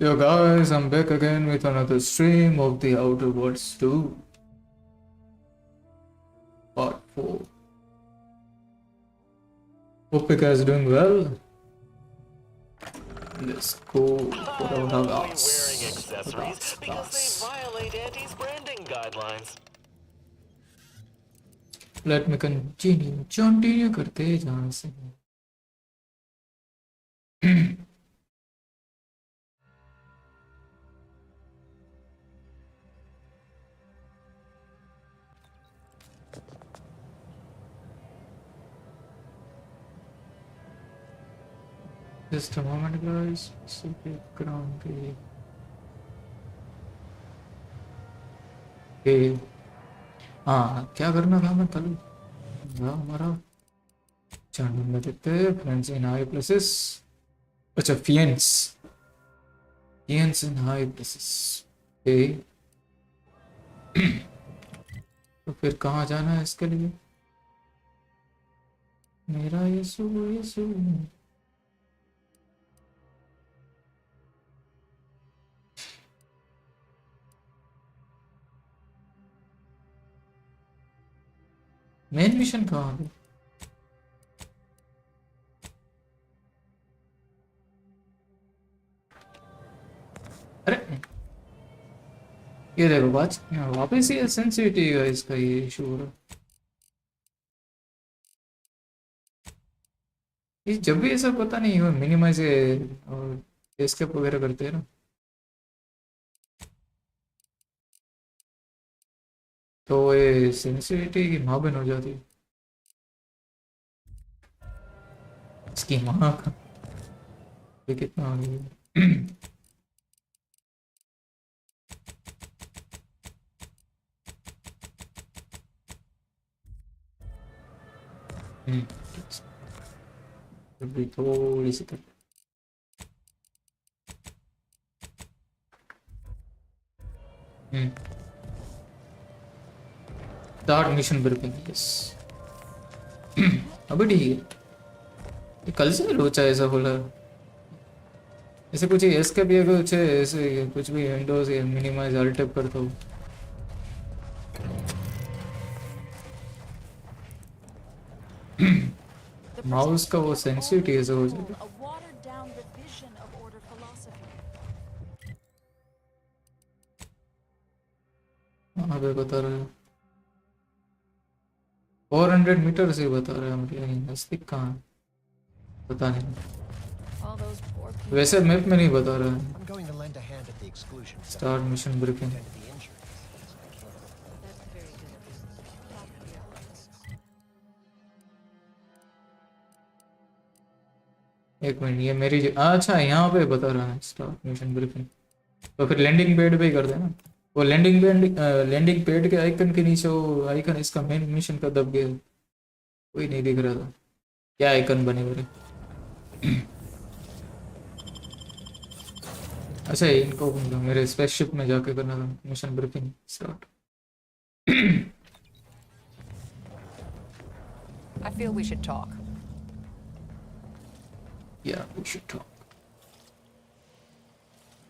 Yo guys, I'm back again with another stream of the Outer Worlds 2 Part 4. Hope you guys are doing well. Let's go for our Wearing accessories because they violate anti-branding guidelines. Let me continue करते जहाँ से Just a moment guys, so background के हाँ क्या करना था मैं कल हमारा चैनल में देखते हैं फ्रेंड्स इन हाई प्लेसेस अच्छा fiends in high places okay तो फिर कहाँ जाना है इसके लिए मेरा यीशु यीशु मेन मिशन कहाँ है अरे ये देखो वापस ये सेंसिटिविटी का इसका ये इशू हो रहा है ये जब भी ऐसा पता नहीं हो मिनिमाइज और एस्केप वगैरह करते हैं ना तो ये सेंसिटिविटी की माँ बन हो जाती है इसकी माँ का ये कितना आ गया अभी थोड़ी सी तक स्टार्ट मिशन ब्रीफिंग यस अभी ठीक है ये कल से लोचा ऐसा बोला ऐसे कुछ एस्केप या कुछ ऐसे कुछ भी विंडोज या मिनिमाइज अल्ट टैप करता हूँ माउस का वो सेंसिटिविटी ऐसा हो जाएगा हाँ भाई बता रहा है 400 मीटर से बता रहा है मुझे नजदीक कहाँ है पता नहीं वैसे मैप में नहीं बता रहा है स्टार्ट मिशन ब्रीफिंग एक मिनट ये मेरी अच्छा यहाँ पे बता रहा है स्टार्ट मिशन ब्रीफिंग तो फिर लैंडिंग पैड पे ही कर देना वो लैंडिंग पैड के आइकन के नीचे वो आइकन इसका मेन मिशन का दब गया कोई नहीं दिख रहा था क्या आइकन बने मेरे अच्छा इनको मेरे स्पेसशिप में जाके करना था mission briefing start I feel we should talk. Yeah, we should talk.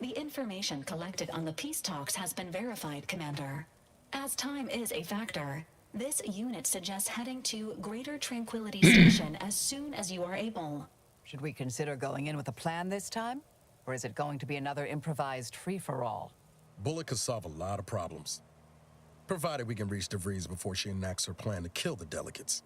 The information collected on the peace talks has been verified, Commander. As time is a factor, this unit suggests heading to Greater Tranquility Station as soon as you are able. Should we consider going in with a plan this time? Or is it going to be another improvised free-for-all? Bullet could solve a lot of problems. Provided we can reach DeVries before she enacts her plan to kill the delegates.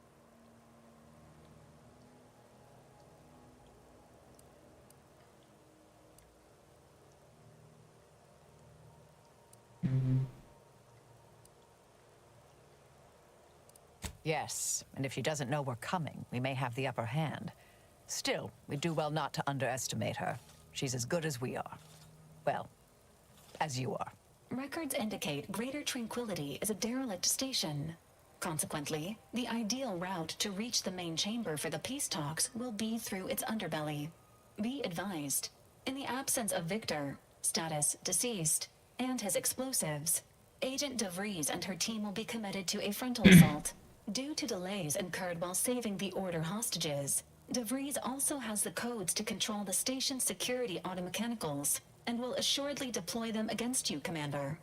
Yes, and if she doesn't know we're coming, we may have the upper hand. Still, we do well not to underestimate her. She's as good as we are. Well, as you are. Records indicate Greater Tranquility is a derelict station. Consequently, the ideal route to reach the main chamber for the peace talks will be through its underbelly. Be advised, in the absence of Victor, status deceased, and his explosives, Agent DeVries and her team will be committed to a frontal assault. Due to delays incurred while saving the Order hostages, DeVries also has the codes to control the station's security automechanicals, and will assuredly deploy them against you, Commander.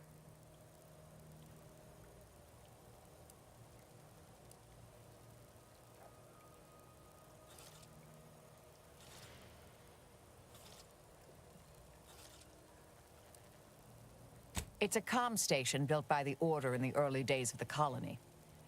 It's a comm station built by the Order in the early days of the colony.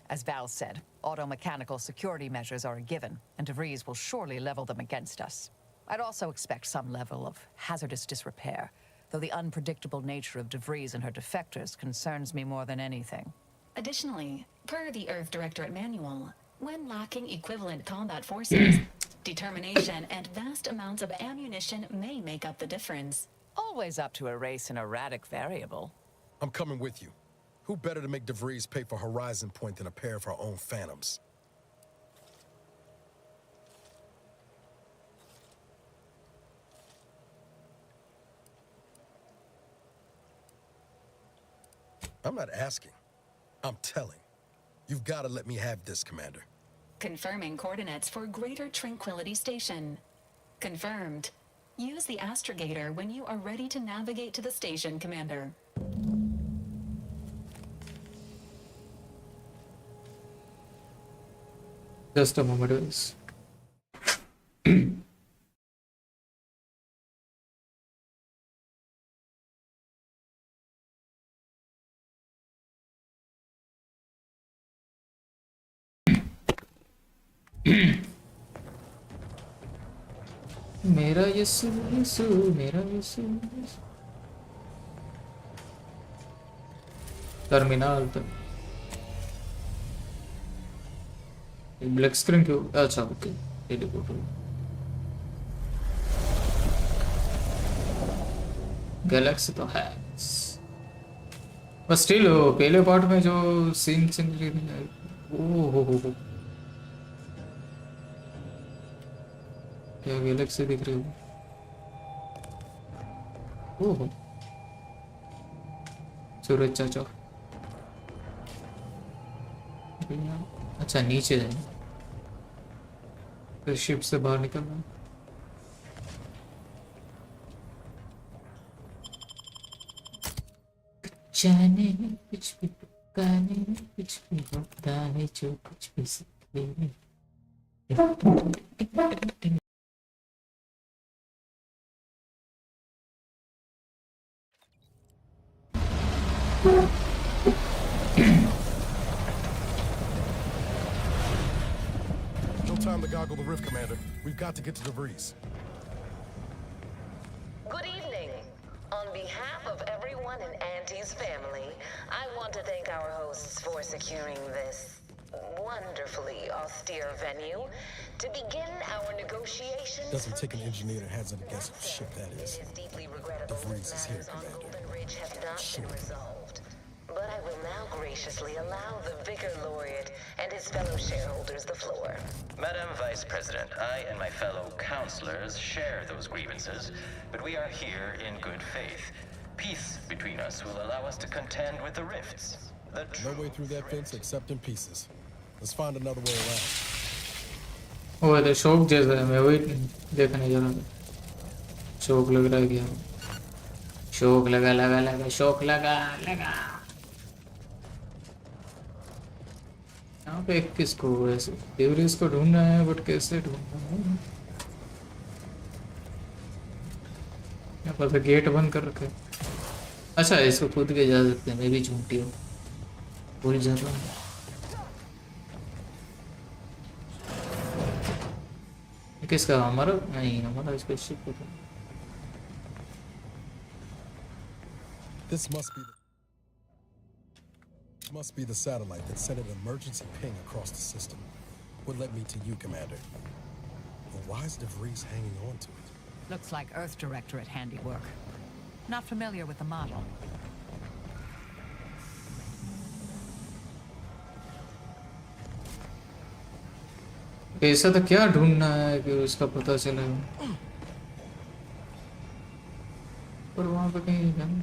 As Val said, auto-mechanical security measures are a given, and DeVries will surely level them against us. I'd also expect some level of hazardous disrepair, though the unpredictable nature of DeVries and her defectors concerns me more than anything. Additionally, per the Earth Directorate Manual, when lacking equivalent combat forces, determination and vast amounts of ammunition may make up the difference. Always up to erase an erratic variable. I'm coming with you. Who better to make DeVries pay for Horizon Point than a pair of her own Phantoms? I'm not asking. I'm telling. You've got to let me have this, Commander. Confirming coordinates for Greater Tranquility Station. Confirmed. Use the astrogator when you are ready to navigate to the station, Commander. Just a moment, guys. मेरा यीशु यीशु मेरा यीशु terminal तक black screen क्यों अच्छा okay teleport Galaxy तो है बस still पहले part में जो सीन ओ हो क्या गैलेक्सी दिख रही है ओह सूरज चाचा अच्छा नीचे जाए फिर शिप से बाहर निकलना जाने कुछ भी पकाने कुछ भी होता है जो कुछ भी सीखने No time to goggle the rift, Commander. We've got to get to DeVries. Good evening. On behalf of everyone in Auntie's family, I want to thank our hosts for securing this wonderfully austere venue to begin our negotiations. Doesn't take an engineer to hazard a guess what ship that is. It is deeply regrettable DeVries that is here, matters on Commander. Open Ridge have not been resolved. But I will now graciously allow the Vicar Laureate and his fellow shareholders the floor. Madam Vice President, I and my fellow councilors share those grievances, but we are here in good faith. Peace between us will allow us to contend with the rifts. The No way true through that threat. fence except in pieces. Let's find another way around. वो तो शौक जैसा है मैं वही देखने जा रहा था शौक लग रहा है क्या शौक लगा शौक लगा यहाँ पे किसको ऐसे DeVries को ढूंढना है बट कैसे ढूंढना है क्या पता गेट बंद कर रखे अच्छा इसको कूद के जा सकते हैं मैं भी झूठी हूँ भूल जाता हूँ किसका हमारा नहीं हमारा स्पेसशिप को This must be the satellite that sent an emergency ping across the system. What led me to you, Commander? But why is DeVries hanging on to it? Looks like Earth Directorate handiwork. Not familiar with the model. ऐसा तो क्या ढूंढना है कि उसका पता चले पर वहां पे कहीं जाना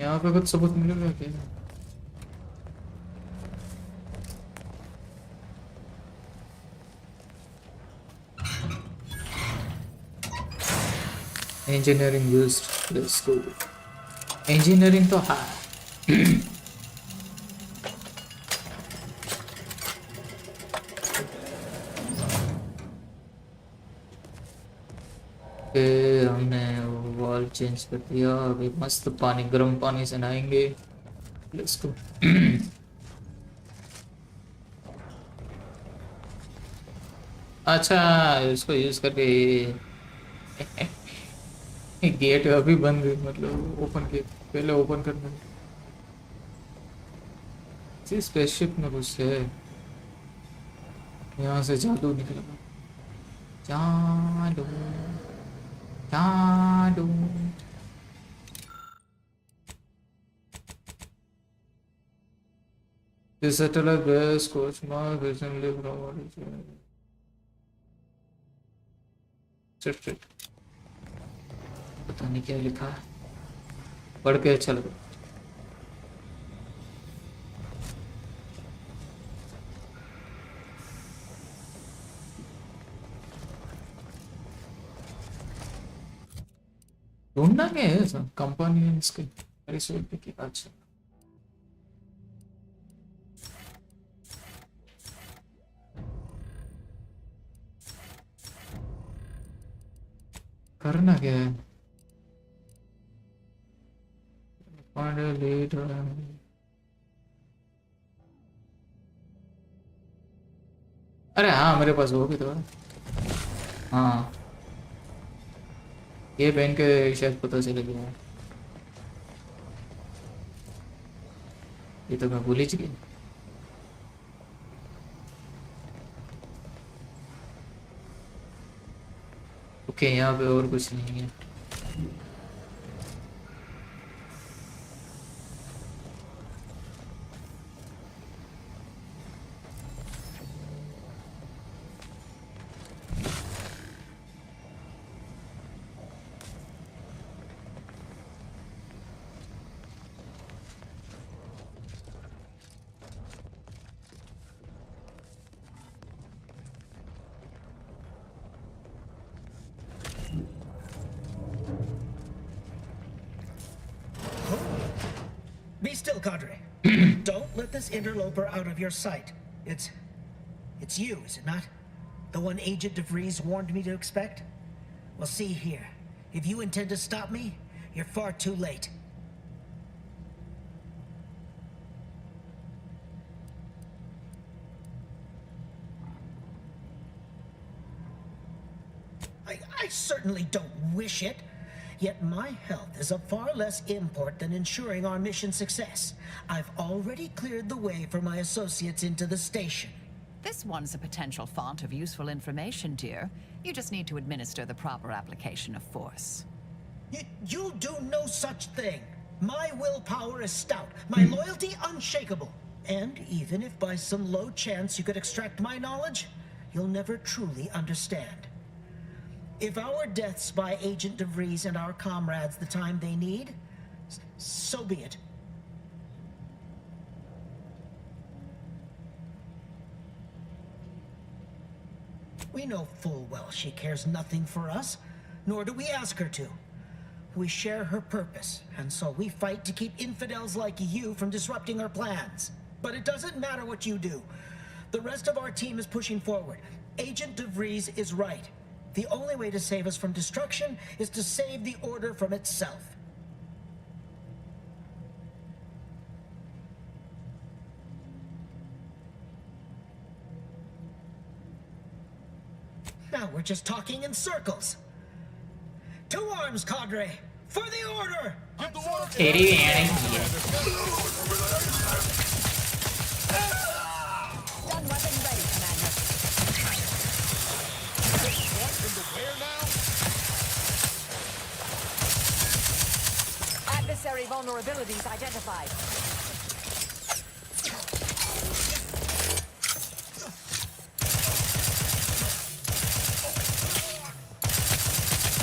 यहाँ पे कुछ सबूत मिलेगा क्या? Engineering used, let's go. Engineering तो है। फिर हमने वॉल चेंज कर दिया, अभी मस्त पानी, गर्म पानी से नहाएंगे। Let's go. अच्छा, इसको यूज करके गेट अभी बंद, मतलब ओपन किया, पहले ओपन करना है। इसी स्पेसशिप में कुछ है, यहाँ से जादू निकला। जादू जादू। This satellite bears coach mark recently from origin. Shit. पता नहीं क्या लिखा है, पढ़ के अच्छा लगा। ढूंढना क्या है ऐसा कंपानियंस के रिसोर्ट पे? अच्छा, करना क्या है? लेट अरे हाँ, मेरे पास वो भी तो है। हाँ, ये पहन के शायद पता चल गया। ये तो मैं भूल ही चुकी। ओके, यहाँ पे और कुछ नहीं है। Be still, Cadre. Don't let this interloper out of your sight. It's you, is it not? The one Agent DeVries warned me to expect? Well, see here. If you intend to stop me, you're far too late. I certainly don't wish it. Yet my health is of far less import than ensuring our mission success. I've already cleared the way for my associates into the station. This one's a potential font of useful information, dear. You just need to administer the proper application of force. You'll do no such thing. My willpower is stout, my loyalty unshakable. And even if by some low chance you could extract my knowledge, you'll never truly understand. If our deaths buy Agent DeVries and our comrades the time they need, so be it. We know full well she cares nothing for us, nor do we ask her to. We share her purpose, and so we fight to keep infidels like you from disrupting her plans. But it doesn't matter what you do. The rest of our team is pushing forward. Agent DeVries is right. The only way to save us from destruction is to save the Order from itself. Now we're just talking in circles. To arms, Cadre! For the Order! Done weapon ready, Commander. Adversary vulnerabilities identified.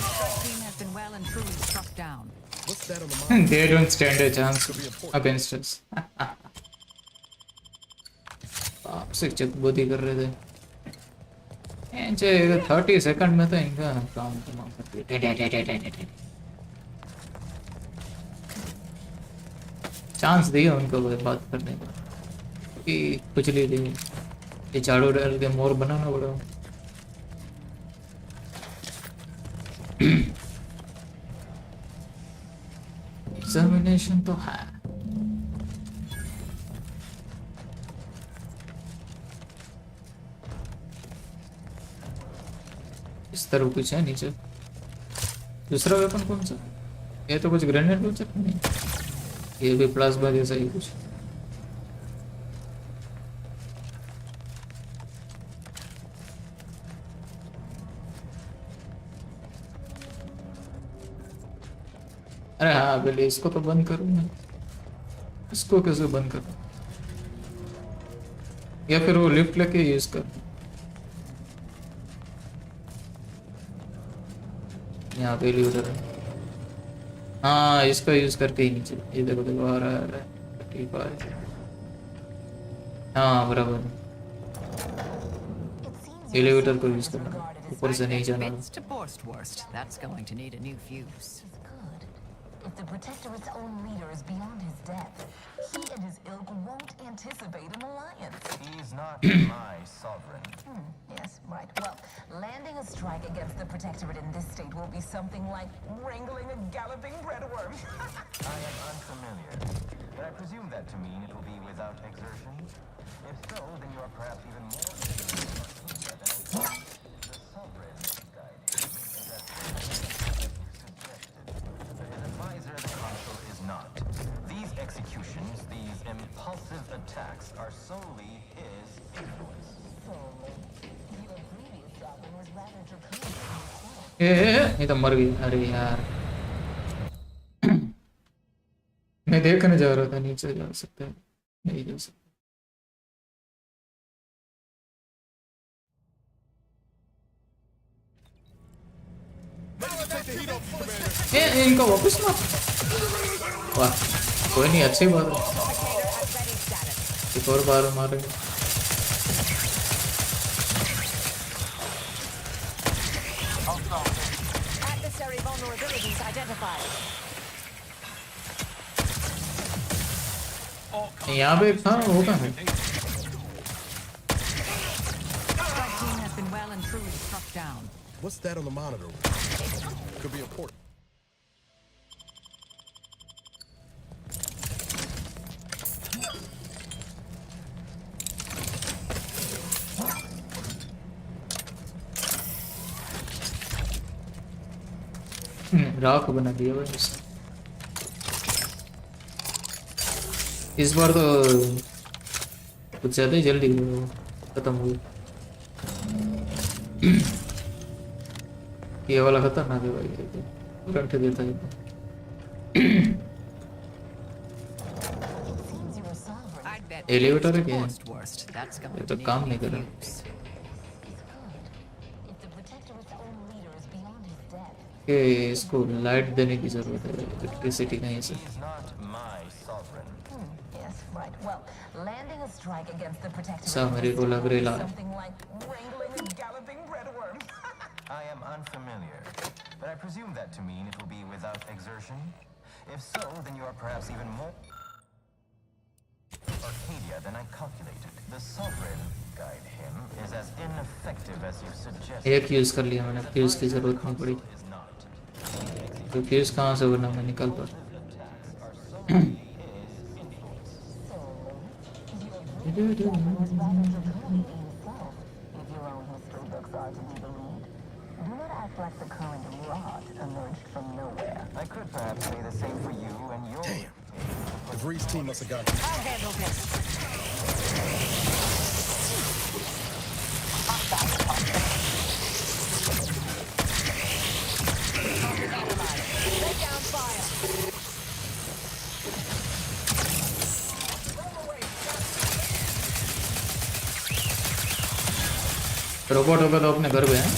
Our team has been well and truly struck down. What's that on the monitor? They don't stand a chance against us. आप से चकबोदी कर रहे थे। 30 second में तो इनका काम तमाम कर दिया। चांस दिया उनको बात करने का कि कुछ ले ले, ये झाड़ू डाल के मोर बनाना पड़ा। एग्जामिनेशन तो है। इस तरह कुछ है नीचे। दूसरा वेपन कौन सा? ये तो कुछ ग्रेनेड लॉन्चर नहीं, ये भी प्लाज्मा जैसा ही कुछ। अरे हाँ पहले इसको तो बंद करूँ मैं। इसको कैसे बंद करूँ? या फिर वो लिफ्ट लेके यूज कर। यहाँ पे एलिवेटर है। हाँ इसका यूज करके ही नीचे, ये देखो देखो आ रहा है। ठीक है हाँ बराबर। एलिवेटर को यूज करना, ऊपर से नहीं जाना। If the Protectorate's own leader is beyond his depth, he and his ilk won't anticipate an alliance. He's not my sovereign. Yes, right. Well, landing a strike against the Protectorate in this state will be something like wrangling a galloping breadworm. I am unfamiliar, but I presume that to mean it will be without exertion. If so, then you are perhaps even more familiar than I thought. The sovereign guide is as suggested. His advisor, the consul, is not. These executions, these impulsive attacks, are solely his influence. Your previous sovereign was rather draconian himself. ये तो मर गई। अरे यार मैं देखने जा रहा था, नीचे जा सकते हैं नहीं जा सकते। ये इनको वापस ना। वाह कोई नहीं, अच्छी बात है। एक और बार मारेंगे। Adversary vulnerabilities identified. यहाँ पे था वो कहाँ है? Strike team has been well and truly struck down. What's that on the monitor? Could be important. राख बना दिया भाई इसने। इस बार तो कुछ ज्यादा ही जल्दी खत्म हुई। ये वाला खतरनाक है भाई, करंट देता है। एलिवेटर है क्या? ये तो काम नहीं कर रहा। इसको लाइट देने की जरूरत है, इलेक्ट्रिसिटी नहीं से। सब मेरे को लग रही लाल। I am unfamiliar, but I presume that to mean it will be without exertion. If so, then you are perhaps even more Arcadia than I calculated. The sovereign guide him is as ineffective as you suggested. एक use कर लिया मैंने, fuse की जरूरत नहीं पड़ी। तो fuse कहाँ से बना मैं निकाल पा। Like the current rot emerged from nowhere. I could perhaps say the same for you and your. Damn. The Breeze team must have gotten. I'll handle this. Lay down fire. Robot होगा तो अपने घर पे हैं,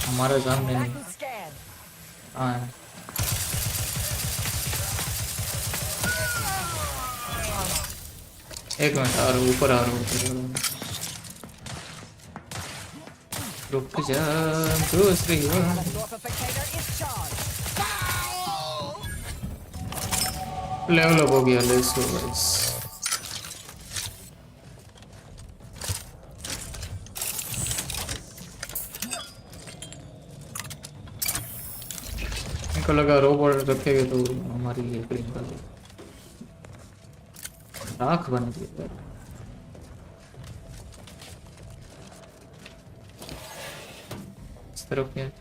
हमारे सामने नहीं। हाँ एक मिनट आ रहा हूँ, ऊपर आ रहा हूँ, रुक जा दूसरी बार। लेवल अप हो गया, लेट्स गो गाइस। इनको लगा रोबोट रखेंगे तो हमारी ये क्लीन कर दे, राख बन गई। इस तरफ क्या है?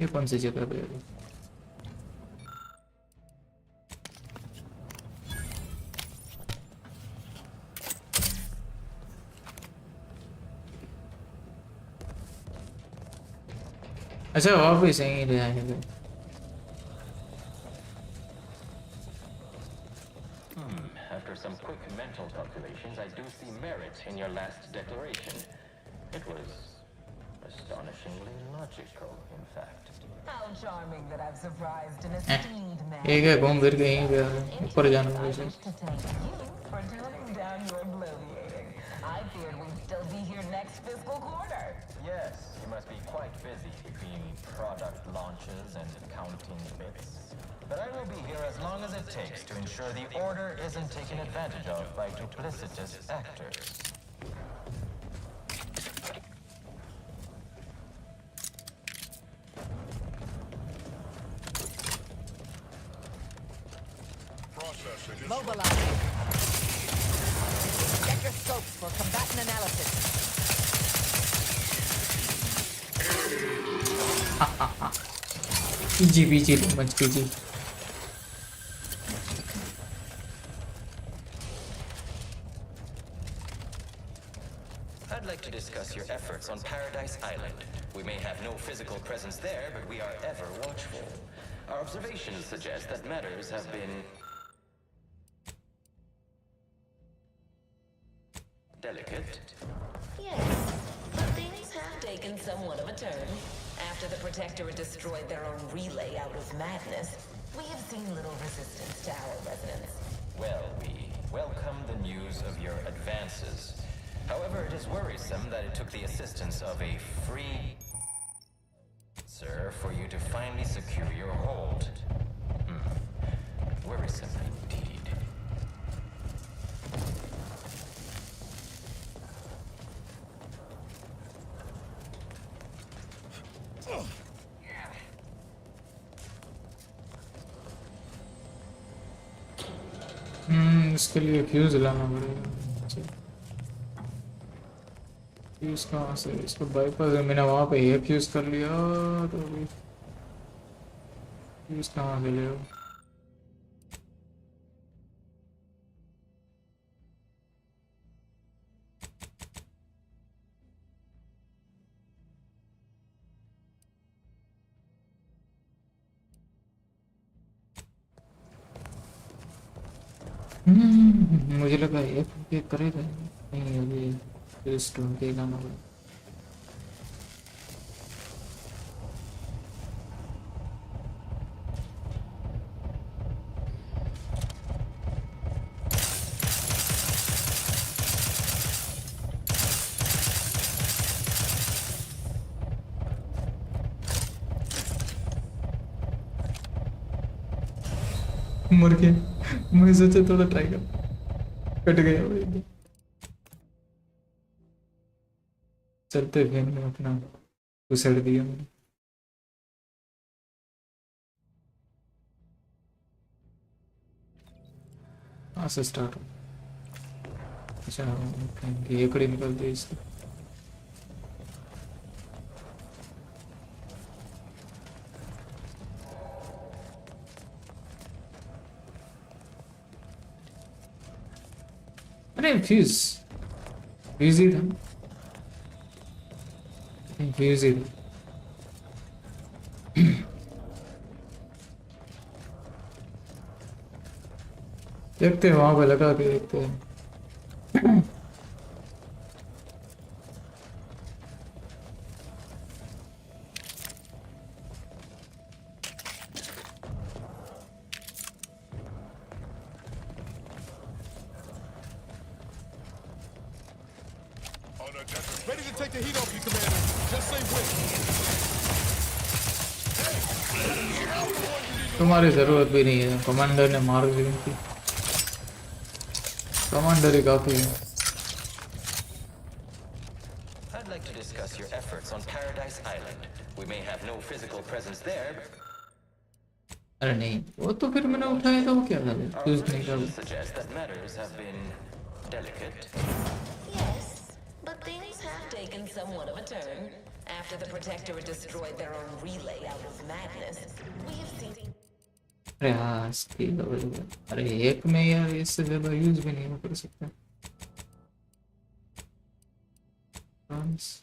ये कौन सी जगह पे है? अच्छा वापस यहीं ले आएंगे। After some quick mental calculations, I do see merit in your last declaration. It was astonishingly logical, in fact. How charming that I've surprised an esteemed man. एक है घूम फिर के यहीं पे ऊपर जाना I मुझे। wish to thank you for toning down your bloviating. I feared we'd still be here next fiscal quarter. Yes, you must be quite busy between product launches and counting bits. But I will be here as long as it takes to ensure the order isn't taken advantage of by duplicitous actors. Mobilize. Get your scopes for combatant analysis. PG PG much PG. I'd like to discuss your efforts on Paradise Island. We may have no physical presence there, but we are ever watchful. Our observations suggest that matters have been delicate. Yes, but things have taken somewhat of a turn. After the Protectorate destroyed their own relay out of madness, we have seen little resistance to our residents. Well, we welcome the news of your advances. However, it is worrisome that it took the assistance of a free sir for you to finally secure your hold. Worrisome indeed. इसके लिए fuse लाना पड़ेगा। Fuse कहाँ से? इसको bypass मैंने वहाँ पे ये फ्यूज कर लिया, तो अभी फ्यूज कहाँ से ले? मुझे लगा ये करेगा नहीं, अभी स्टोन के गाना होगा। मर गया। मैं सोचा थोड़ा ट्राई कर, कट गया भाई। चलते फिर मैं अपना घुसड़ दिया मैंने। कहाँ से स्टार्ट हो? अच्छा ये कड़ी निकल दी इसकी। अरे फ्यूज फ्यूज ही था, फ्यूज ही था। देखते हैं वहां पे लगा के देखते हैं। Ready to take the heat off you, Commander. Just say when. तुम्हारी जरूरत भी नहीं है, कमांडर ने मार दी थी। कमांडर ही काफी है। I'd like to discuss your efforts on Paradise Island. We may have no physical presence there, but अरे नहीं, वो तो फिर मैंने उठाया था, वो क्या था? our यूज नहीं कर। relations suggest that matters have been delicate. Yes, but things have taken somewhat of a turn. After the Protectorate destroyed their own relay out of madness, we have seen... अरे हाँ, skill available. अरे एक में यार इससे ज़्यादा use भी नहीं कर सकता। France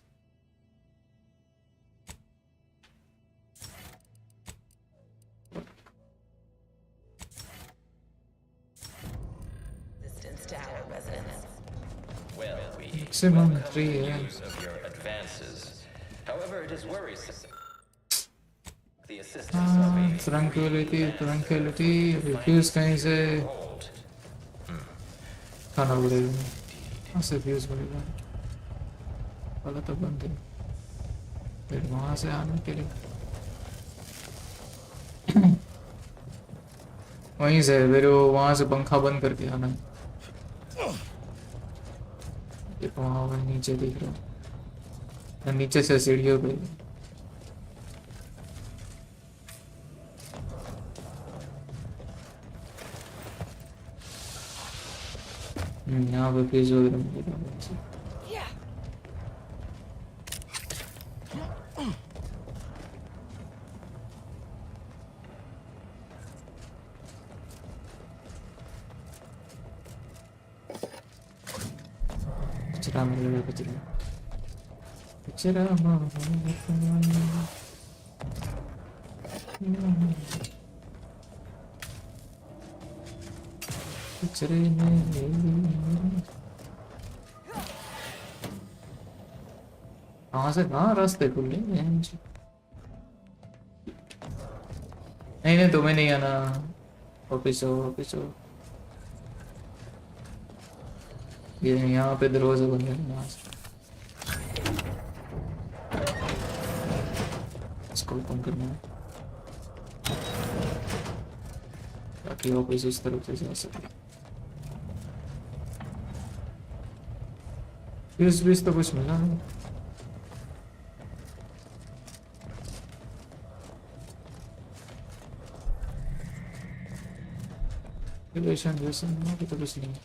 Distance to our residence. Well, we Maximum welcome 3 the AM. news of your advances. However, it is worrisome. The assistance of a tranquillity refuge कहीं से hold. खाना पड़ेगा। कहाँ से फ्यूज पड़ेगा? वाला तो बंद है। फिर वहाँ से आने के लिए वहीं से फिर वो वहाँ से पंखा बंद करके आना। देखो वहाँ नीचे दिख रहा है, नीचे से सीढ़ियों पे। यहाँ पे फ्यूज वगैरह मिलेगा। कचरा मिलेगा, कचरा कचरा कचरे में कहाँ से कहाँ रास्ते खुले हैं? नहीं नहीं, तुम्हें नहीं आना। वापिस हो, वापिस हो। ये यहाँ पे दरवाजा बन गया यहाँ से। इसको ओपन करना है ताकि वापिस इस तरफ से जा सके। फ्यूज बीज तो कुछ मिला नहीं। रिलेशन जैसे तो कुछ नहीं।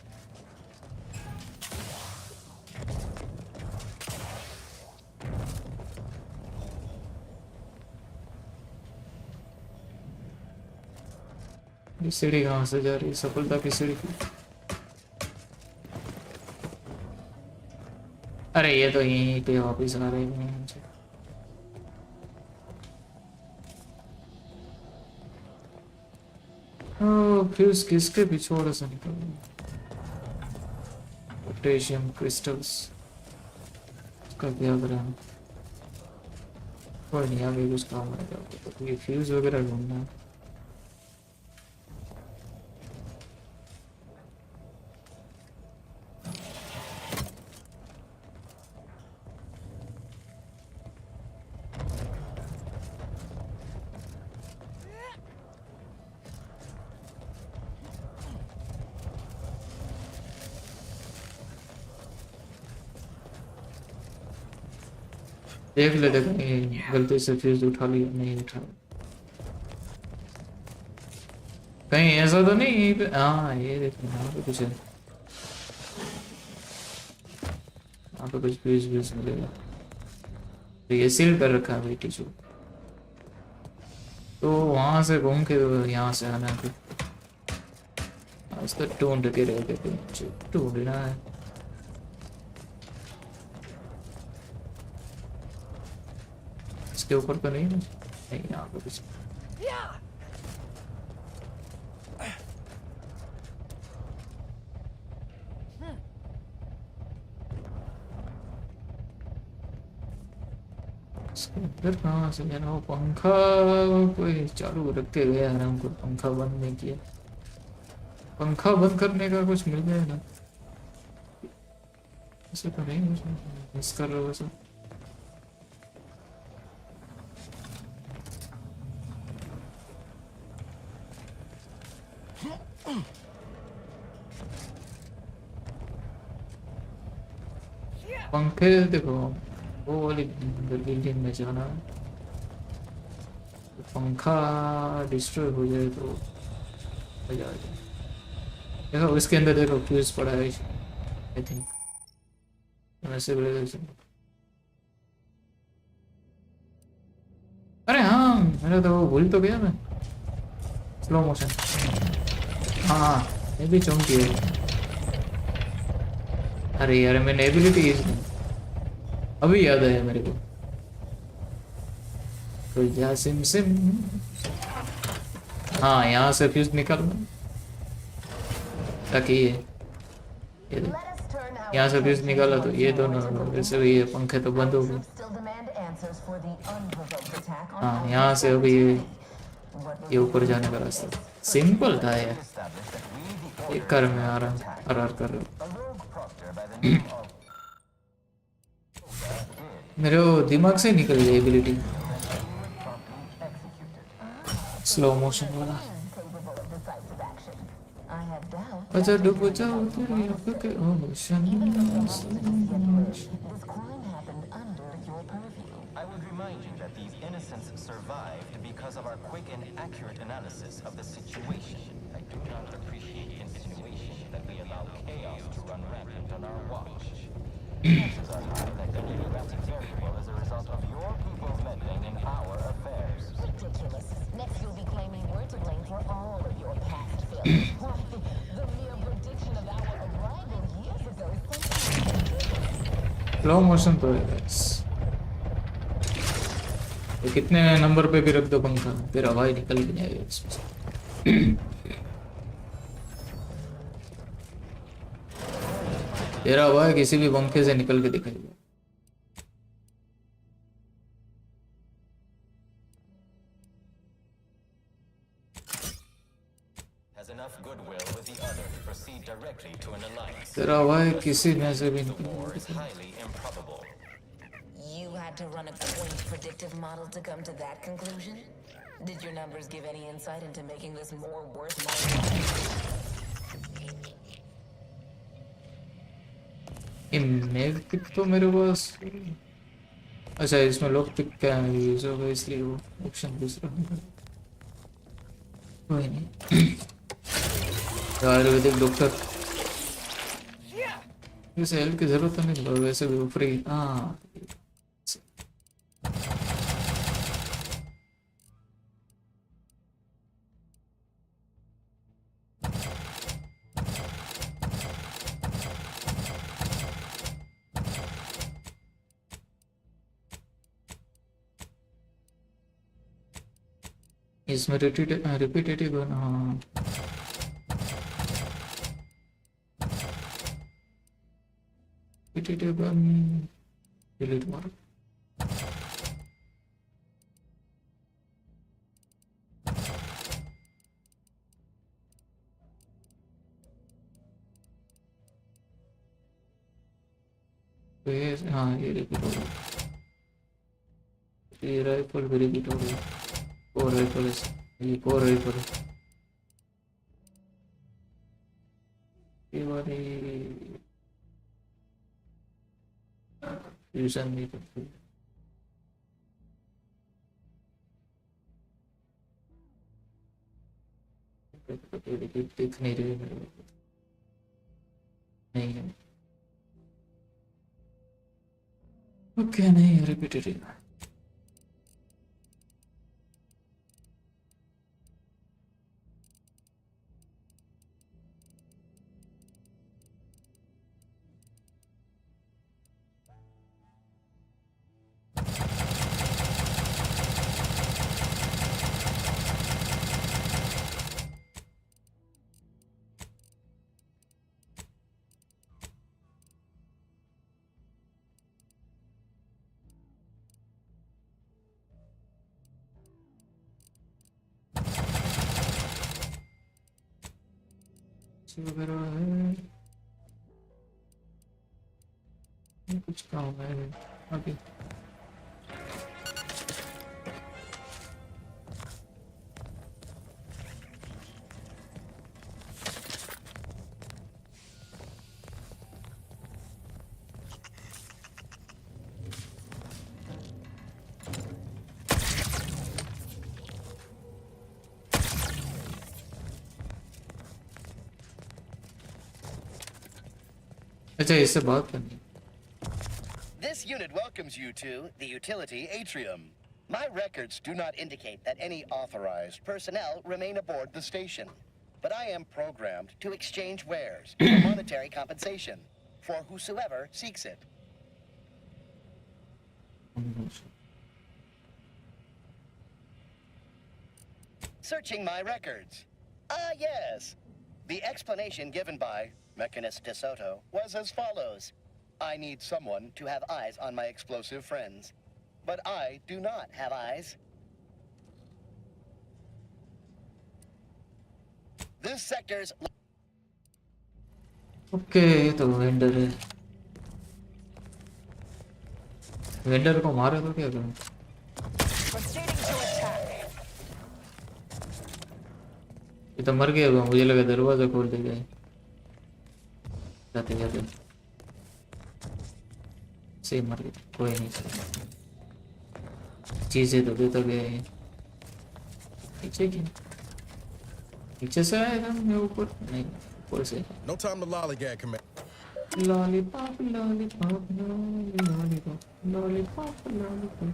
ये सीढ़ी कहाँ से जा रही है? सफलता की सीढ़ी की। अरे ये तो यहीं पे वापिस आ रहे हैं मुझे। फ्यूज किसके पिछोड़ से निकल रही है? पोटेशियम क्रिस्टल्स का क्या करें? कोई नहीं, आगे कुछ काम आएगा। तो ये फ्यूज वगैरह ढूंढना है। देख ले, देख गलती से फ्यूज उठा लिया, नहीं उठा। कहीं ऐसा तो नहीं यहीं पे? हाँ ये देखो, यहाँ पे कुछ है। यहाँ पे कुछ फ्यूज व्यूज मिलेगा। तो ये सील कर रखा है भाई टिश्यू। तो वहां से घूम के यहाँ से आना है। फिर उसको ढूंढ के रह गए, ढूंढना है। इसके ऊपर तो नहीं है? नहीं, यहाँ पे कुछ। इसके अंदर कहाँ से जाना? वो पंखा कोई चालू रख के गया है, हमको पंखा बंद नहीं किया। पंखा बंद करने का कुछ मिल जाए ना? ऐसे तो नहीं मिस कर रहे हो वैसे। पंखे देखो, वो वाली बिल्डिंग में जाना है, पंखा डिस्ट्रॉय हो जाए तो मजा आ जाए। देखो उसके अंदर देखो फ्यूज पड़ा है आई थिंक, वैसे अरे हाँ मैंने तो वो भूल तो गया मैं, स्लो मोशन। हाँ ये भी चौंकी है। अरे यार मैंने एबिलिटी अभी याद आया मेरे को। तो या सिम सिम, हाँ यहाँ से फ्यूज निकालना ताकि ये यहाँ से फ्यूज निकाला तो ये दोनों वैसे भी ये पंखे तो बंद हो गए। हाँ यहाँ से अभी ये ऊपर जाने का रास्ता सिंपल था यार, एक कर में आराम कर रहे हो। मेरे वो दिमाग से निकल गई एबिलिटी, स्लो मोशन वाला। अच्छा डूबो जाओ तेरी आंखों के ocean. I would remind you that these innocents survived because of our quick and accurate analysis of the situation. I do not appreciate insinuation that we allow chaos to run rampant on our watch. Chances are high that any erratic variable is a result of your people's meddling in our affairs. Ridiculous. Next you'll be claiming we're to blame for all of your past failures. Why, the mere prediction of our arrival years ago is something. Slow motion तो है guys। तो कितने number पे भी रख दो पंखा, फिर हवा ही निकल के जाएगी इसमें से। तेरा हवा किसी भी पंखे से निकल के दिखाएगा। Has enough goodwill with the other to proceed directly to an alliance. तेरा हवा किसी में से भी निकल War is highly improbable. You had to run a quaint predictive model to come to that conclusion? Did your numbers give any insight into making this more worth my while? Image pick तो मेरे पास, अच्छा इसमें lock pick क्या use होगा इसलिए वो option दूसरा होगा। कोई नहीं। तो आयुर्वेदिक डॉक्टर वैसे हेल्प की जरूरत तो नहीं, वैसे भी वो फ्री। हाँ इसमें रिपीटेटिव है ना। हाँ रिपीटेटिव डिलीट मारो। तो ये हाँ ये रिपीट हो गया, ये राइफल भी रिपीट हो गया। और राइफल ये और राइफल ये वाली फ्यूजन नहीं करती। दिख नहीं रही मेरे को, नहीं है ओके नहीं रिपीटेटिव। वगैरह है कुछ काम है अभी। अच्छा इससे बात करनी। This unit welcomes you to the utility atrium. My records do not indicate that any authorized personnel remain aboard the station, but I am programmed to exchange wares for monetary compensation for whosoever seeks it. Searching my records. Ah, yes. The explanation given by Mechanist DeSoto was as follows. I need someone to have eyes on my explosive friends. But I do not have eyes. This sector's... okay तो vendor है, vendor को मारे तो क्या करूं? Proceeding to attack. ये तो मर गया होगा, मुझे लगा दरवाजा खोल देगा जाते जाते से मर गया। कोई नहीं, चीजें तो देता गया है। नीचे की नीचे से आया था मैं, ऊपर नहीं, ऊपर से। No time to lollygag, Commander. Lollipop lollipop lollipop lollipop lollipop.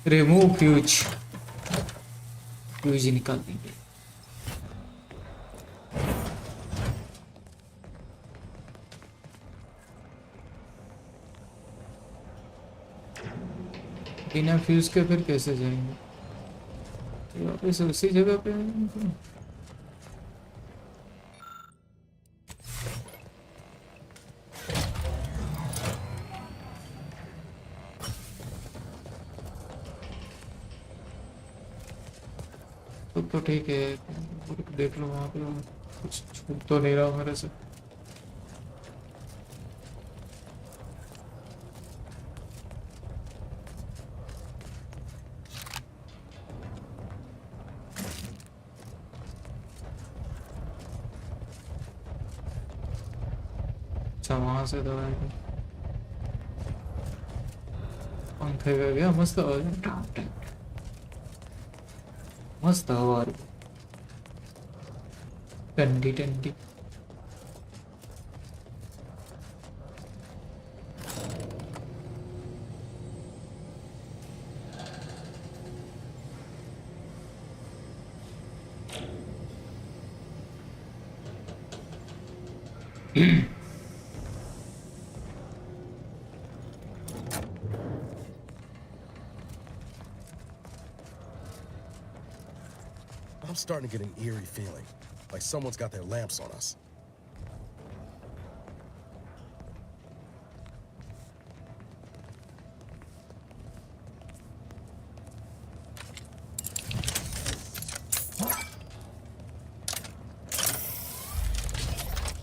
Remove fuse, fuse निकाल देंगे। बिना फ्यूज के फिर कैसे जाएंगे? तो वापस उसी जगह पे आएंगे। तो ठीक है, देख लो वहाँ पे कुछ छूट तो नहीं रहा मेरे से। अच्छा वहां से तो आएगा, पंखे का गया मस्त आवाज, मस्त हवा आ रही, ठंडी ठंडी। I'm starting to get an eerie feeling, like someone's got their lamps on us.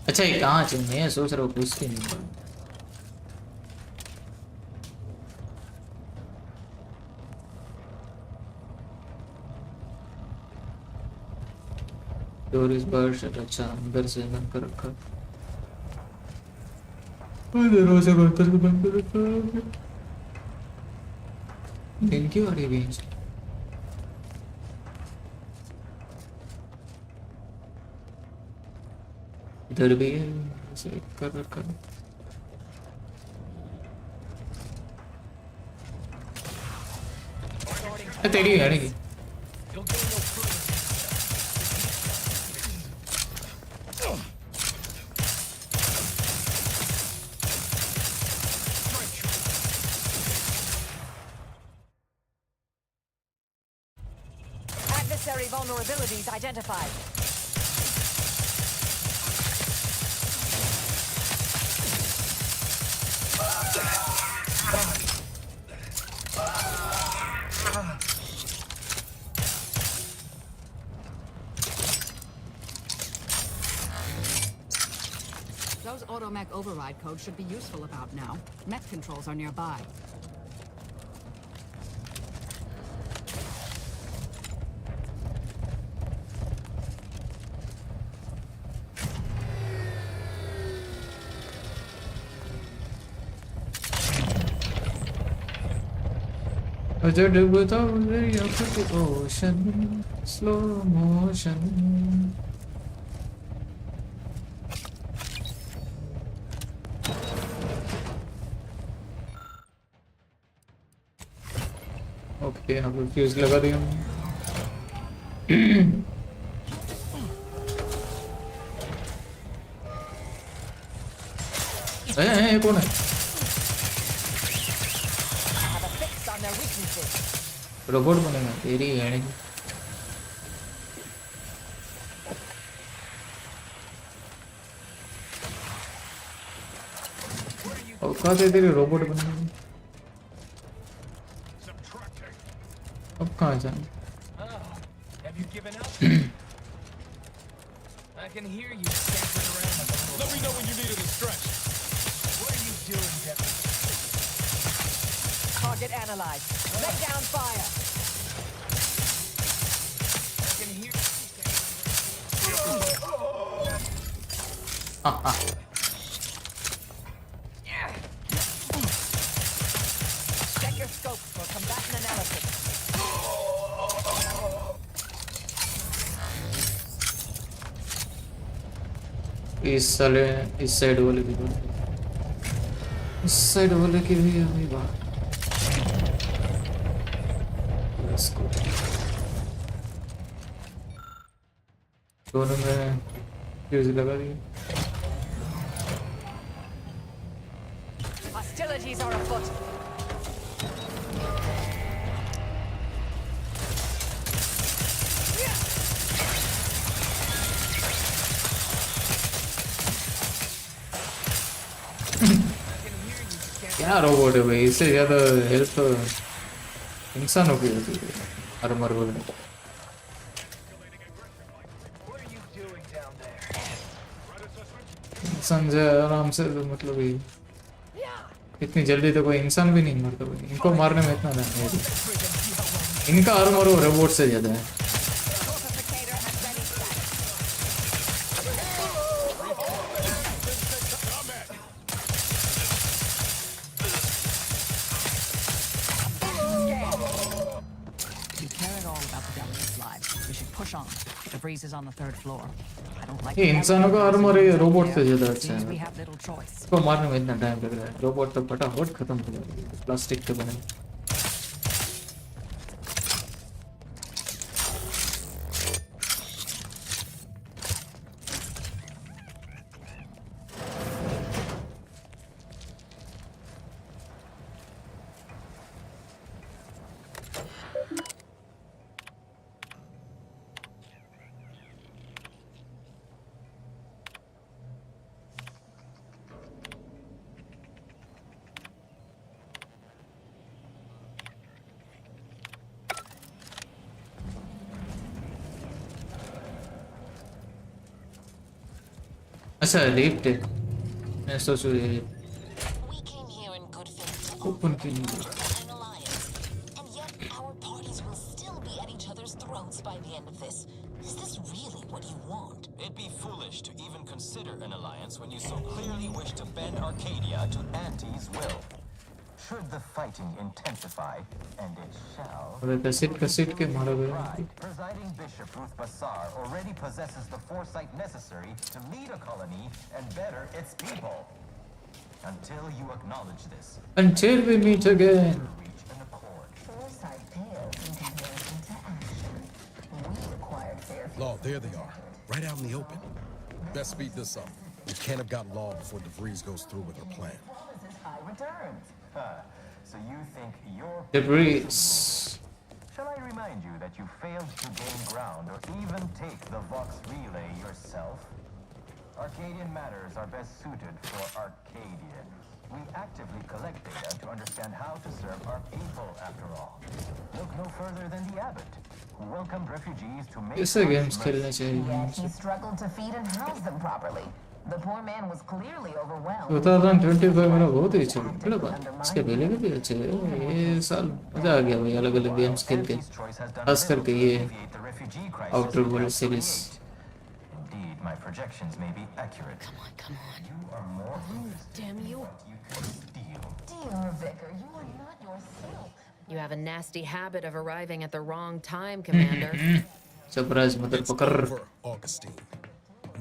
अच्छा ये कहाँ चल, मैं सोच रहा हूँ कुछ के नहीं। डोर इस बार शट, अच्छा अंदर से बंद कर रखा, दरवाजा को अंदर से बंद कर रखा। दिन क्यों आ रही बेंच? इधर भी है, ऐसे कर रखा है। तेरी है नहीं? Adversary vulnerabilities identified. Those automech override codes should be useful about now. Mech controls are nearby. A jet without very up to the ocean, slow motion. Okay यहाँ पे फ्यूज लगा दिया मैंने कौन है रोबोट बनेगा तेरी है और कहाँ से तेरी रोबोट बनेगा अब कहाँ जाए Have you given up? I can hear you scampering around like a little. Let me know when you need it to stretch. What are you doing, Deputy? Target analyzed. Lay down fire. I can hear you Check your scopes for combatant analysis. इस side वाले की बात इस side वाले की भी अभी बात इसको दोनों में फ्यूज लगा दिया Hostilities are afoot. क्या रोबोट है भाई इससे ज़्यादा हेल्प इंसानों की होती है आर्मर वगैरह इंसान जो आराम से तो मतलब ही इतनी जल्दी तो कोई इंसान भी नहीं मरता भाई इनको मारने में इतना नहीं है इनका आर्मर वो रोबोट से ज़्यादा है Breeze is on the third floor. I don't like ये इंसानों का आर्मर ये रोबोट से ज़्यादा अच्छा है इसको मारने में इतना टाइम लग रहा है रोबोट तो फटाफट खत्म हो जाएगा प्लास्टिक के बने अच्छा लिफ्ट है मैं सोच रही We came here in good faith to open की नहीं an alliance, and yet our parties will still be at each other's throats by the end of this. Is this really what you want? It'd be foolish to even consider an alliance when you so clearly wish to bend Arcadia to Auntie's will. Should the fighting intensify, and it shall, अबे cassette के मारा गया Presiding Bishop Ruth Bassar already possesses the foresight necessary to lead a colony and better its people. Until you acknowledge this, until we meet again reach an accord. Foresight pales in comparison to action. We required fair. Law, there they are. Right out in the open. Best speed this up. We can't have got Law before DeVries goes through with her plan. Promises high returns. So you think you're... debris Shall I remind you that you failed to gain ground or even take the Vox relay yourself? Arcadian matters are best suited for Arcadians. We actively collect data to understand how to serve our people, after all. Look no further than the abbot, who welcomed refugees to make... ऐसे games खेलने चाहिए Yet he struggled to feed and house them properly. The poor man was clearly overwhelmed. 2025 मेरा बहुत ही अच्छा मतलब बात इसके पहले के भी अच्छे हैं ये साल मजा आ गया भाई अलग अलग गेम्स खेल के खास करके ये outer world series Indeed, my projections may be accurate. Come on. You are more Damn you. Dear Vicar, you are not yourself. You have a nasty habit of arriving at the wrong time, Commander. Surprise मतलब It's पकड़ over, Augustine.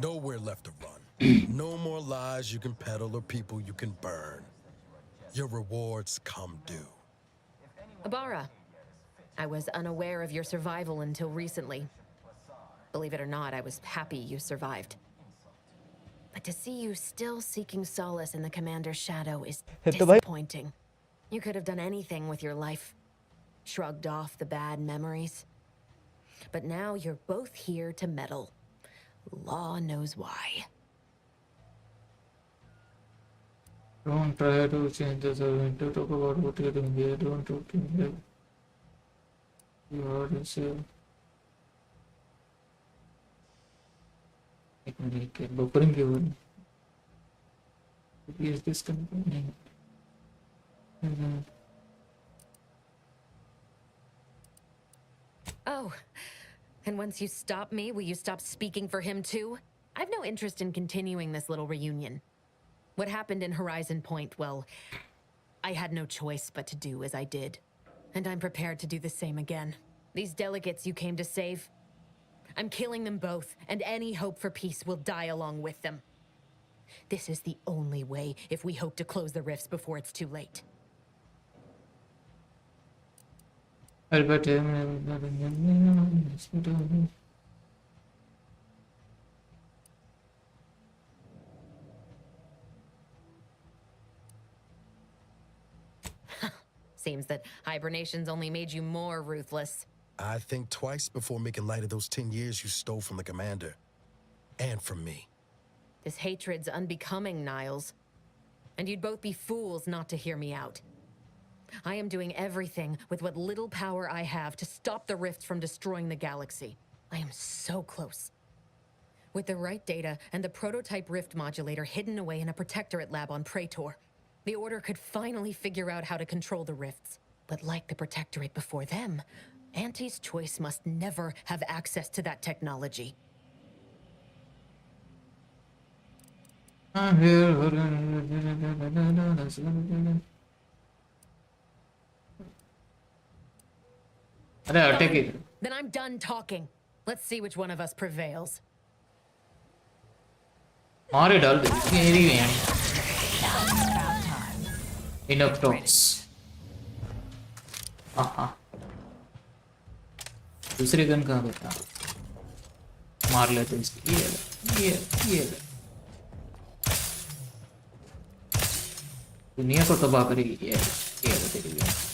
Nowhere left to run. No more lies you can peddle or people you can burn. Your rewards come due. Ibarra, I was unaware of your survival until recently. Believe it or not, I was happy you survived. But to see you still seeking solace in the Commander's shadow is disappointing. You could have done anything with your life. Shrugged off the bad memories. But now you're both here to meddle. Law knows why. Don't try to change the servant to talk about what you're doing here. Don't talk to me. You heard yourself. एक minute के buffering क्यों हो रही है? Is this coming? Oh, and once you stop me, will you stop speaking for him too? I've no interest in continuing this little reunion. What happened in Horizon Point, well, I had no choice but to do as I did. And I'm prepared to do the same again. These delegates you came to save, I'm killing them both, and any hope for peace will die along with them. This is the only way if we hope to close the rifts before it's too late. Albert, Seems that hibernation's only made you more ruthless. I think twice before making light of those 10 years you stole from the commander. And from me. This hatred's unbecoming, Niles. And you'd both be fools not to hear me out. I am doing everything with what little power I have to stop the rifts from destroying the galaxy. I am so close. With the right data and the prototype rift modulator hidden away in a protectorate lab on Praetor, the Order could finally figure out how to control the rifts. But like the protectorate before them, Auntie's Choice must never have access to that technology. I'm here. I'll take it. Then I'm done talking. Let's see which one of us prevails. मारे डाल दे मेरी बहन enough talks आहा दूसरी gun कहाँ बेटा मार लेते हैं इसकी ये दुनिया को तबाह करेगी ये तेरी गन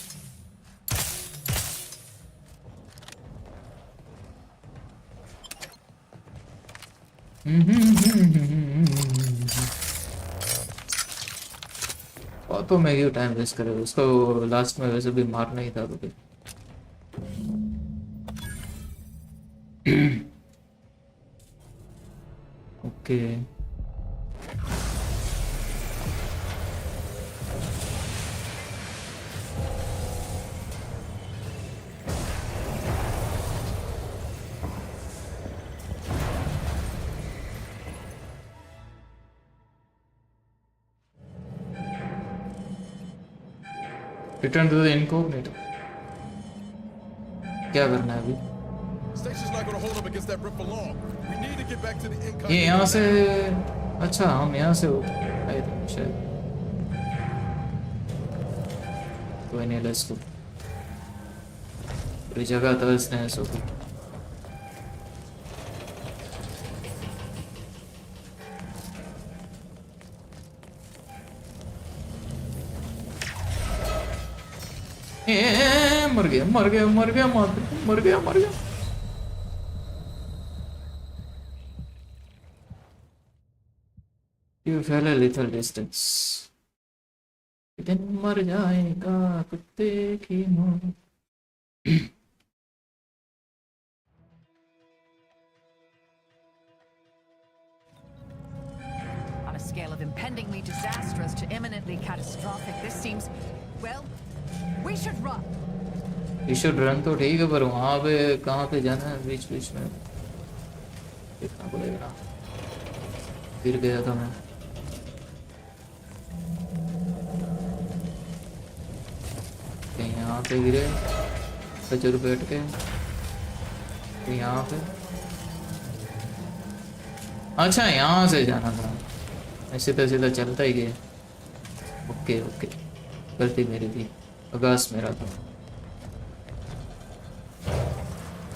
और तो मैं क्यों टाइम वेस्ट करे उसको लास्ट में वैसे भी मारना ही था तो फिर okay Return to the incognito. क्या करना है अभी? Station's not gonna hold up against that rip for long. We need to get back to the incognito. ये यहाँ से अच्छा हम यहाँ से आए थे शायद कोई नहीं लेट्स गो पूरी जगह था इसने ऐसा मर गया You fell a little distance. Then मर जाएगा कुत्ते की मौत scale of impendingly disastrous to imminently catastrophic, this seems, well, we should run. We should run तो ठीक है पर वहाँ पे कहाँ पे जाना है बीच बीच में देखना पड़ेगा ना गिर गया था मैं कहीं यहाँ पे गिरे खजूर बैठ के कहीं यहाँ पे अच्छा यहाँ से जाना था मैं सीधा सीधा चलता ही गया ओके ओके गलती मेरी थी आगाज मेरा था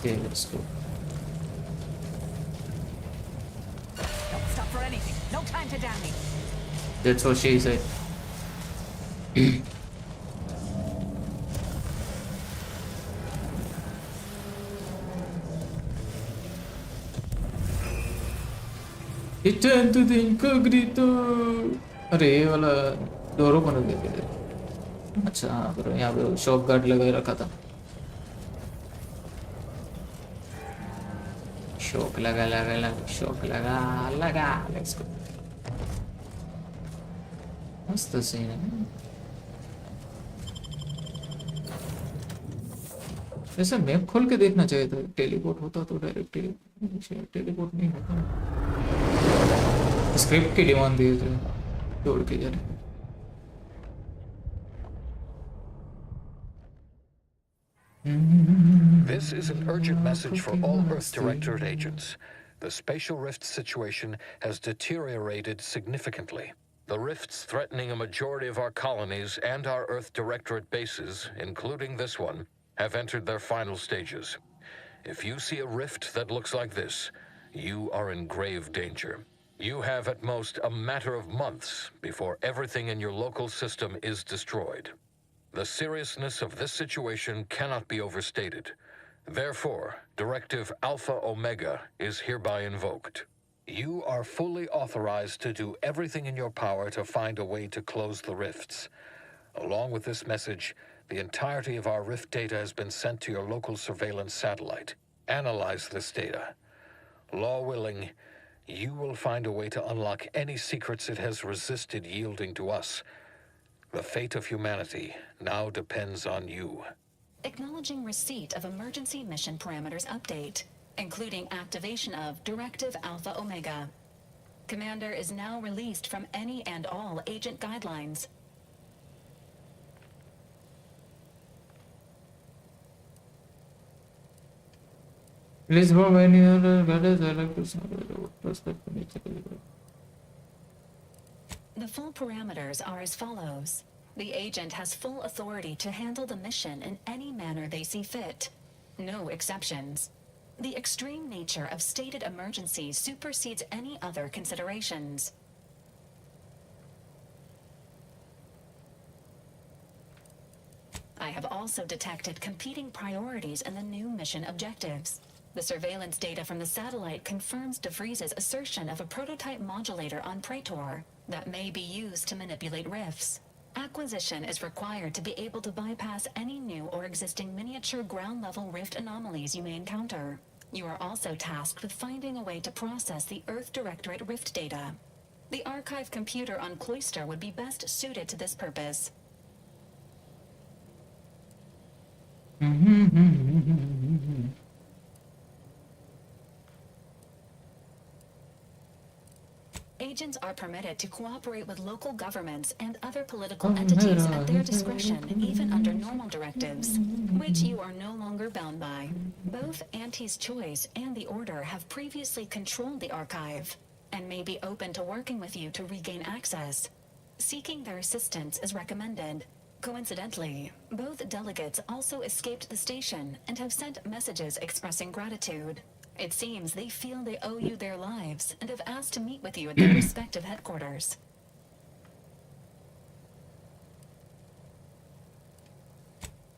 Okay, let's go. Don't stop for anything. No time to dally. That's what she said. Return to the incognito. अरे ये वाला डोर ओपन हो गया अच्छा हाँ पर यहाँ पे शॉप गार्ड लगा रखा था शॉक लगा शॉक लगा लेट्स गो मस्त सीन है ऐसा मैप खोल के देखना चाहिए था टेलीपोर्ट होता तो डायरेक्ट टेलीपोर्ट नहीं होता स्क्रिप्ट की डिमांड दिए थे तोड़ के जा रहे This is an urgent message for all Earth Directorate agents. The spatial rift situation has deteriorated significantly. The rifts threatening a majority of our colonies and our Earth Directorate bases, including this one, have entered their final stages. If you see a rift that looks like this, you are in grave danger. You have at most a matter of months before everything in your local system is destroyed. The seriousness of this situation cannot be overstated. Therefore, Directive Alpha Omega is hereby invoked. You are fully authorized to do everything in your power to find a way to close the rifts. Along with this message, the entirety of our rift data has been sent to your local surveillance satellite. Analyze this data. Law willing, you will find a way to unlock any secrets it has resisted yielding to us. The fate of humanity now depends on you. Acknowledging receipt of emergency mission parameters update, including activation of Directive Alpha Omega. Commander is now released from any and all agent guidelines. Please for any other The full parameters are as follows. The agent has full authority to handle the mission in any manner they see fit. No exceptions. The extreme nature of stated emergencies supersedes any other considerations. I have also detected competing priorities in the new mission objectives. The surveillance data from the satellite confirms De Vries's assertion of a prototype modulator on Praetor that may be used to manipulate rifts. Acquisition is required to be able to bypass any new or existing miniature ground-level rift anomalies you may encounter. You are also tasked with finding a way to process the Earth Directorate rift data. The archive computer on Cloister would be best suited to this purpose. Agents are permitted to cooperate with local governments and other political entities at their discretion, even under normal directives, which you are no longer bound by. Both Auntie's Choice and the Order have previously controlled the archive, and may be open to working with you to regain access. Seeking their assistance is recommended. Coincidentally, both delegates also escaped the station and have sent messages expressing gratitude. It seems they feel they owe you their lives and have asked to meet with you at their respective headquarters.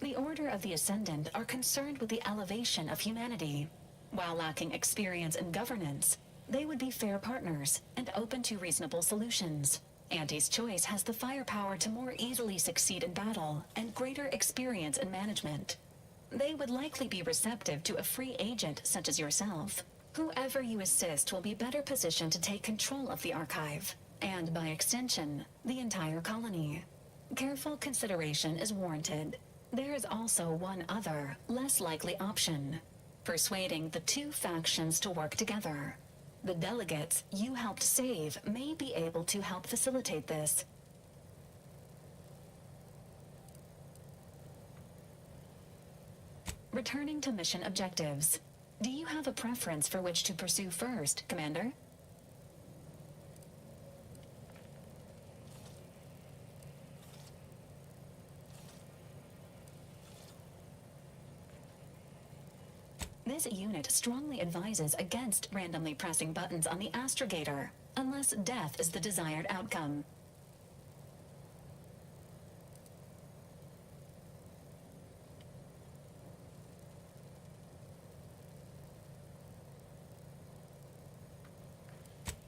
The Order of the Ascendant are concerned with the elevation of humanity. While lacking experience in governance, they would be fair partners and open to reasonable solutions. Auntie's Choice has the firepower to more easily succeed in battle and greater experience in management. They would likely be receptive to a free agent such as yourself. Whoever you assist will be better positioned to take control of the archive, and by extension, the entire colony. Careful consideration is warranted. There is also one other, less likely option: persuading the two factions to work together. The delegates you helped save may be able to help facilitate this. Returning to mission objectives. Do you have a preference for which to pursue first, Commander? This unit strongly advises against randomly pressing buttons on the astrogator, unless death is the desired outcome.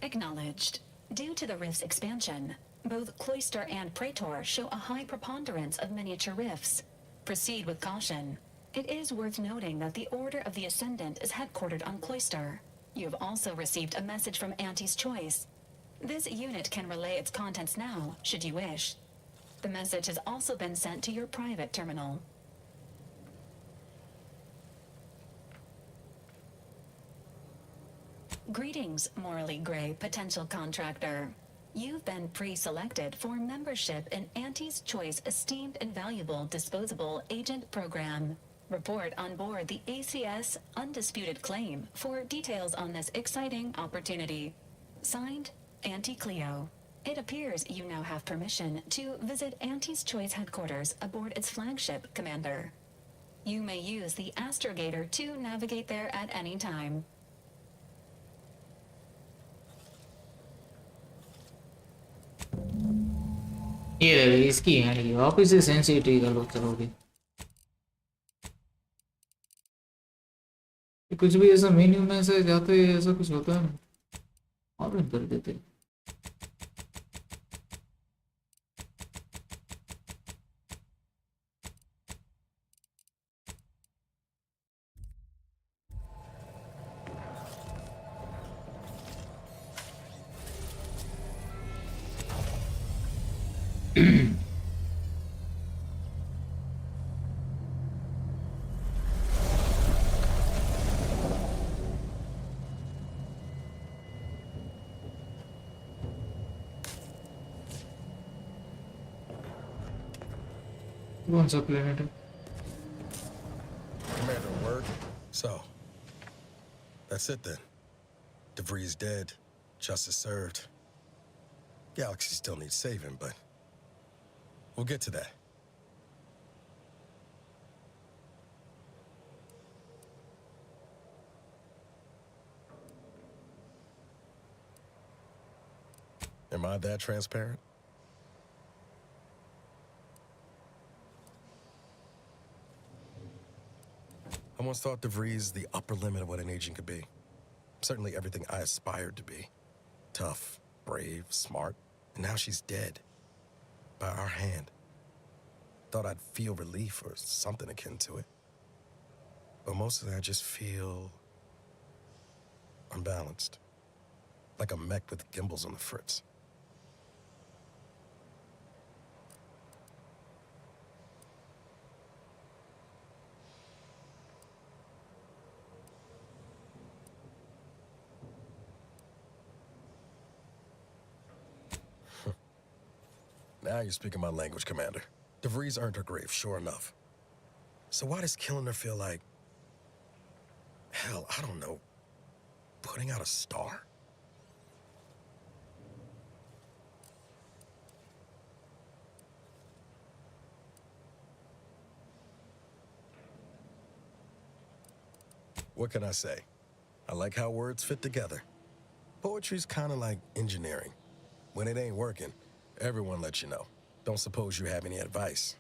Acknowledged. Due to the rift's expansion, both Cloister and Praetor show a high preponderance of miniature rifts. Proceed with caution. It is worth noting that the Order of the Ascendant is headquartered on Cloister. You have also received a message from Auntie's Choice. This unit can relay its contents now, should you wish. The message has also been sent to your private terminal. Greetings, morally gray potential contractor. You've been pre-selected for membership in Auntie's Choice Esteemed and Valuable Disposable Agent Program. Report on board the ACS Undisputed Claim for details on this exciting opportunity. Signed, Auntie Cleo. It appears you now have permission to visit Auntie's Choice headquarters aboard its flagship, Commander. You may use the astrogator to navigate there at any time. ये रही इसकी है ये वापस से sensitive कर लो चलोगे कुछ भी ऐसा मेन्यू में से जाते ऐसा कुछ होता है और कर देते कौन सा प्लेनेट है Commander, word? So, that's it then. DeVries dead, justice served. Galaxy still needs saving, but we'll get to that. Am I that transparent? I once thought DeVries the upper limit of what an agent could be. Certainly everything I aspired to be. Tough, brave, smart, and now she's dead. By our hand. Thought I'd feel relief or something akin to it. But mostly I just feel unbalanced. Like a mech with gimbals on the fritz. Now you're speaking my language, Commander. DeVries earned her grave, sure enough. So why does killing her feel like... hell, I don't know... putting out a star? What can I say? I like how words fit together. Poetry's kind of like engineering. When it ain't working, everyone lets you know. Don't suppose you have any advice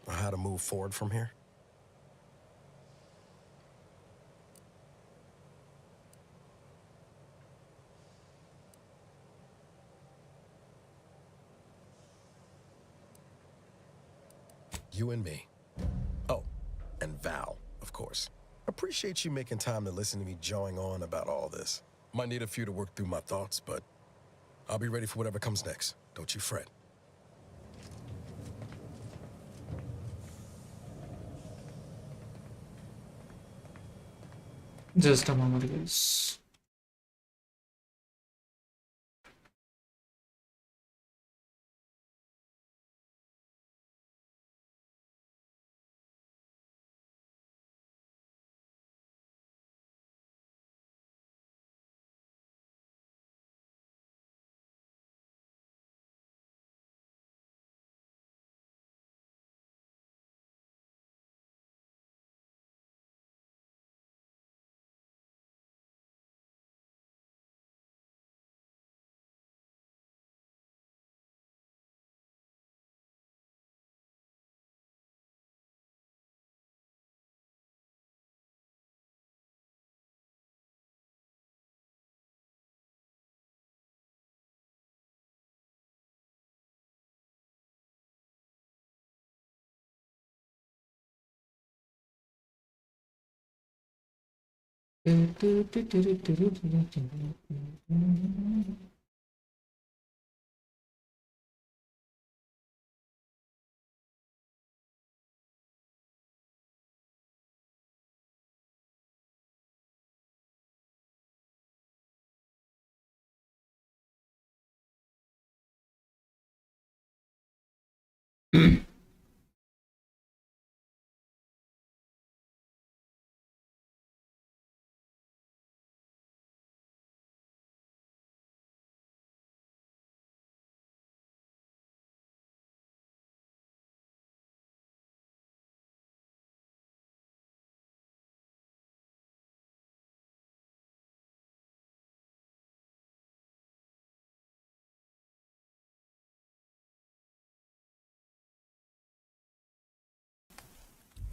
on how to move forward from here? You and me. Oh, and Val, of course. Appreciate you making time to listen to me jawing on about all this. Might need a few to work through my thoughts, but I'll be ready for whatever comes next. Don't you fret. Just a moment, guys.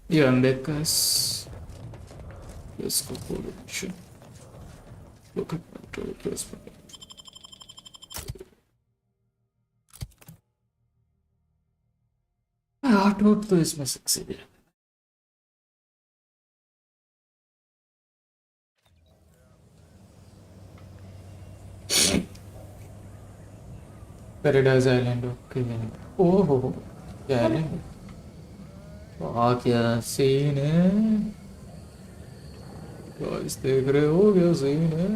Yeah, I'm back, guys. Let's go for the mission. Look at my replacement. Output तो इसमें success है. Paradise Island, okay. Oh, क्या island? वाह क्या scene है. Guys देख रहे हो क्या सीन है.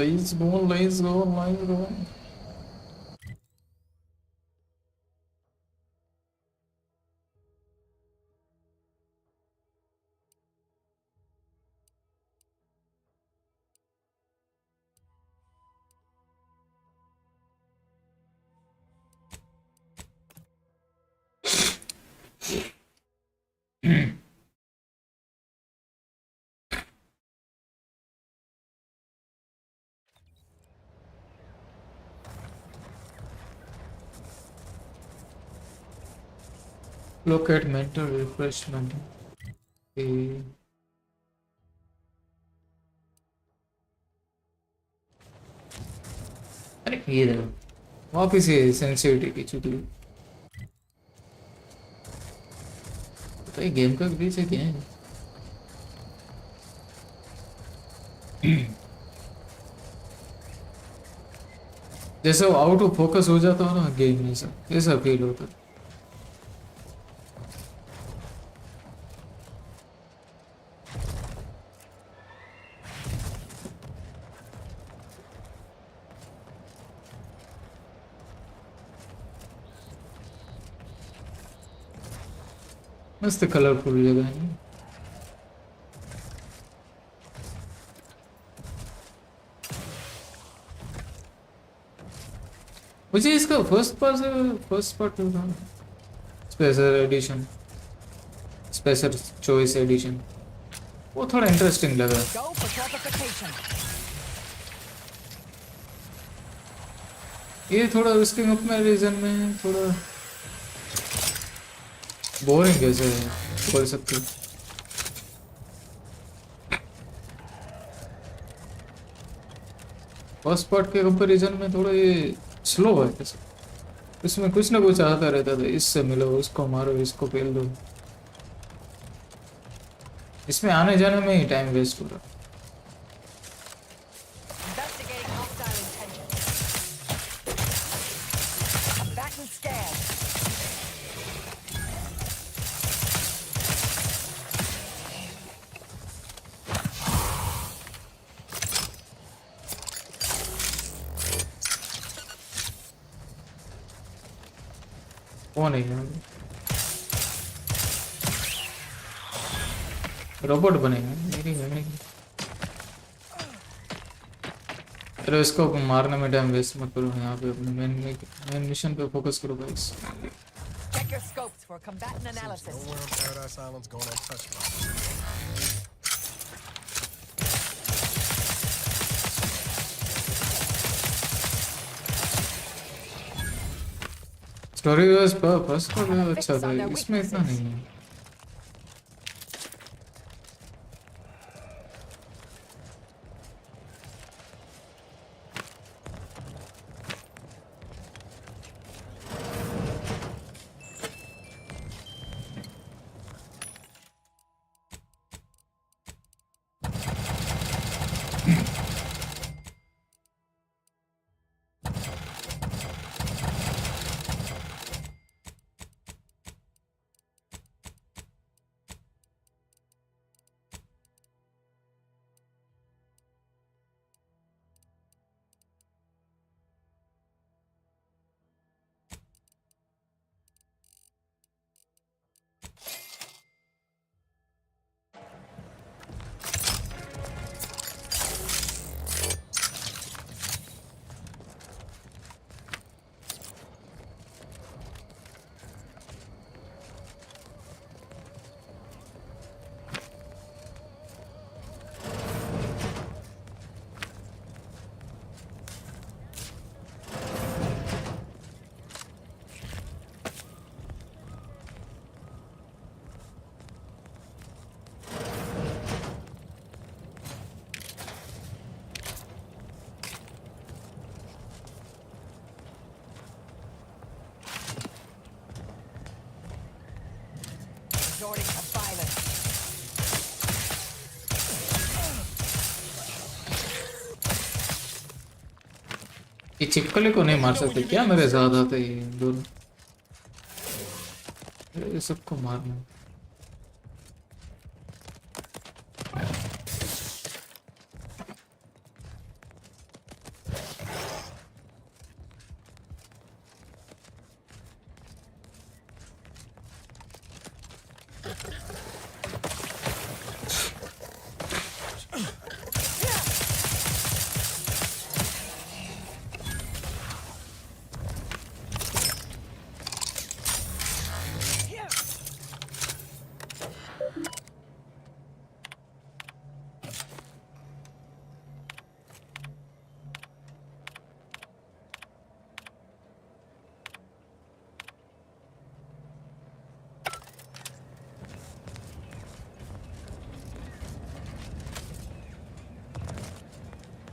Let's go, let's go, let's go. Locate mental refreshment. Okay. अरे ये देखो वापिस ये सेंसिटिविटी की चुकी. तो ये गेम का ग्लिच है क्या है? जैसे वो आउट ऑफ फोकस हो जाता हो ना गेम में, सब ऐसा फील होता है. मस्त कलरफुल जगह है. मुझे इसका first part special edition, special choice edition वो थोड़ा इंटरेस्टिंग लगा. ये थोड़ा उसके कंपैरिजन में थोड़ा बोरिंग कैसे बोल सकते. फर्स्ट पार्ट के कंपैरिजन में थोड़ा ये स्लो है कैसे. इसमें कुछ ना कुछ आता रहता था. इससे मिलो, उसको मारो, इसको पेल दो. इसमें आने जाने में ही टाइम वेस्ट हो रहा. कौन है यहाँ? रोबोट बनेगा मेरी मेरी। चलो इसको मारने में टाइम वेस्ट मत करो, यहाँ पे अपने मेन मिशन पे फोकस करो guys. Check your scopes for combatant analysis. Nowhere on Paradise Island's going untouched by this. Story was first का अच्छा था, इसमें इतना नहीं है। Resorting to violence. ये चिपकले को नहीं मार सकते क्या? मेरे साथ आते ही दोनों, ये सबको मारना।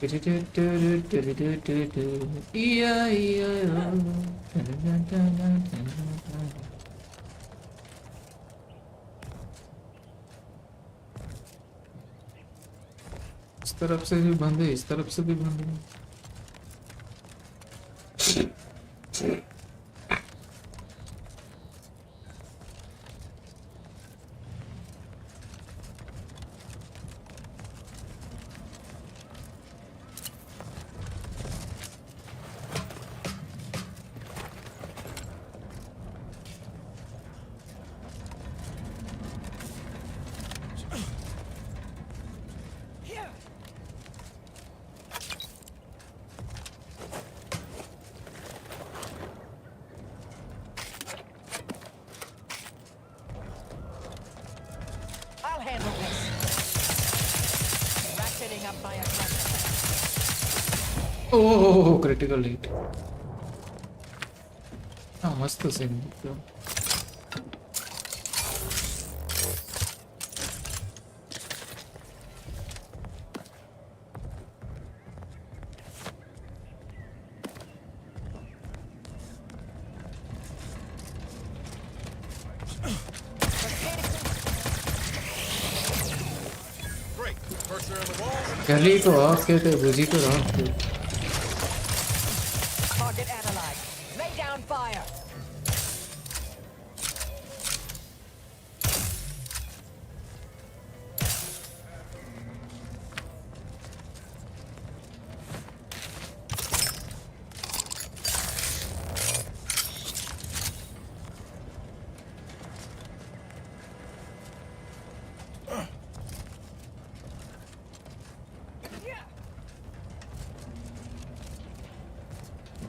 इस तरफ से भी बंद है, इस तरफ से भी बंद है। I'll handle this. Ratcheting up my aggression. Oh critical hit. हाँ मस्त scene. Great. Cursor on the wall. गली को आग कहते, बुझी को राख कहते। Target analyzed. Lay down fire.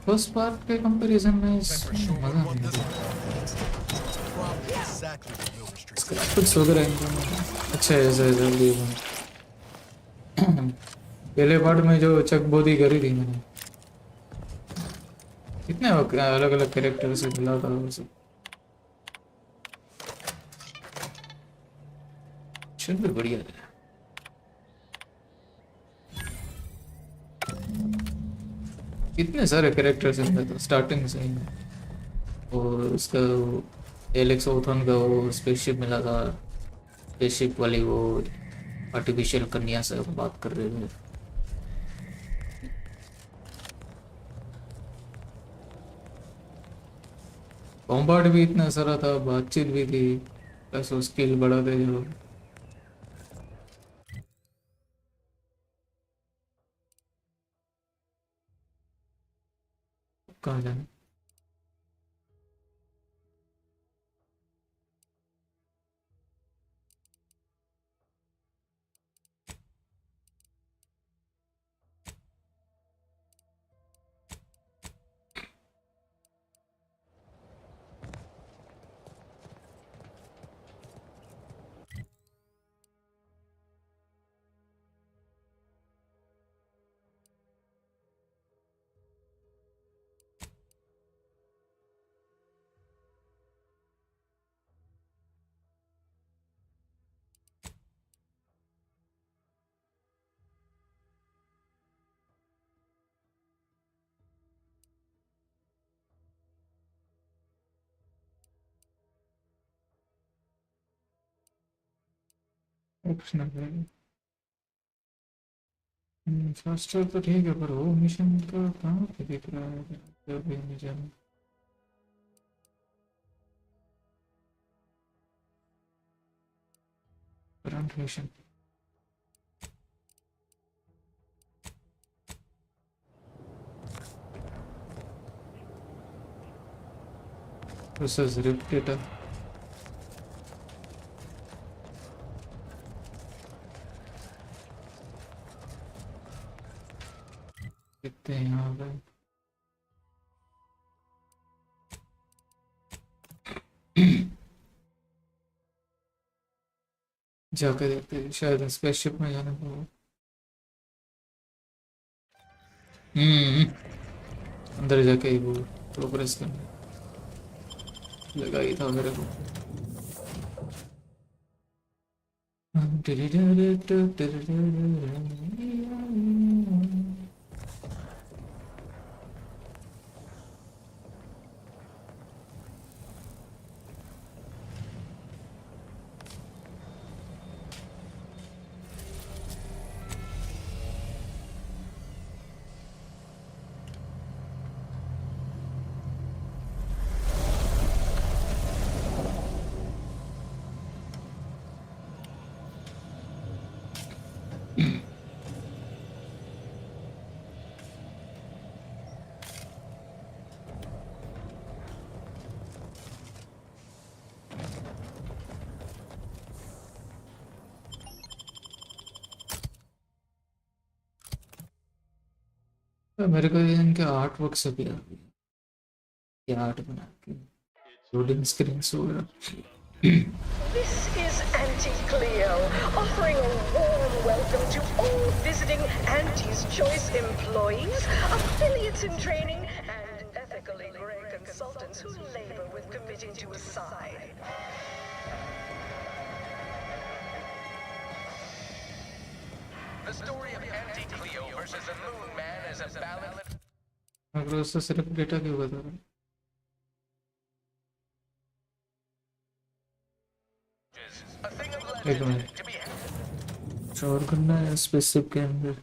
First part के कंपैरिजन में इसमें मजा नहीं आता। Probably exactly what will restrict. कुछ वगैरह इनको अच्छा है जल्दी पहले पार्ट में जो चक बोधी करी थी मैंने, कितने अलग अलग कैरेक्टर से मिला था उसे। चल बढ़िया है। कितने सारे कैरेक्टर्स हैं तो स्टार्टिंग से ही। और उसका एलेक्स ओथन का वो स्पेसशिप मिला था, स्पेसशिप वाली वो आर्टिफिशियल कन्या से बात कर रहे थे। कॉम्बैट भी इतना सारा था, बातचीत भी थी, प्लस वो स्किल बढ़ाते जो। कहाँ जाना? ऑप्शनल है। फास्टर तो ठीक है, पर वो मिशन का कहाँ पे दिख रहा है जब भी mission current mission process rip data कितने हैं यहाँ पे। जाकर देखते हैं, शायद स्पेसशिप में जाने को। अंदर जाके ही वो प्रोग्रेस करने लगा ही था मेरे को। मेरे को इनके आर्ट वर्क से भी क्या आर्ट बना के लोडिंग स्क्रीन वगैरह। This is Auntie Cleo, offering a warm welcome to all visiting Auntie's Choice employees, affiliates in training, and ethically gray consultants who labor with committing to a side. The story of Auntie Cleo versus a moon man is a ballad. अगर उससे सिर्फ data क्यों बता रहा है? एक minute चोर करना है स्पेसिफिक के अंदर,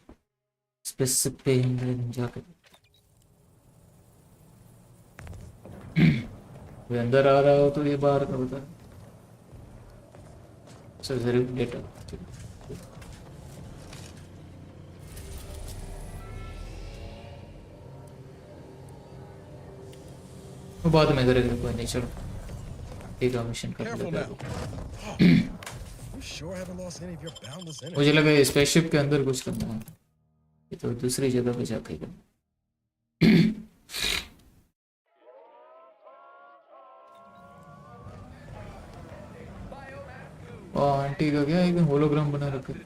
स्पेसिफिक पे अंदर जाकर ये अंदर आ रहा हो तो ये बाहर का बता सिर्फ डेटा। वो बाद में करेंगे, कोई नहीं, चलो एक मिशन कर लेते हैं। मुझे लगा ये स्पेसशिप के अंदर कुछ करना है, ये तो दूसरी जगह पे जाके करना। एंटी का क्या है कि होलोग्राम बना रखा है।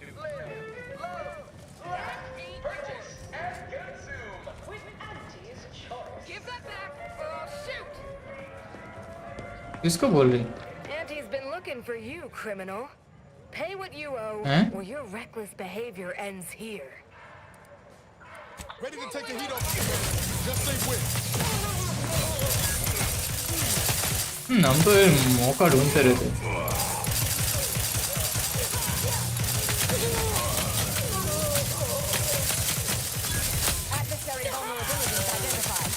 किसको बोल रही? Auntie's been looking for you, criminal. Pay what you owe, or your reckless behavior ends here. Ready to take the heat off. Just stay with. हम तो ये मौका ढूंढते रहते। Adversary vulnerabilities identified.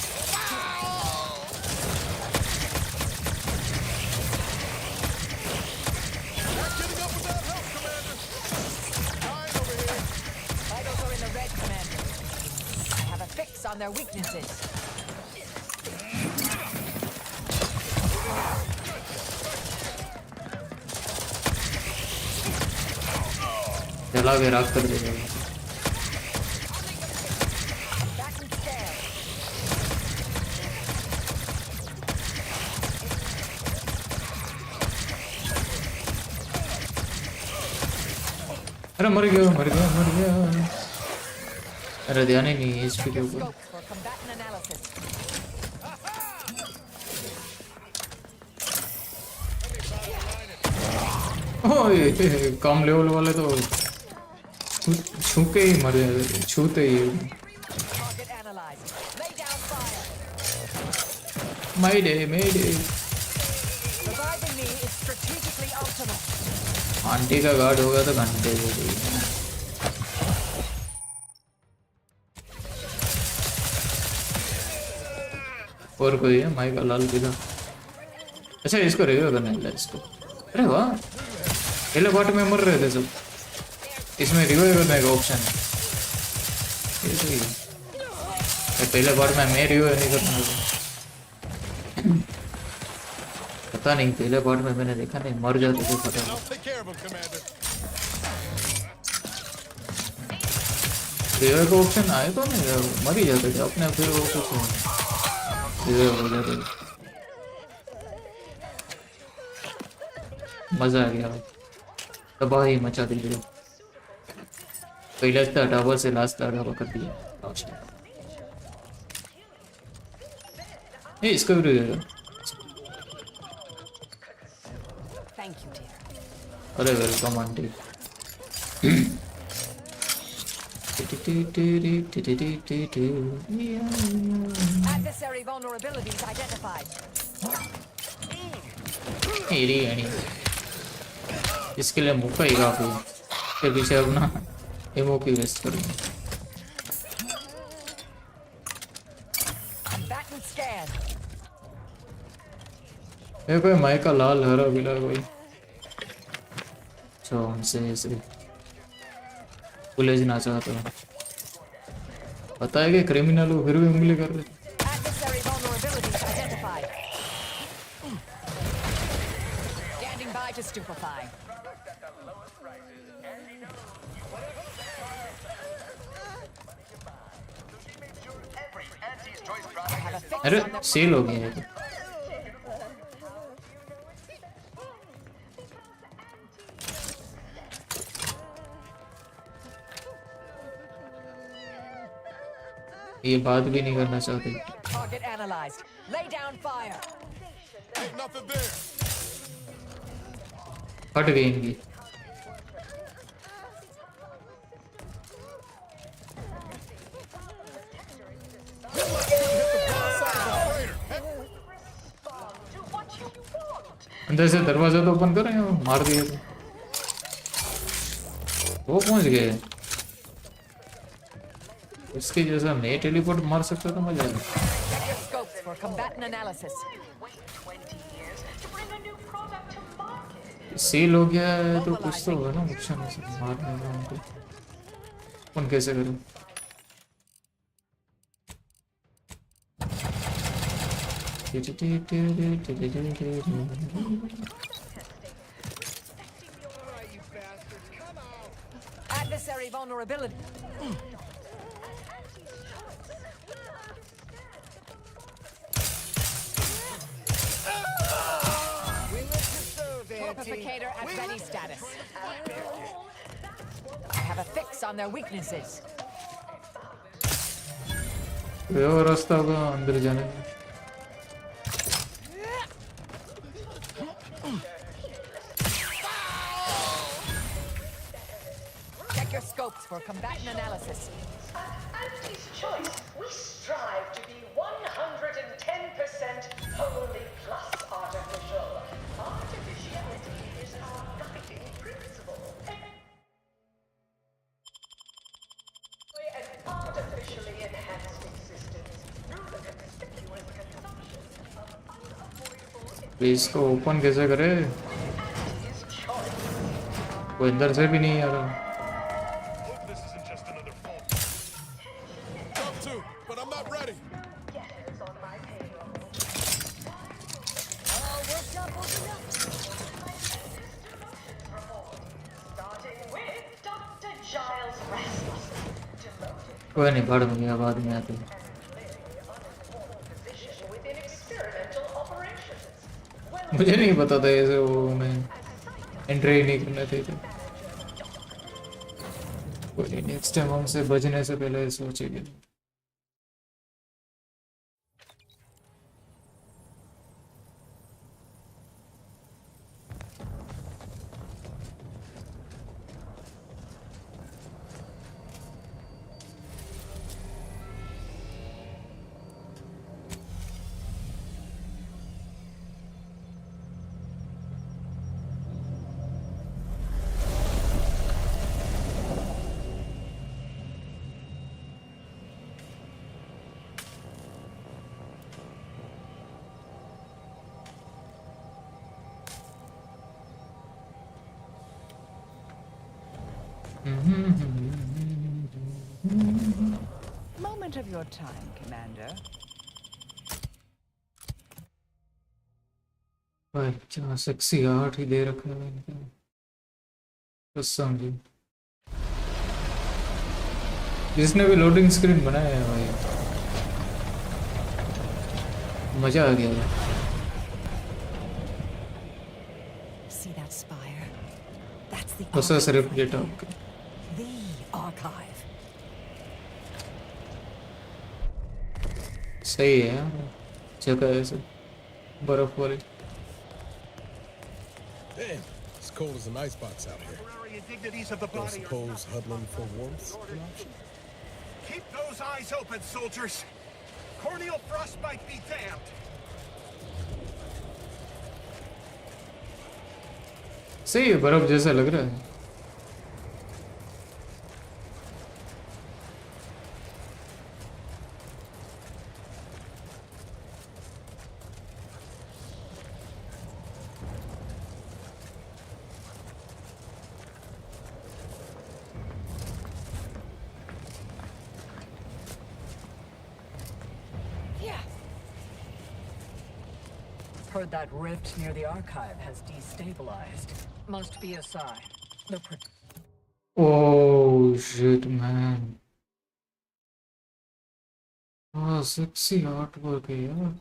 Not getting up without help, Commander. Fine over here. Vitals are in the red, Commander. I have a fix on their weaknesses. चला के राख कर देगा। Back and scan. अरे मर गया मर गया मर गया। अरे ध्यान ही नहीं एचपी के ऊपर। Scopes for combatant analysis. ओए कम लेवल वाले तो छू के ही मर जाते, छूते ही। Target analyzed. Lay down fire. Mayday mayday. Reviving me is strategically optimal. Aunty का गार्ड हो गया तो घंटे दे दी। और कोई है माइक का लाल पीला। अच्छा इसको रिव्यू करना है इसको। अरे वाह पहले पार्ट में मर रहे थे सब, इसमें रिव्यू करने का ऑप्शन है। ये सही है। पहले पार्ट में मैं रिव्यू नहीं करता, पता नहीं पहले पार्ट में मैंने देखा नहीं, मर जाते थे पता नहीं। I'll take care of him, Commander. Review का ऑप्शन आए तो नहीं मर ही जाते थे अपने, फिर वो कुछ रिव्यू हो जाते थे। मजा आ गया, तबाही मचा दी। पहले था ढाबा से लास्ट ढाबा कर दिया। ये इसका भी रिव्यू है। Thank you, dear. अरे welcome aunty. Adversary vulnerabilities identified. इसके लिए मुक्का ही काफी है, फिर पीछे अपना एमओ की वेस्ट करूँगा। Combatant scan. ये कोई माइक का लाल हरा पीला कोई जो हमसे ऐसे पुलिस ना चाहता हूँ। पता है कि क्रिमिनल हो फिर भी उंगली कर रहे। Adversary vulnerabilities identified. Standing by to stupefy. I have a fix अरे on the सेल हो गया है तो। ये बात भी नहीं करना चाहते। target analyzed. Lay down fire. Ain't nothing there. फट गई इनकी। अंदर से दरवाजा तो ओपन करें, मार दिए तो वो पहुंच गए। इसके जैसा मैं टेलीपोर्ट मार सकता तो मजा आएगा। Check your scopes for combatant analysis. Sale हो गया है तो कुछ तो होगा ना ऑप्शन से मारने का उनको। कौन कैसे करूं? Adversary vulnerability. Amplificator at ready status. I have a fix on their weaknesses. ये और रास्ता होगा अंदर जाने का। Check your scopes for combatant analysis. Anti's choice, we strive to be 110% wholly plus artificial. Artificiality is our guiding principle. An artificially enhanced existence through the conspicuous consumption of unavoidable. इसको open कैसे करे? वो अंदर से भी नहीं आ रहा। कोई नहीं पढ़ दूंगा बाद में आते मुझे नहीं पता था ऐसे वो मैं एंट्री नहीं करना थे कोई नहीं नेक्स्ट टाइम हमसे बजने से पहले सोचेंगे Moment of your time, Commander. भाई क्या सेक्सी आर्ट ही दे रखा है इनका कसम जी जिसने भी लोडिंग स्क्रीन बनाया है भाई मजा आ गया See that spire? That's the बस सिर्फ डेटा the archive. सही है यार जगह ऐसे बर्फ वाली Damn, it's cold as an icebox out here. Don't suppose huddling for warmth is an option? Keep those eyes open, soldiers. Corneal frostbite be damned. सही है बर्फ जैसा लग रहा है Heard that rift near the archive has destabilized. Must be a sign. Oh shit, man. Oh, sexy artwork है यार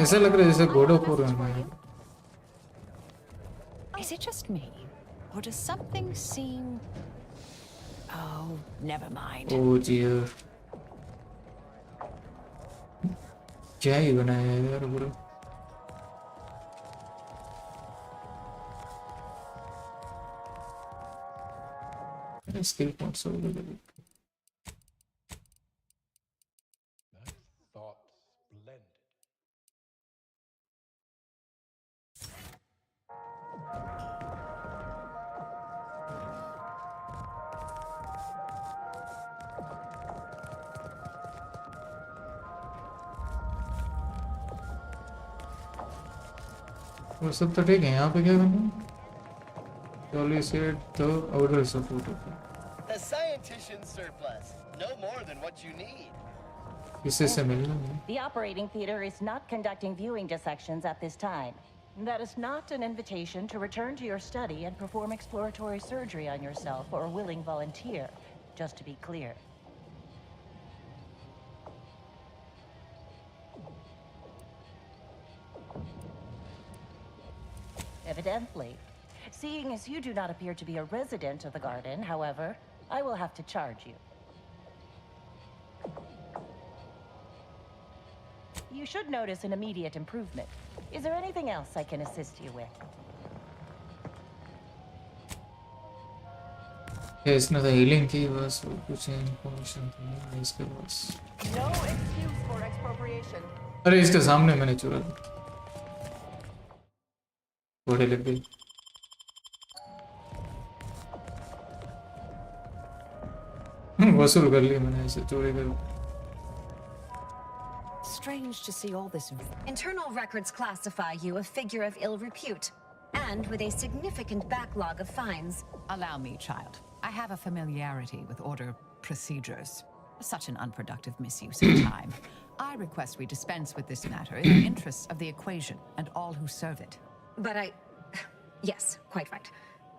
ऐसा लग रहा है जैसे गॉड ऑफ वॉर है Is it just me? Or does something seem... Oh, never mind. Oh dear. क्या ही बनाया है यार ब्रो स्किल पॉइंट्स हो गए वो सब तो ठीक है यहाँ पे क्या करना solicit the outer support The scientician's surplus. No more than what you need. किससे से मिलना है The operating theater is not conducting viewing dissections at this time. That is not an invitation to return to your study and perform exploratory surgery on yourself or a willing volunteer, just to be clear. Evidently. Seeing as you do not appear to be a resident of the garden, however, I will have to charge you. You should notice an immediate improvement. Is there anything else I can assist you with? इसने तो healing की बस कुछ information तो नहीं है इसके पास. No excuse for expropriation. अरे इसके सामने मैंने चुरा ली. घोड़े लग गई. वसूल कर लिया मैंने इसे चोरी कर. Strange to see all this. Internal records classify you a figure of ill repute, and with a significant backlog of fines. Allow me, child. I have a familiarity with order procedures. Such an unproductive misuse of time. I request we dispense with this matter in the interests of the equation and all who serve it. But yes, quite right.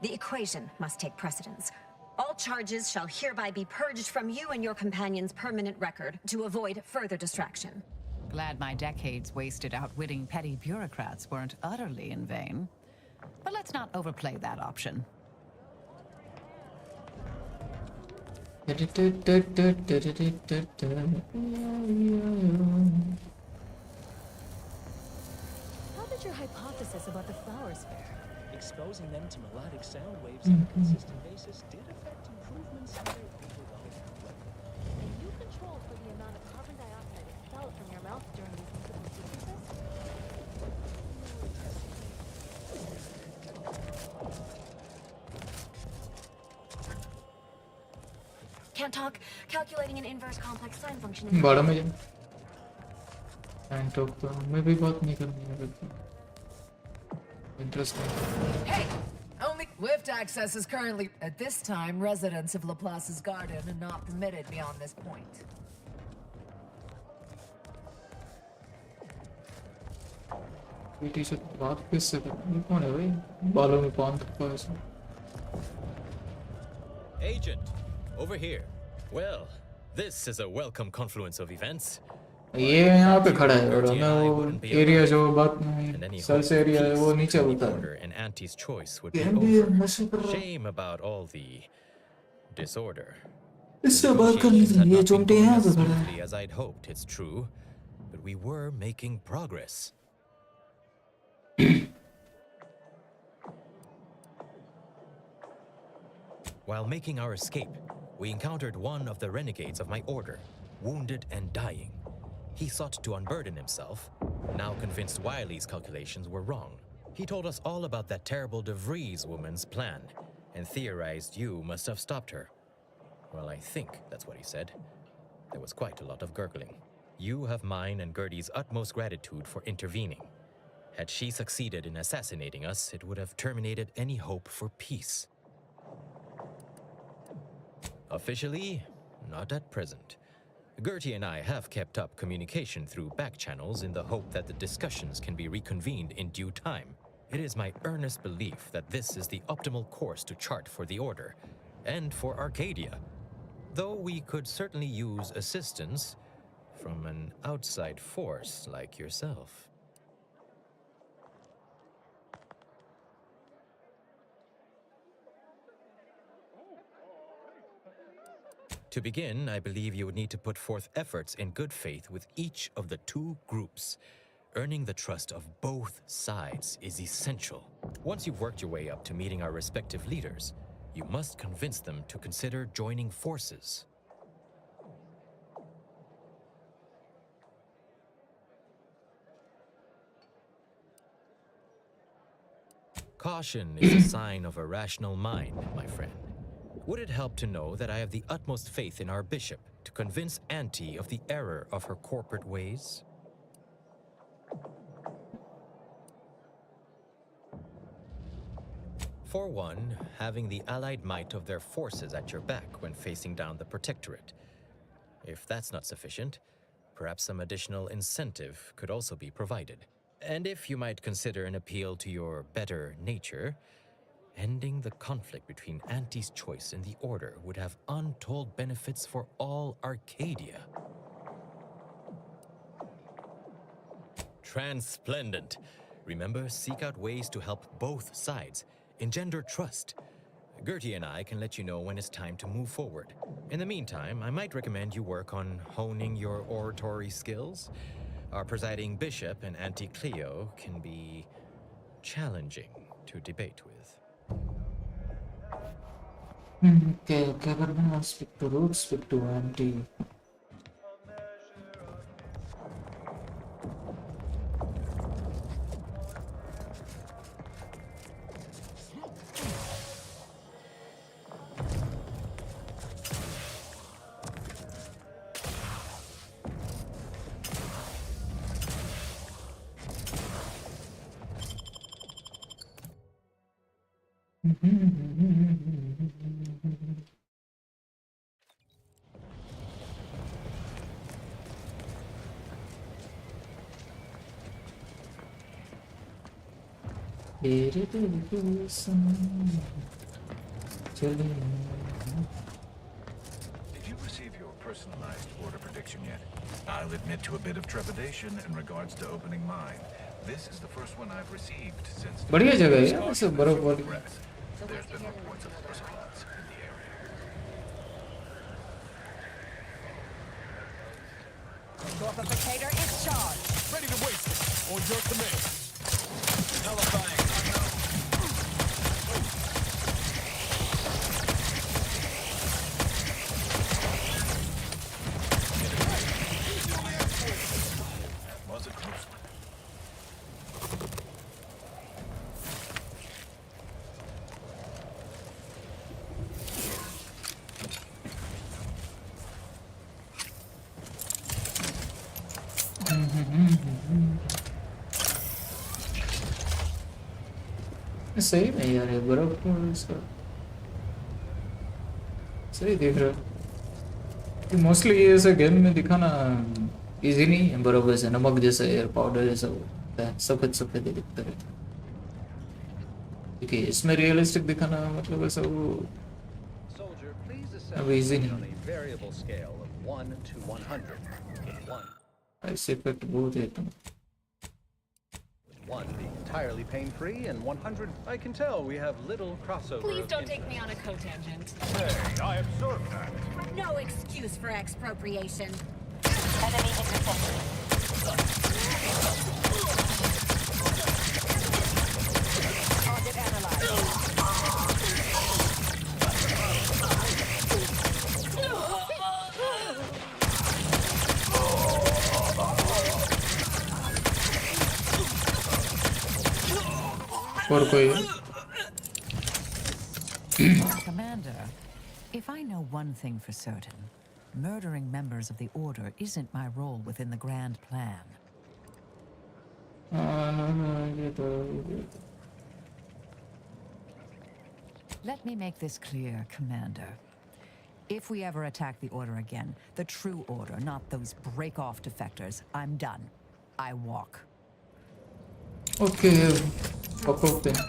The equation must take precedence. All charges shall hereby be purged from you and your companion's permanent record to avoid further distraction. Glad my decades wasted outwitting petty bureaucrats weren't utterly in vain. But let's not overplay that option. How did your hypothesis about the flowers fare? Exposing them to melodic sound waves on a consistent basis did affect improvements in their overall output. And you controlled for the amount of carbon dioxide expelled from your mouth during these incident sequences? Can't talk. Calculating an inverse complex sine function. बड़ा में जाए. And talk तो मैं भी बात नहीं करनी है बिल्कुल. Interesting. Hey! Only lift access is currently, at this time, residents of Laplace's garden and not permitted beyond this point. ये टी-शर्ट बात किससे कर? ये कौन है भाई? बालों में पान तक का ऐसा. Agent, over here. Well, this is a welcome confluence of events. ये यहाँ पे खड़ा है और मैं वो एरिया जो बात में सर्च एरिया है वो नीचे होता है. And Auntie's choice would be over. Shame about all the disorder. इससे बात करनी थी. ये चुमटे यहाँ पे खड़ा है. As I'd hoped, it's true, but we were making progress. While making our escape, we encountered one of the renegades of my order, wounded and dying. He sought to unburden himself, now convinced Wiley's calculations were wrong. He told us all about that terrible DeVries woman's plan, and theorized you must have stopped her. Well, I think that's what he said. There was quite a lot of gurgling. You have mine and Gertie's utmost gratitude for intervening. Had she succeeded in assassinating us, it would have terminated any hope for peace. Officially, not at present. Gertie and I have kept up communication through back channels in the hope that the discussions can be reconvened in due time. It is my earnest belief that this is the optimal course to chart for the Order, and for Arcadia, though we could certainly use assistance from an outside force like yourself. To begin, I believe you would need to put forth efforts in good faith with each of the two groups. Earning the trust of both sides is essential. Once you've worked your way up to meeting our respective leaders, you must convince them to consider joining forces. Caution is a sign of a rational mind, my friend. Would it help to know that I have the utmost faith in our bishop to convince Auntie of the error of her corporate ways? For one, having the allied might of their forces at your back when facing down the Protectorate. If that's not sufficient, perhaps some additional incentive could also be provided. And if you might consider an appeal to your better nature, ending the conflict between Auntie's choice and the Order would have untold benefits for all Arcadia. Transplendent. Remember, seek out ways to help both sides, engender trust. Gertie and I can let you know when it's time to move forward. In the meantime, I might recommend you work on honing your oratory skills. Our presiding bishop and Auntie Cleo can be challenging to debate with. Okay, government, speak to Ruth, speak to Auntie. Did you receive your personalized order prediction yet? I'll admit to a bit of trepidation in regards to opening mine. This is the first one I've received since... बढ़िया जगह है यार, सब बर्फ वाली. There's been reports of personalities in the area. Fortificator is charged. Ready to waste it. On your command. Nullifying. Was it close? सही नहीं यार, ये बर्फ को इसका सही दिख रहा है. मोस्टली ये ऐसे गेम में दिखाना इजी नहीं है. बर्फ ऐसे नमक जैसा एयर पाउडर जैसा होता है, सफेद सफेद दिखता है. ठीक है, इसमें रियलिस्टिक दिखाना मतलब ऐसा वो अब इजी नहीं. ऐसे इफेक्ट बहुत है. तो One being entirely pain-free, and 100, I can tell we have little crossover. Please don't take me on a cotangent. Hey, I observed that. No excuse for expropriation. Enemy intercepted. Target analyzed. और कोई Commander, if I know one thing for certain, murdering members of the Order isn't my role within the grand plan. ये तो Let me make this clear, Commander. If we ever attack the Order again, the true Order, not those break-off defectors, I'm done. I walk. Okay पकड़ते हैं.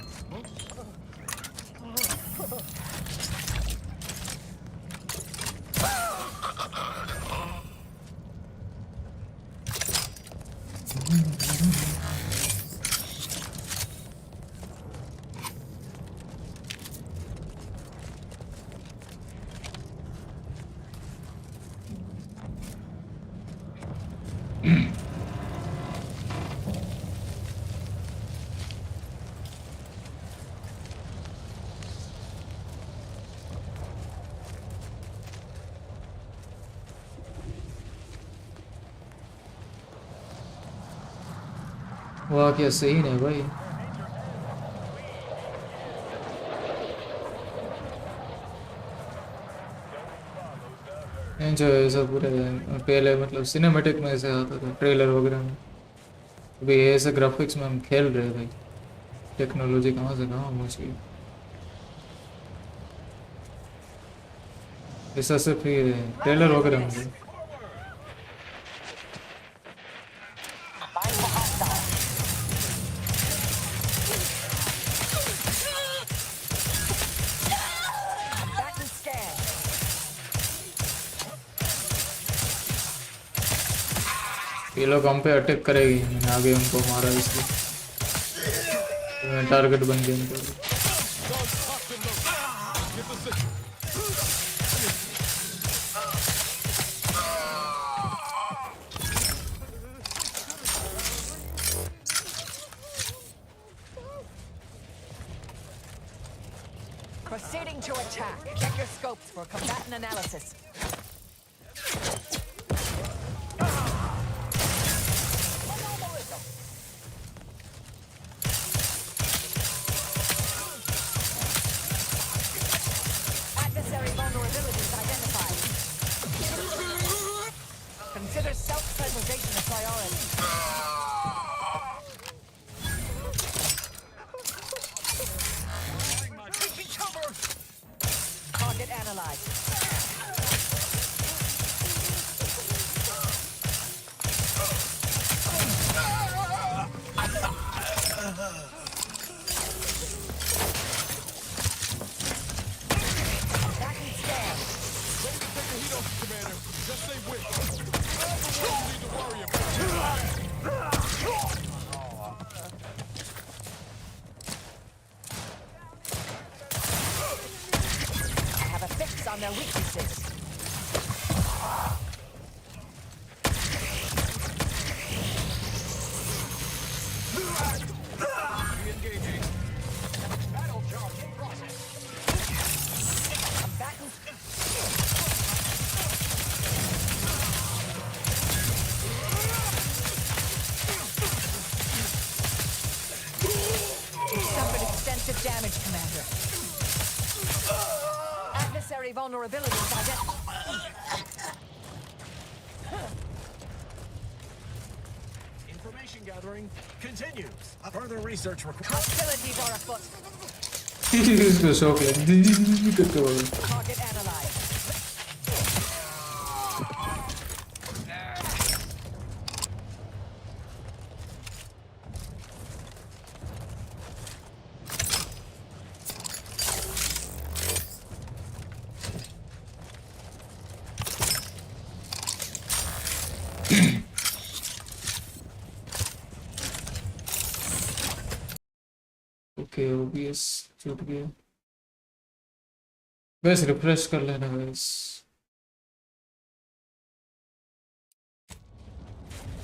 वाह क्या सही है भाई. Enjoy ऐसा पूरे पहले मतलब सिनेमेटिक में ऐसे आता था ट्रेलर वगैरह में. अभी ऐसे ग्राफिक्स में हम खेल रहे हैं भाई. टेक्नोलॉजी कहाँ से कहाँ पहुँच गई. ऐसा सिर्फ ये ट्रेलर वगैरह में. ये लोग हम पे अटैक करेगी. मैंने आगे उनको मारा इसलिए. मैं टारगेट बन गया इनका। Proceeding to attack. Check your scopes for combatant analysis. Adversary vulnerabilities identified. Consider self-preservation a priority. Target analyzed. I have a fix on their weaknesses. Re-engaging. Battle charge in process. Suffered extensive damage, Commander. Adversary vulnerabilities identified. Information gathering continues. Further research required. Hostilities are afoot. इसको शौक लगा करके बोलो। Target analyzed. Okay OBS छूट गया। बस refresh कर लेना बस।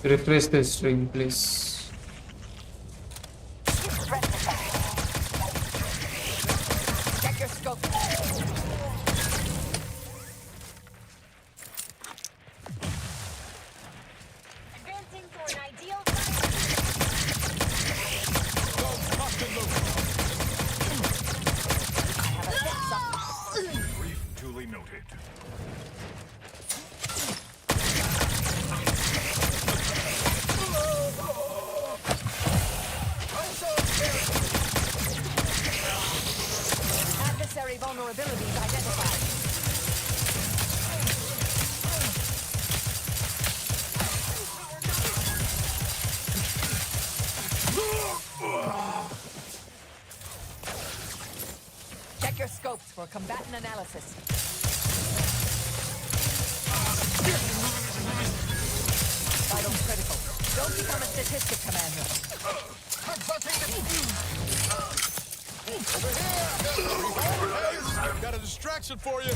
Refresh the stream please. Check your scope. Advancing for an ideal Brief duly noted. Adversary vulnerabilities identified. Check your scopes for combatant analysis. Vital critical. Don't become a statistic, Commander. I've got a distraction for you.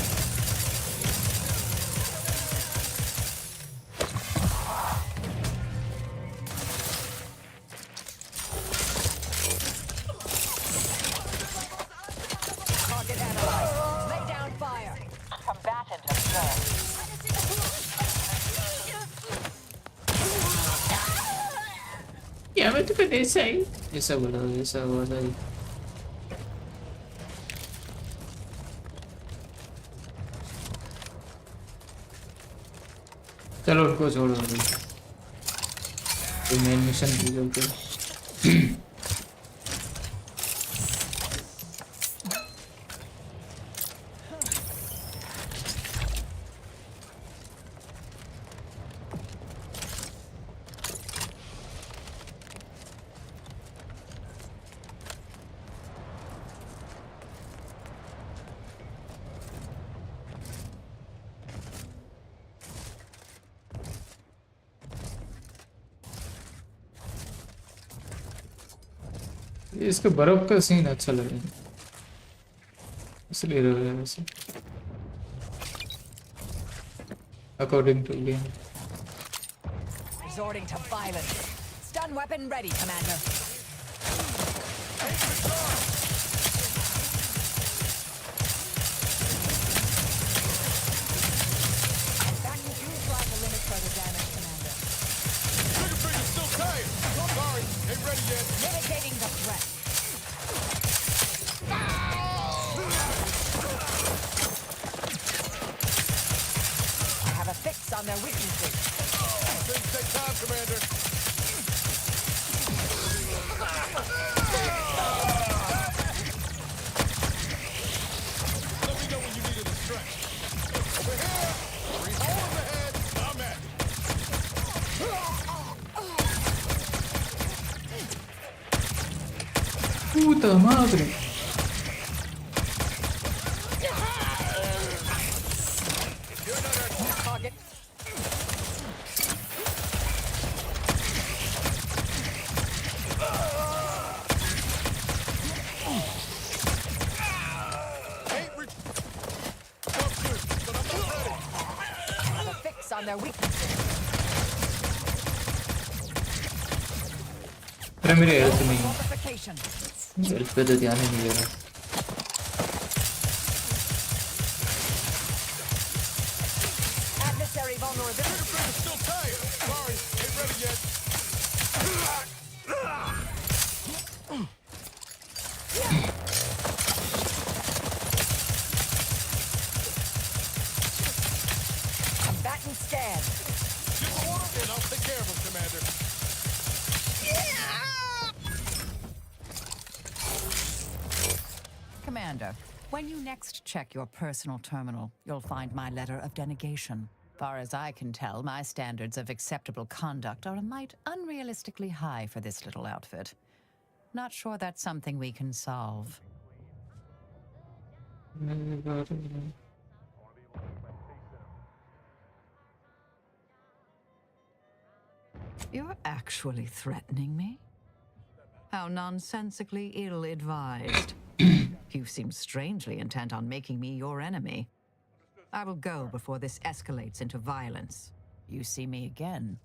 Target analyzed. Lay down fire. Combatant क्या मैं तुमको ऐसा ही ऐसा बोला ऐसा हुआ था। चलो उनको छोड़ो अभी। तो मेन मिशन भी चलते। इसके बर्फ का सीन अच्छा लग रहा है इसलिए रह रहा है वैसे according to game Resorting to violence. Stun weapon ready, Commander. Back to you, try to limit further damage, Commander. Trigger finger's still tired. Sorry, ain't ready yet. Mitigating the threat. I have a fix on their weaknesses. Things take time, Commander. Let me know when you need a stretch. Over here. 3 hole in the head. I'm at it. puta madre Target. Have a fix on their weaknesses. अरे मेरे health नहीं Fortification. Health पे तो ध्यान ही नहीं दे रहा Adversary vulnerability. Still tired. Sorry, ain't ready yet. Combatant scan. Give the order and I'll take care of him, Commander. Commander, when you next check your personal terminal, you'll find my letter of denegation. Far as I can tell, my standards of acceptable conduct are a mite unrealistically high for this little outfit. Not sure that's something we can solve. You're actually threatening me? How nonsensically ill-advised. You seem strangely intent on making me your enemy. I will go before this escalates into violence. You see me again,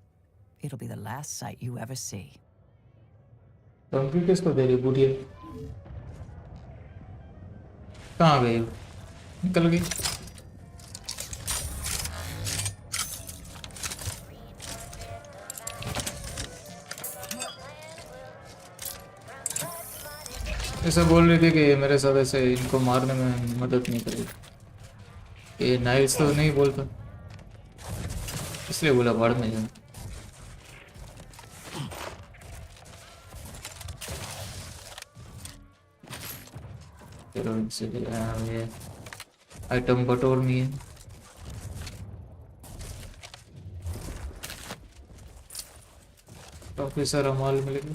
it'll be the last sight you ever see. धमकी किसको दे रही बुढ़िया कहाँ गई वो? निकल गई ऐसा बोल रही थी कि ये मेरे साथ ऐसे इनको मारने में मदद नहीं करेगी ये नाइल्स तो नहीं बोलता इसलिए बोला बाढ़ में जाऊँ चलो इनसे ये आइटम बटोरनी है काफी सारा माल मिलेगा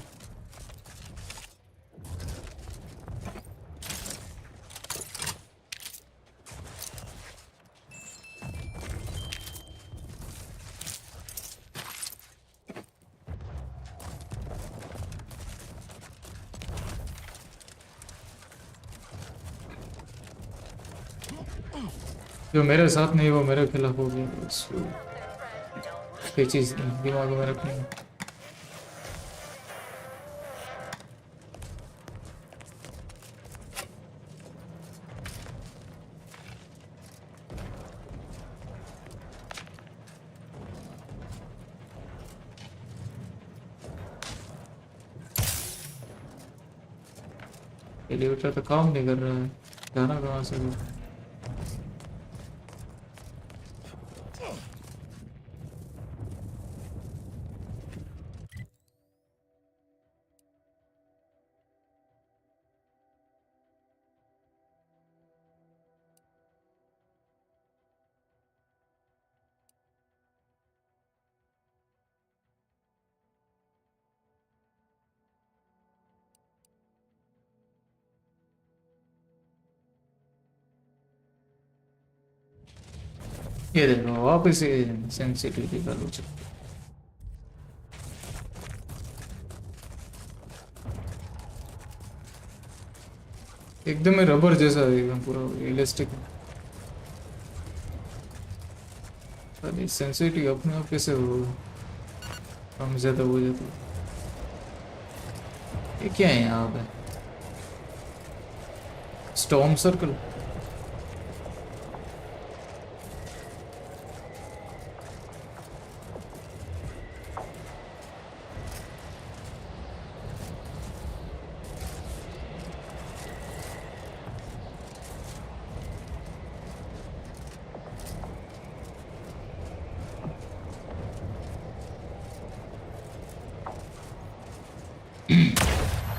जो मेरे साथ नहीं वो मेरे खिलाफ हो गया ये चीज दिमाग में रखनी है एलिवेटर तो काम नहीं कर रहा है जाना कहाँ से भी ये देखो वापस ये सेंसिटिविटी का लूच एकदम ही रबर जैसा है, एकदम पूरा रियलिस्टिक। अरे सेंसिटिविटी अपने आप कैसे हो कम ज़्यादा हो जाता है। ये क्या है यहाँ पे? Storm circle.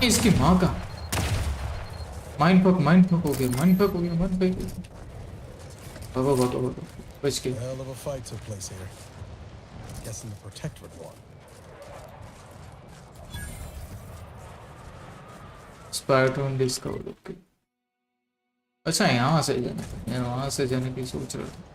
इसकी माँ का माइंड फक हो गया, माइंड फक हो गया, माइंड फक हो गया। भागो भागो भागो, बच गए। Hell of a fight took place here. Guessing the protectorate won. स्पाइटोन डिस्कवर। ओके, अच्छा यहाँ से जाना, मैं वहाँ से जाने की सोच रहा था।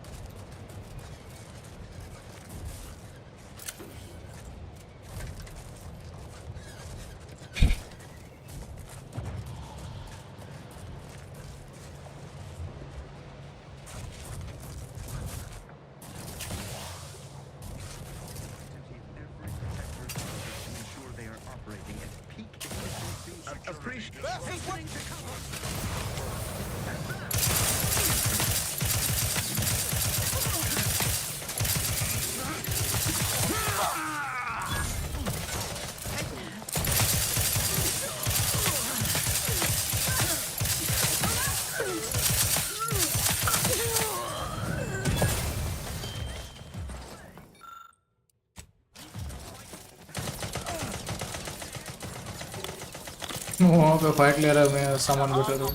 वहाँ पे फाइट ले रहा है, मैं सामान बैठा रहा हूँ।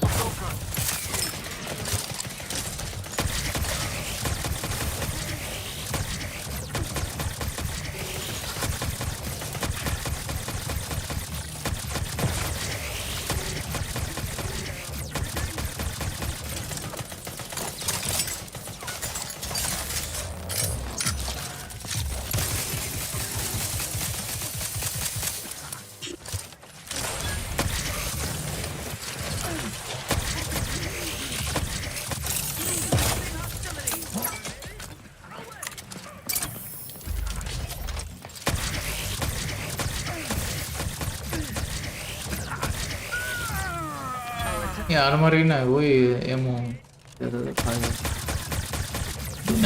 ये आर्मर ही ना है, वही एमो ज़्यादा खाएगा।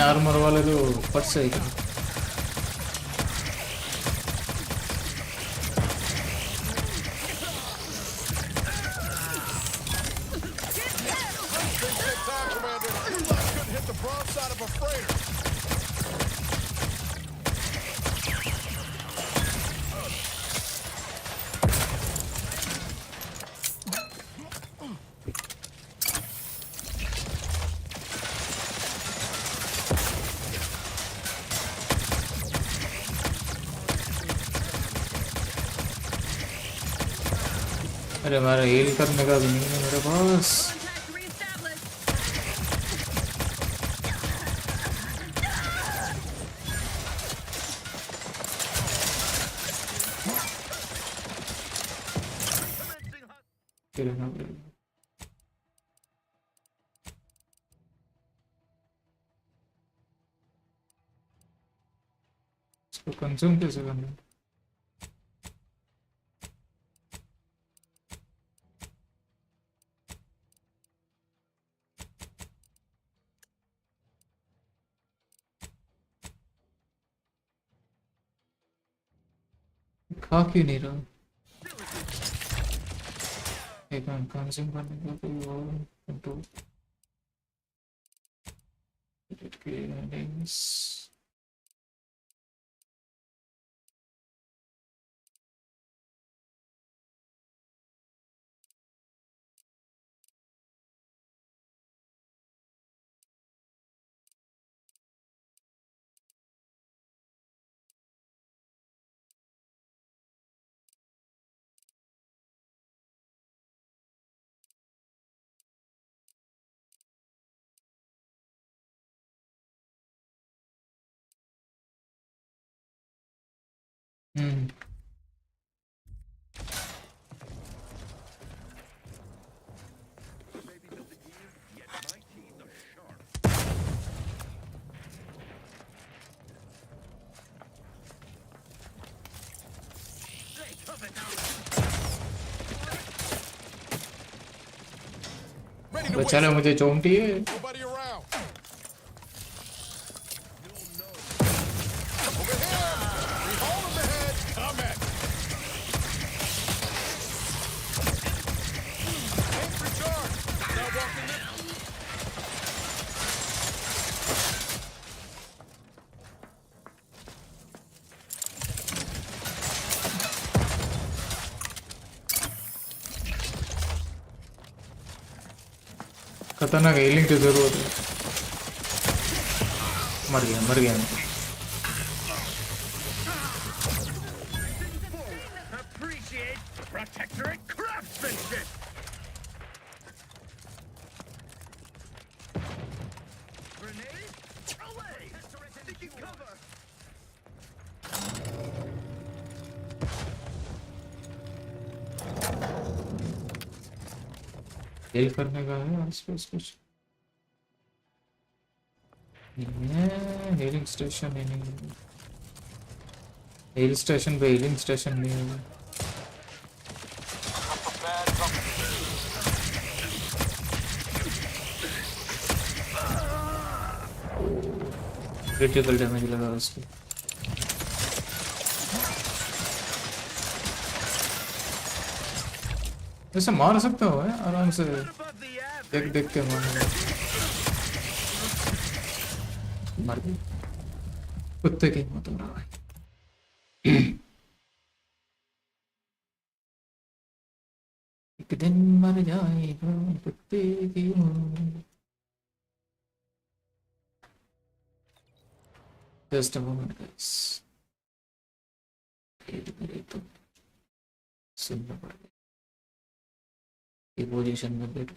आर्मर वाले तो फट से ही कर। अरे हमारा हील करने का भी नहीं है मेरे पास। इसको कंज्यूम कैसे करना है? खा क्यों नहीं रहा? एक मिनट, कंज्यूम करने का कोई और कंट्रोल चलो मुझे चोमटी है। खतरनाक हीलिंग की जरूरत है। मर गया Appreciate protectorate craftsmanship. Grenade away. Taking cover. Hello करने का है आसपास कुछ। हीलिंग स्टेशन ही नहीं है। हिल स्टेशन पे हीलिंग स्टेशन नहीं है। क्रिटिकल डैमेज लगा उसको। ऐसे मार सकता हो आराम से, देख देख के मार। मर गई कुत्ते की मत हो रहा है। एक दिन मर जाएगा कुत्ते की मौत। Just a moment, guys. मेरे तो सुनना पड़ेगा। ये पोजीशन में बैठ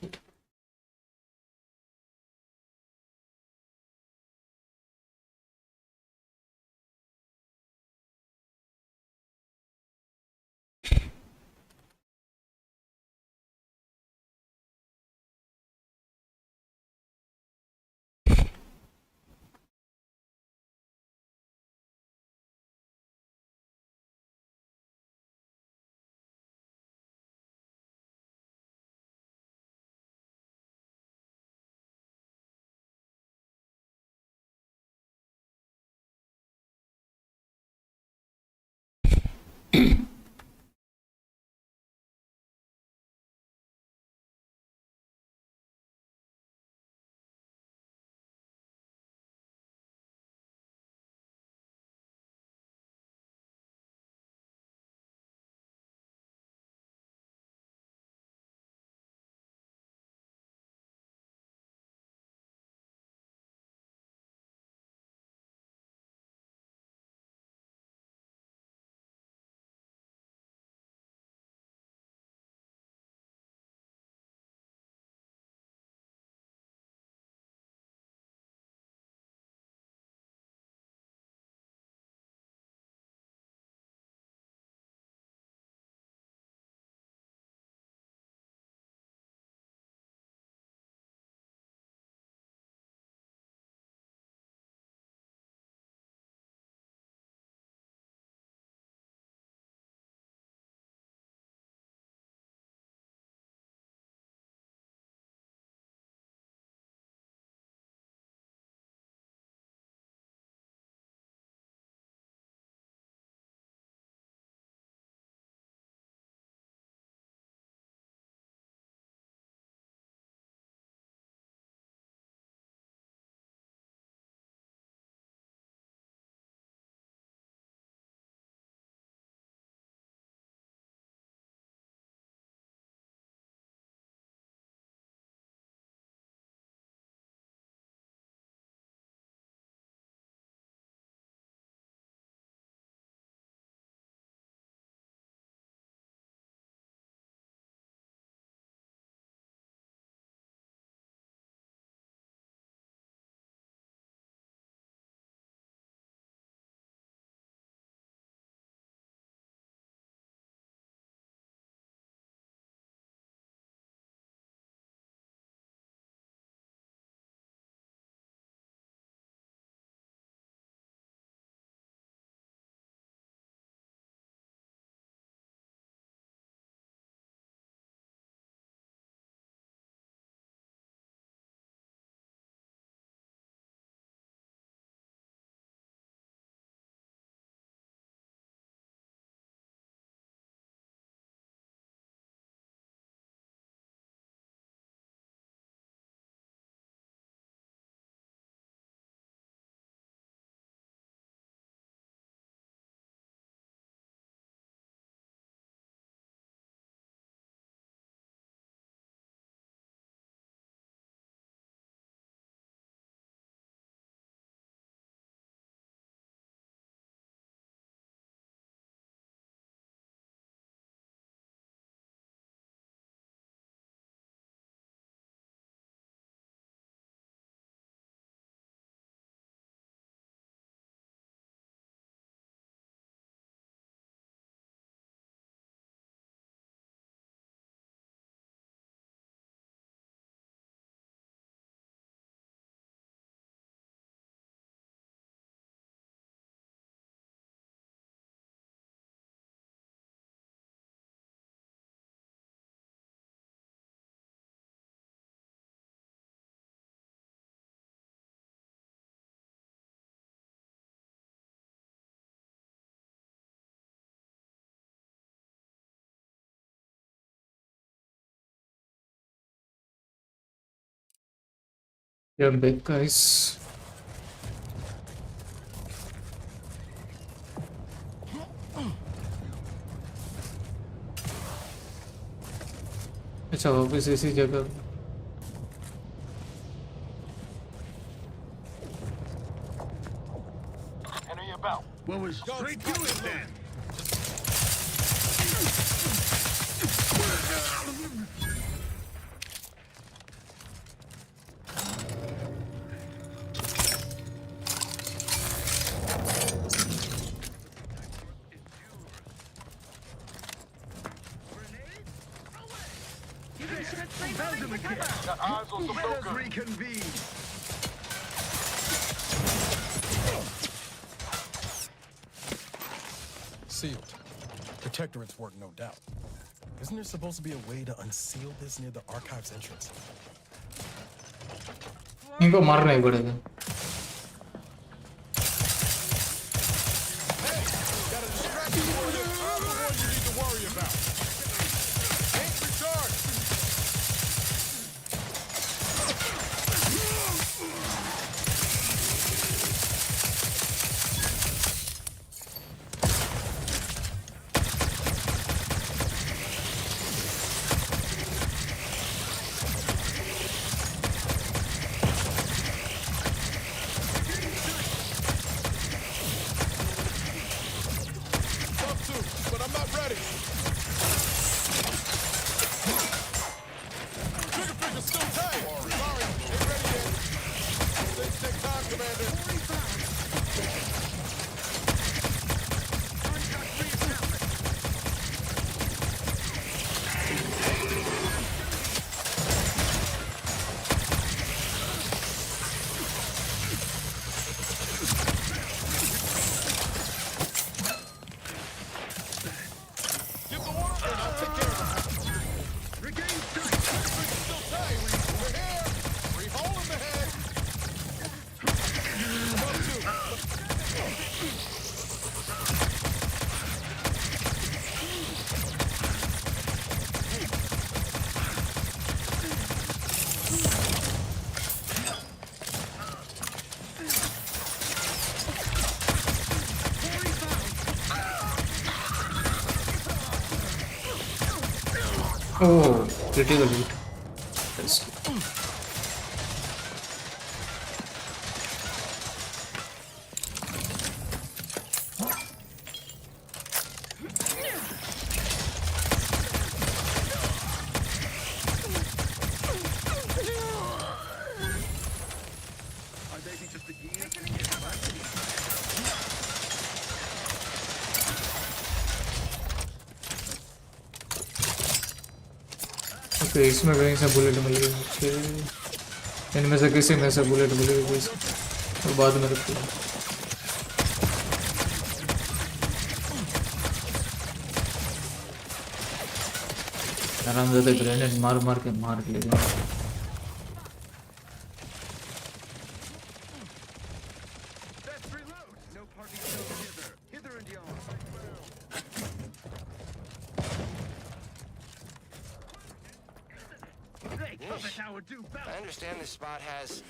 You're big guys. अच्छा ऑफिस इसी जगह Well, we're straight to it then. Got eyes on some Let us reconvene. Sealed. Protectorate's work, no doubt. Isn't there supposed to be a way to unseal this near the archive's entrance? इनको मारना ही पड़ेगा Oh, critical hit. That's good. तो इसमें कहीं से bullet मिल गई मुझे इनमें से किसी में से बुलेट मिल गई तो बाद में रखती हूँ आरामदायक ग्रेनेड मार मार के ले गए I understand this spot has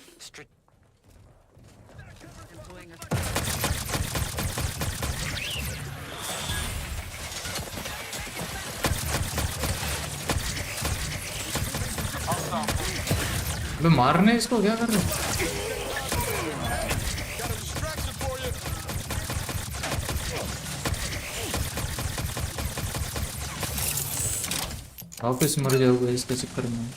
अबे मारने इसको क्या कर रहे हो वापस मर जाओगे इसके चक्कर में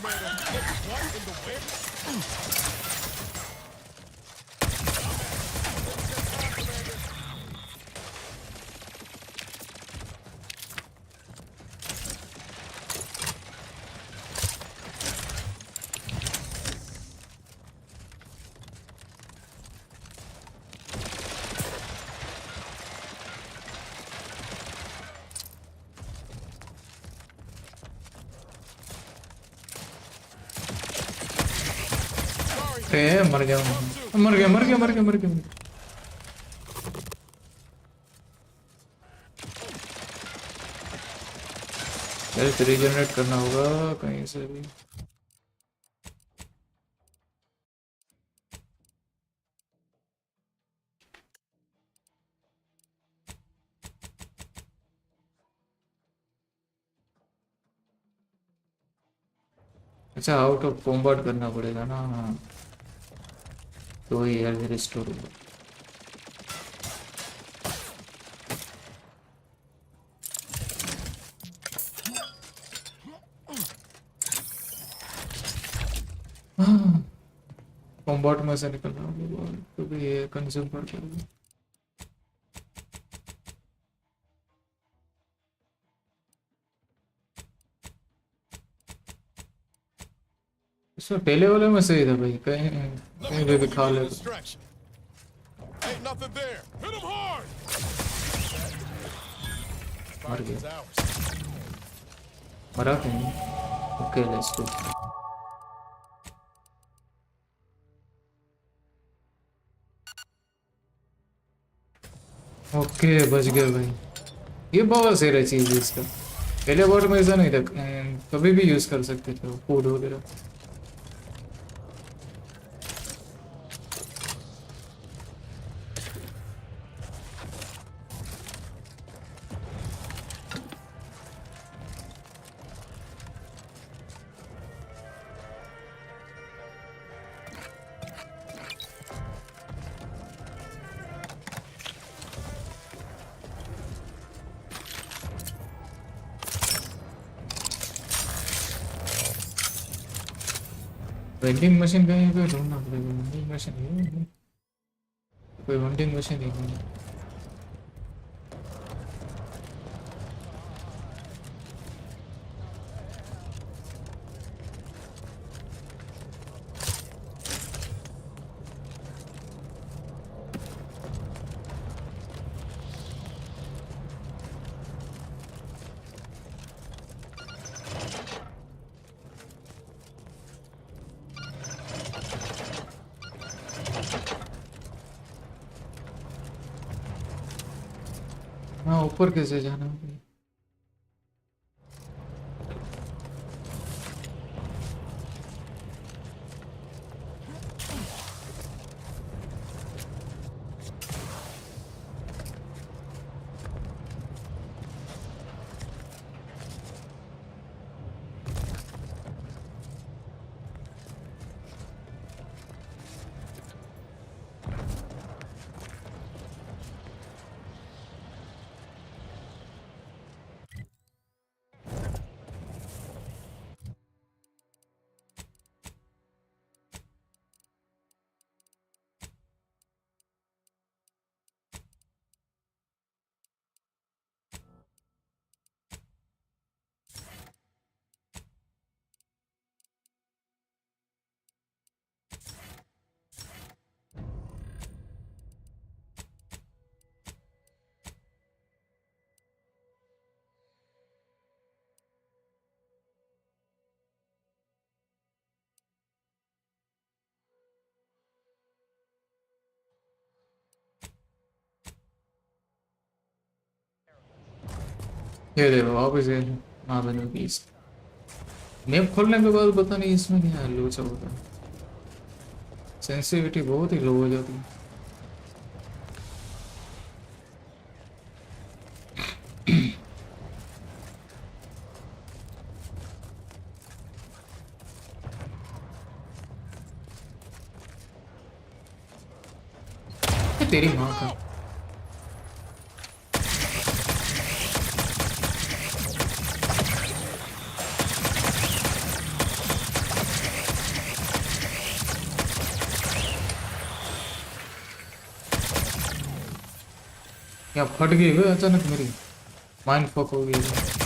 Commander. What in the wind? मर गया मर गया मर गया मर गया मर गया हेल्थ रीजनरेट करना होगा कहीं से भी। अच्छा आउट ऑफ कॉम्बैट करना पड़ेगा ना। हाँ तो ही हेल्थ रिस्टोर होगा। कॉम्बैट में से निकलना होगा तो भी ये कंज्यूम कर करेगा। इसमें पहले वाले में सही था भाई कहीं कहीं पे भी खा ले। Ain't nothing there. Hit him hard. मर गया मरा कहीं। Okay let's go. ओके बच गया भाई। ये बहुत सही है चीज इसका। पहले वर्ड में ऐसा नहीं था कभी भी यूज कर सकते थे फूड वगैरह। वेंडिंग मशीन कहीं पे ढूंढना पड़ेगा। वेंडिंग मशीन है कोई वेंडिंग मशीन ही नहीं। हाँ ऊपर कैसे जाना है? ये देखो वापस ये मार्बल पीस। मैप खोलने के बाद पता नहीं इसमें क्या लोचा होता है। सेंसिटिविटी बहुत ही लो हो जाती है। तेरी माँ का क्या फट गई है अचानक मेरी माइंड फक हो गई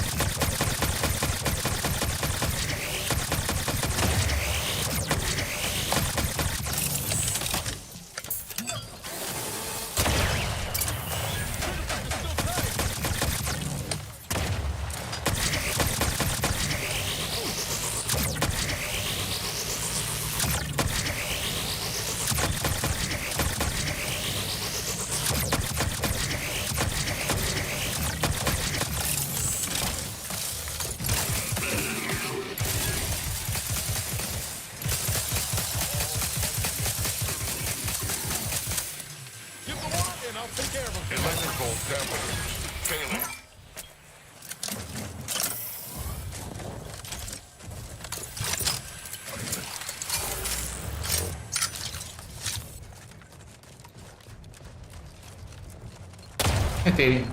तेरी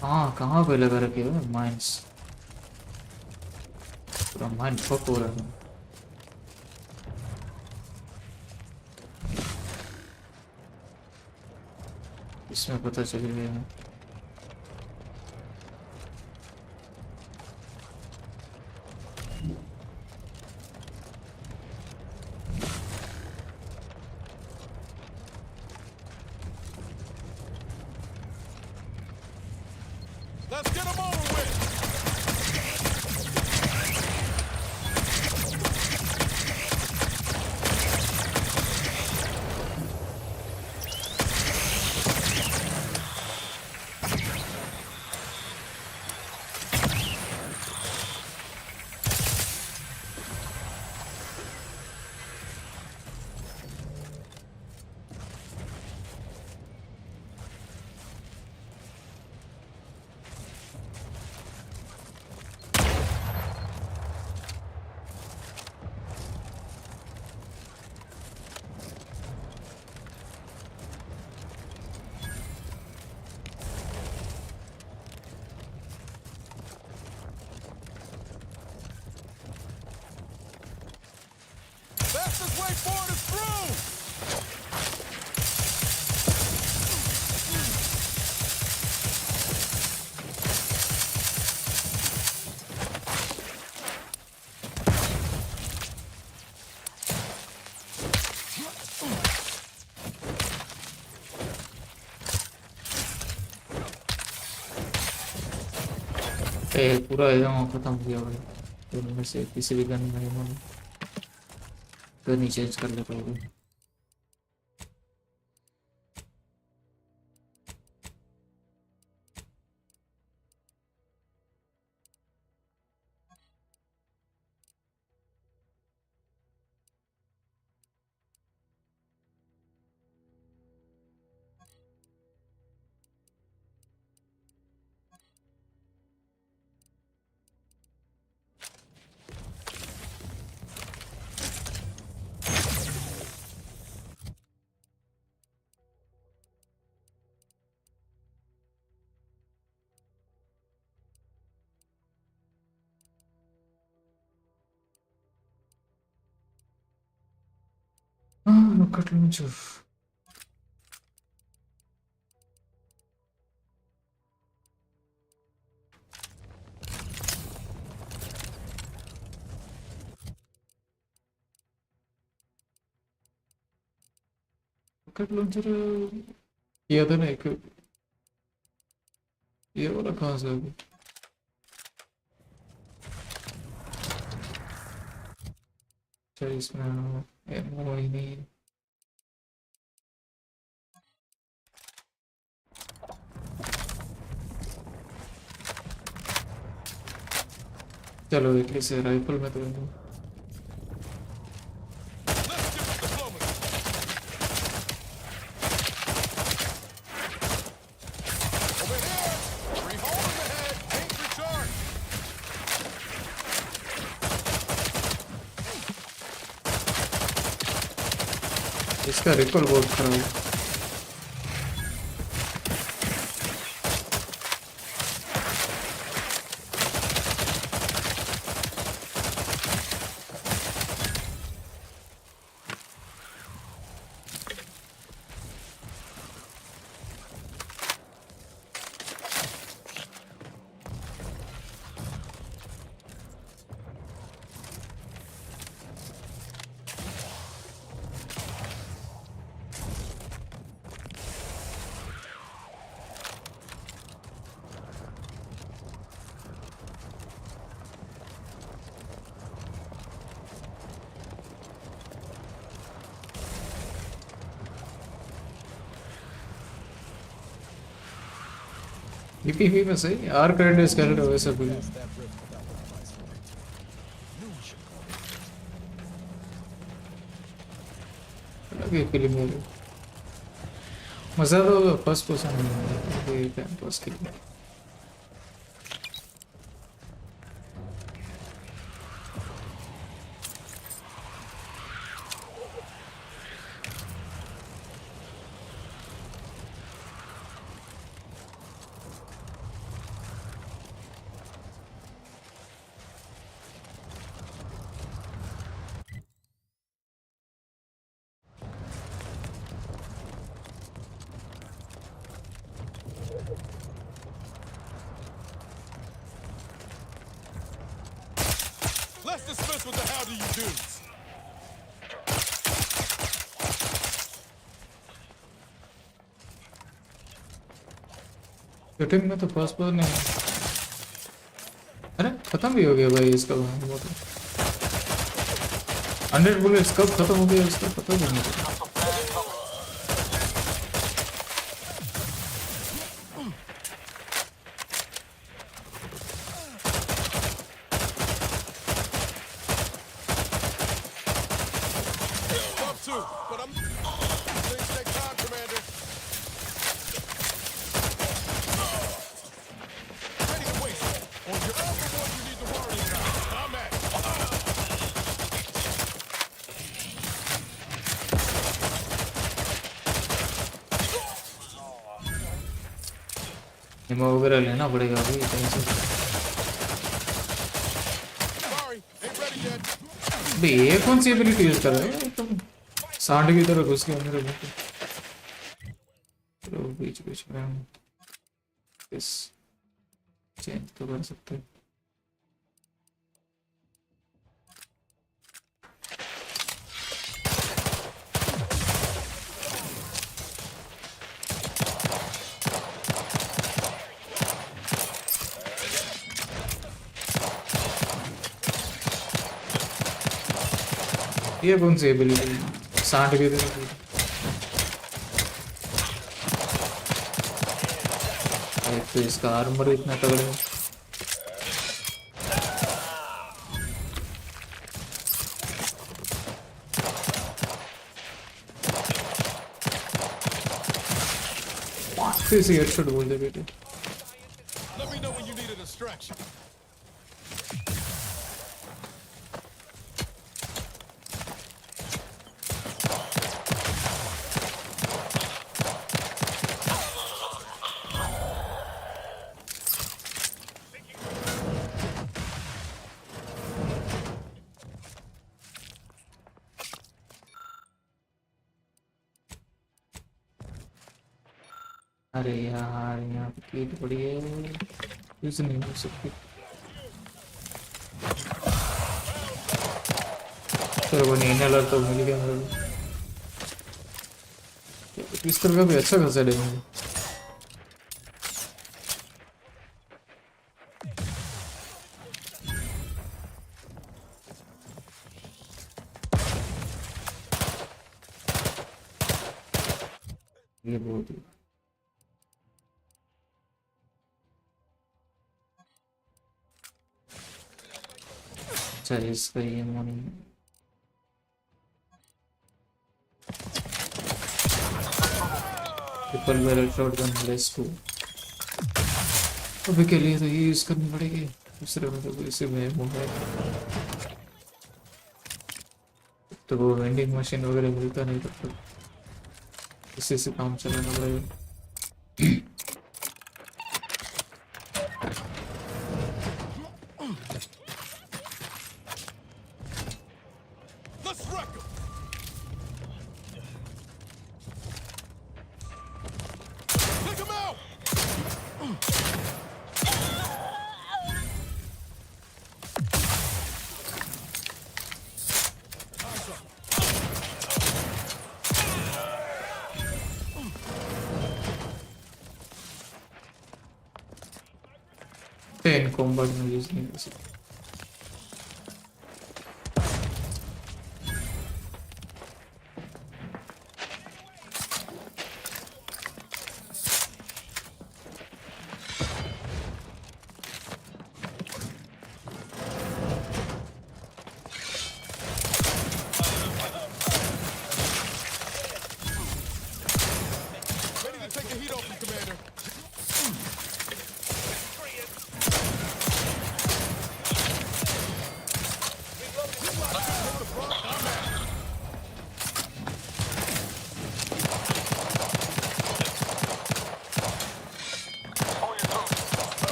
हाँ कहाँ पे लगा रखे हो माइंस पूरा माइंड फक हो रहा है इसमें पता चल गया Fastest way forward is through! पूरा एमो खत्म किया भाई इनमें से किसी भी गन में इन्होंने गन ही चेंज कर लेता होगा rocket launcher rocket launcher किया था ना एक ये वाला कहाँ से अभी अच्छा इसमें एमो ही नहीं है चलो एटलीस्ट राइफल में तो इसका रिकॉल बहुत खराब है ईपीवी में सही आर क्रेडिट्स कर रहे हो वैसे भी लगे फिल्म में मजा तो फर्स्ट पर्सन नहीं है टाइम पास के लिए Let's dismiss with the how do you do's. Shooting में तो फर्स्ट पर्सन नहीं अरे खत्म भी हो गया भाई इसका 100 बुलेट्स कब खत्म हो गया इसका पता भी नहीं चला निमो वगैरह लेना पड़ेगा अभी कहीं से भाई ये कौन सी एबिलिटी यूज कर रहा है तुम सांड की तरह घुस के मेरे मुंह पे चलो बीच बीच में हम इस चेंज तो कर सकते हैं ये कौन सी एबिलिटी सांड के तरह तो इसका आर्मर इतना तगड़ा है किसी हेडशॉट बोल दे बेटे Let me know when you need a distraction. अरे यार यहाँ पे कीट पड़ी है यूज नहीं हो सकती चलो वो नहीं अलर्ट तो मिल गया मेरे को इस तरह का भी अच्छा खासा डैमेज ये बहुत ही अच्छा इसका ये morning triple barrel shotgun less to अभी के लिए तो ये यूज करनी पड़ेगी दूसरे में तो इसी में मोबाइल तो वो वेंडिंग मशीन वगैरह मिलता नहीं तब तक इसी से काम चलाना पड़ेगा इन कॉम्बैट में यूज नहीं कर सकते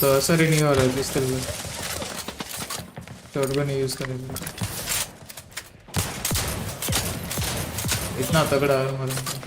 तो असर ही नहीं हो रहा है पिस्टल में। शॉटगन ही यूज करेंगे। इतना तगड़ा है हमारा।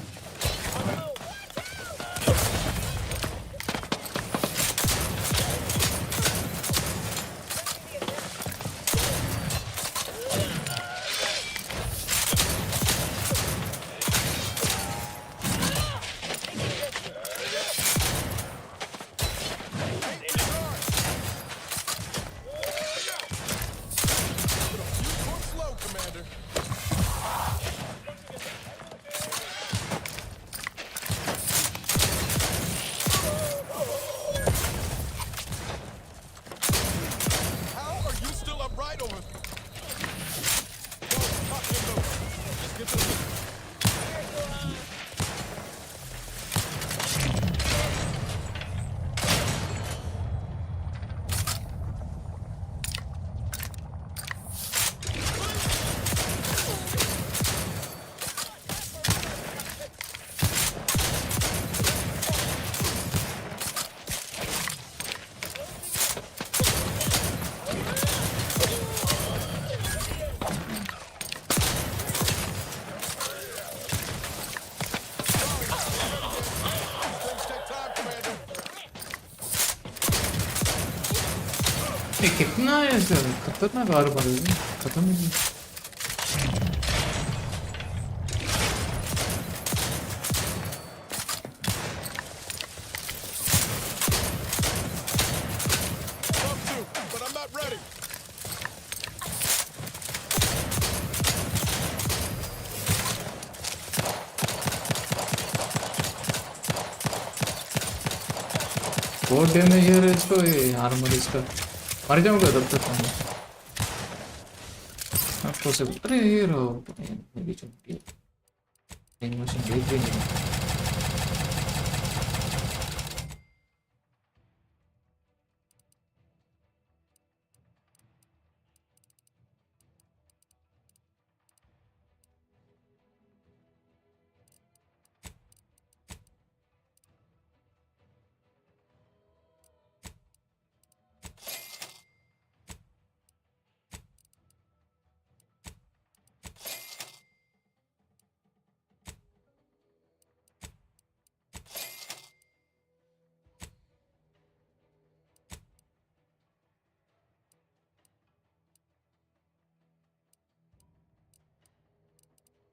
कितना है सर, खतरनाक आर मार रहे हैं, खत्म नहीं। बहुत डैमेज है इसको, ये आर्मर इसका। मर जाऊंगा तब तक मैं आपको से। अरे ये रो मेरी चुटकी एनिमेशन देख भी नहीं।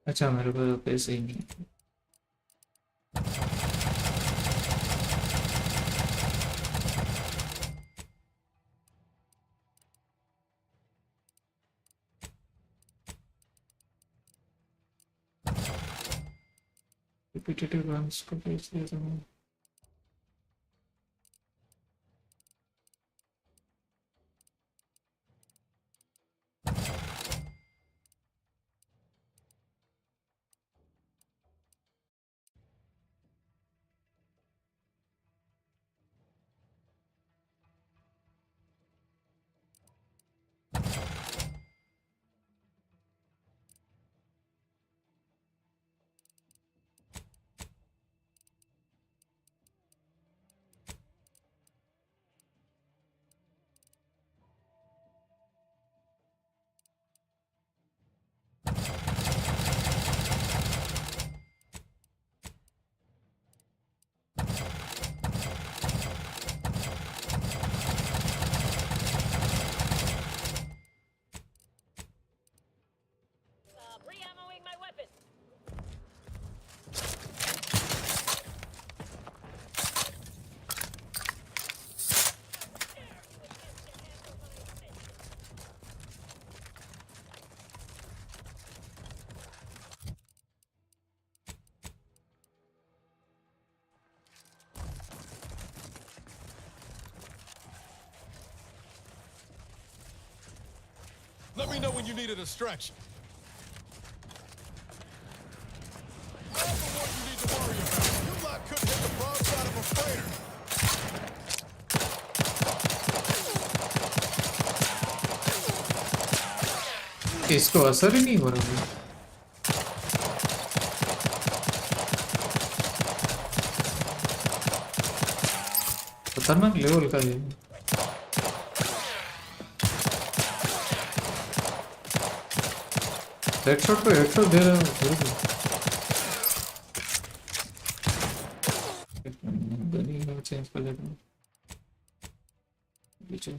अच्छा मेरे पास पैसे ही नहीं है। रिपीटेटिव रन्स को बेच दिया था मैंने। Let me know when you need a distraction. Not the one you need to worry about. You lot couldn't hit the broadside of a freighter. इसको असर ही नहीं हो रहा है। खतरनाक लेवल का है। हेडशॉट पे हेडशॉट दे रहा है फिर भी। गनी में चेंज कर लेता हूँ। पीछे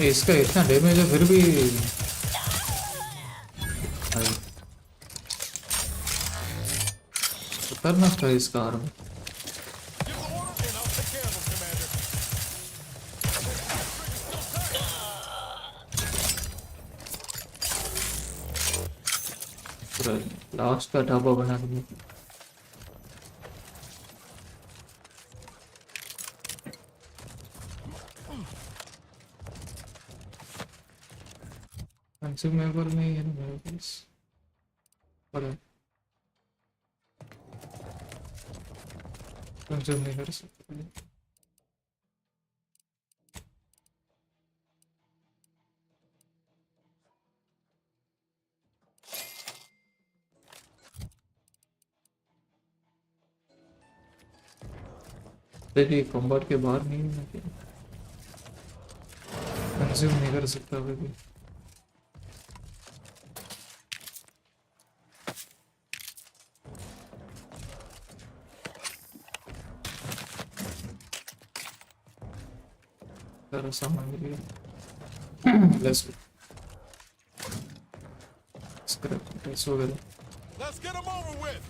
इसका इतना डैमेज है फिर भी खतरनाक था इसका आर्म। पूरा लास्ट का ढाबा बना के कंज्यूमेबल नहीं है ना मेरे पास। और कंज्यूम नहीं कर सकते। देखिए कॉम्बैट के बाहर नहीं है, कंज्यूम नहीं कर सकता अभी भी। सारा सामान मिल गया। Let's go. स्क्रैप टेस्ट वगैरह। Let's get him over with.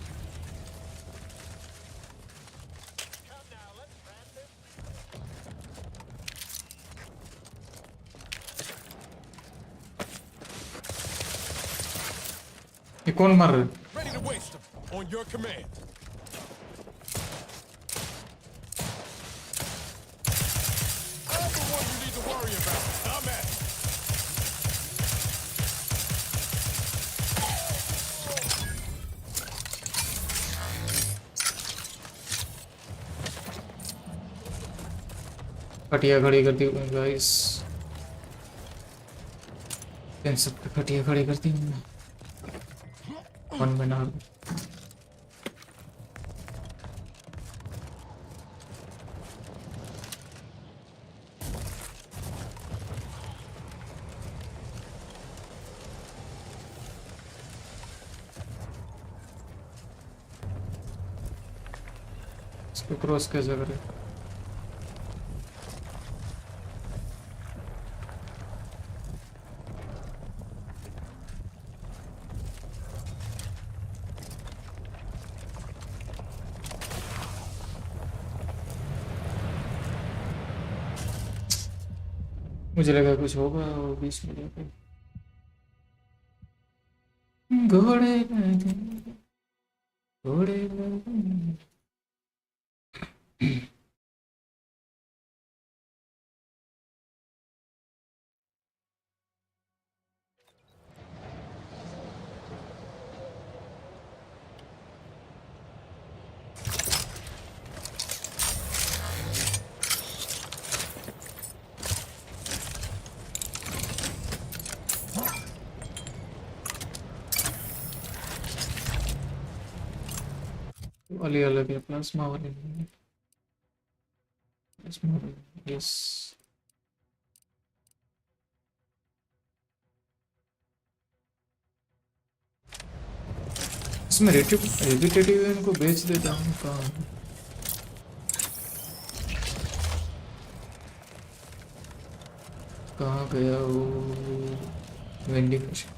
ये कौन मार रहा है? Ready to waste him. On your command. I'm the one you need to worry about. I'm at it. खटिया खड़ी करती हूँ गाइस। इन सब पे खटिया खड़ी करती हूँ मैं। वन में ना इसको क्रॉस कैसे करें? मुझे लगा कुछ होगा और बीच में जाके घोड़े घोड़े वाली अलग है, प्लाज्मा वाली नहीं है। प्लाज्मा वाली यस। इसमें रेपिटेटिव इनको बेच देता हूँ। कहाँ गया वो वेंडिंग मशीन?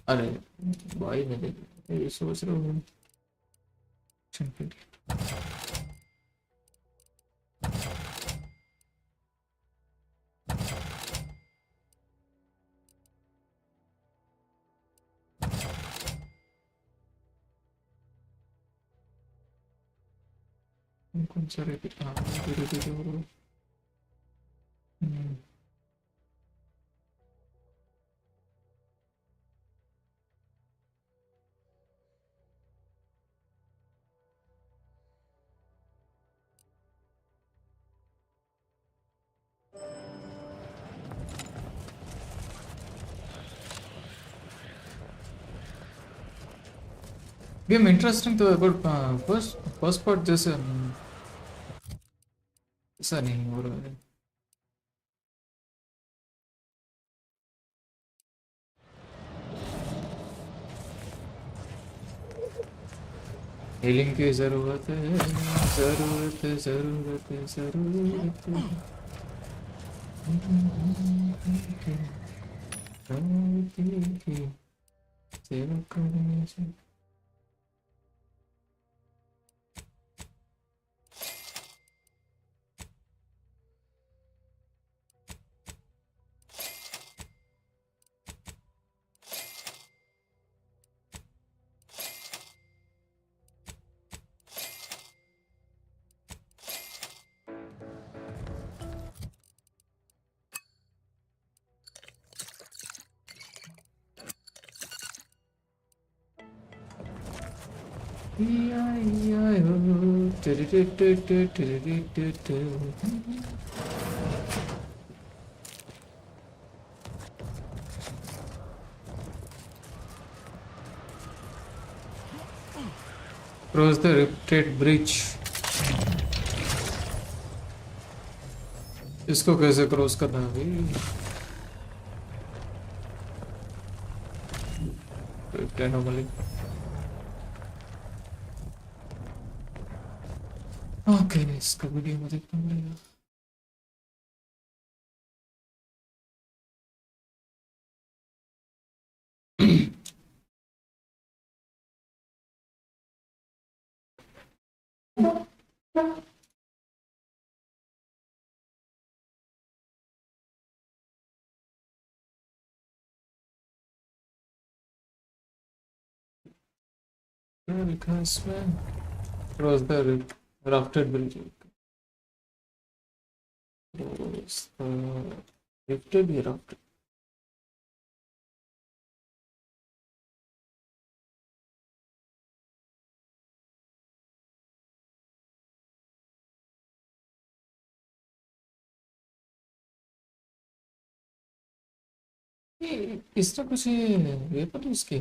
अरे भाई मैं ये सोच रहा हूँ कौन सा रिपीट? हाँ रिपीट हो रहा है। गेम इंटरेस्टिंग तो है बट फर्स्ट फर्स्ट पार्ट जैसे ऐसा नहीं हो रहा है। हीलिंग की जरूरत है, जरूरत है, जरूरत है, जरूरत है। सेवा करने से Cross the Riptide Bridge। इसको कैसे क्रॉस करना है भाई? Anomaly। ओके इसका वीडियो में देखना पड़ेगा। क्या लिखा है इसमें? Cross the Rafted Bridge। Cross the Rafted या Rafted? इसका कुछ ये पता इसके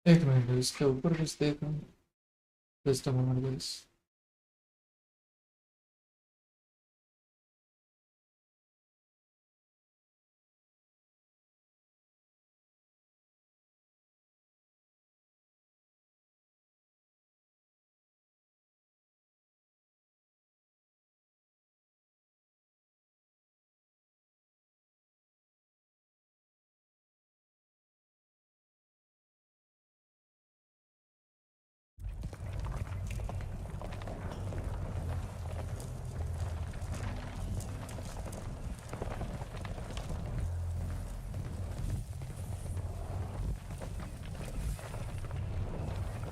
एक मिनट इसके ऊपर कुछ देखा। Just a moment guys.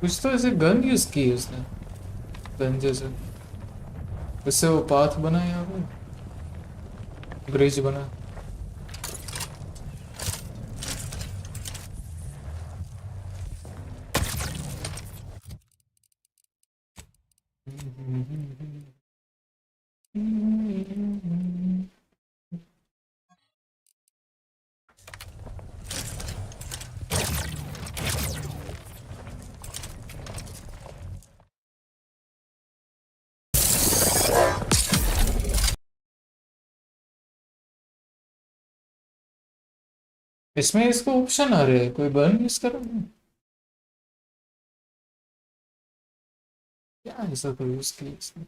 कुछ तो ऐसे गन यूज की है उसने, गन जैसे उससे वो पाथ बना यहाँ पे, ब्रिज बना। इसमें इसको ऑप्शन आ रहे हैं, कोई बर्न यूज कर रहा है क्या? ऐसा तो यूज किया इसने।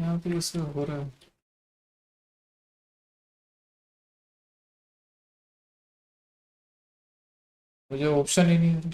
यहाँ पे ऐसे हो रहा है। मुझे ऑप्शन ही नहीं है।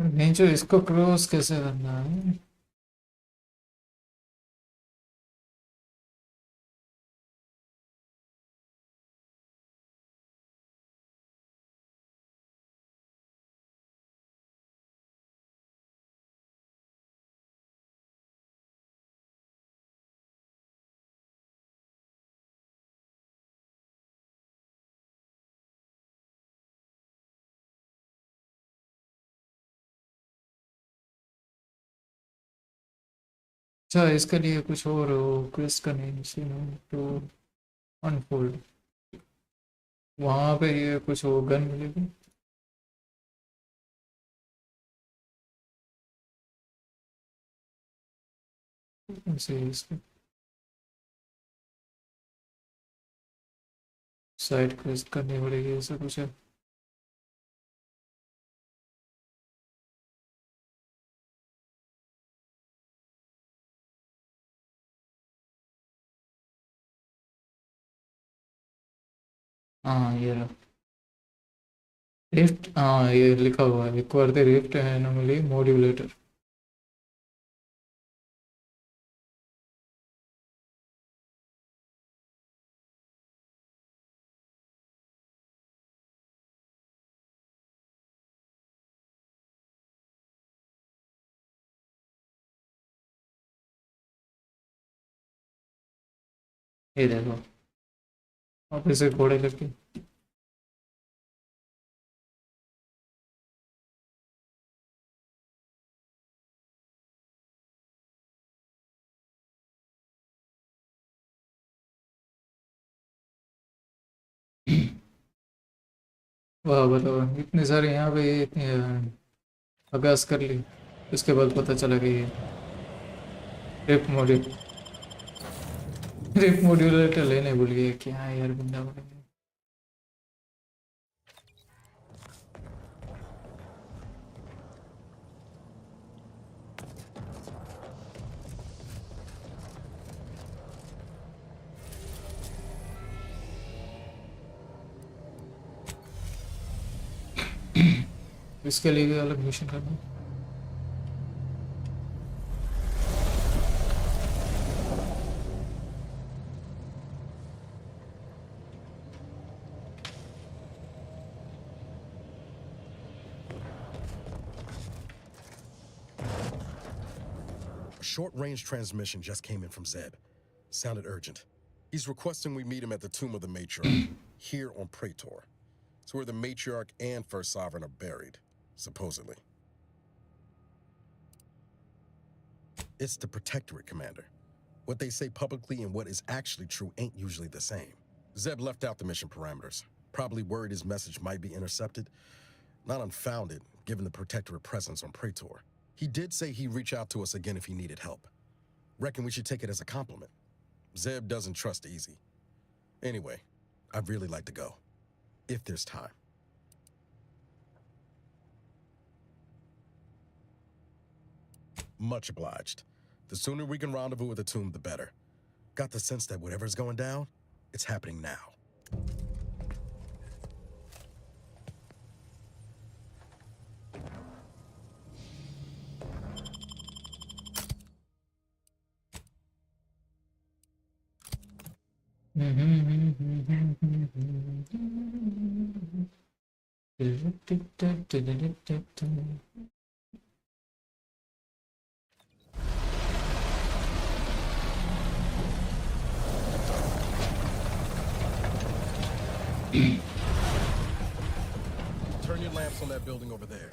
नहीं जो इसको क्रॉस कैसे करना है? अच्छा इसके लिए कुछ और क्विज करने टू अनफोल्ड वहाँ पे ये कुछ हो गन मिलेगी। ऐसे ही इसके साइड क्विज करनी पड़ेगी ऐसा कुछ है। हाँ ये रहा रिफ्ट, हाँ ये लिखा हुआ है acquire the rift anomaly modulator. ये देखो आप इसे घोड़े लगे। वाह बताओ इतने सारे यहाँ पे ये इतने अभ्यास कर ली उसके बाद पता चला कि ये रिप मॉड्यूल रिप मॉड्यूलेटर लेने भूल गए क्या यार बंदा बनेगा। इसके लिए भी अलग मिशन करना। A short-range transmission just came in from Zeb. Sounded urgent. He's requesting we meet him at the tomb of the matriarch, here on Praetor. It's where the matriarch and first sovereign are buried, supposedly. It's the Protectorate, Commander. What they say publicly and what is actually true ain't usually the same. Zeb left out the mission parameters, probably worried his message might be intercepted. Not unfounded, given the Protectorate presence on Praetor. He did say he'd reach out to us again if he needed help. Reckon we should take it as a compliment. Zeb doesn't trust easy. Anyway, I'd really like to go, if there's time. Much obliged. The sooner we can rendezvous at the tomb, the better. Got the sense that whatever's going down, it's happening now. Turn your lamps on that building over there.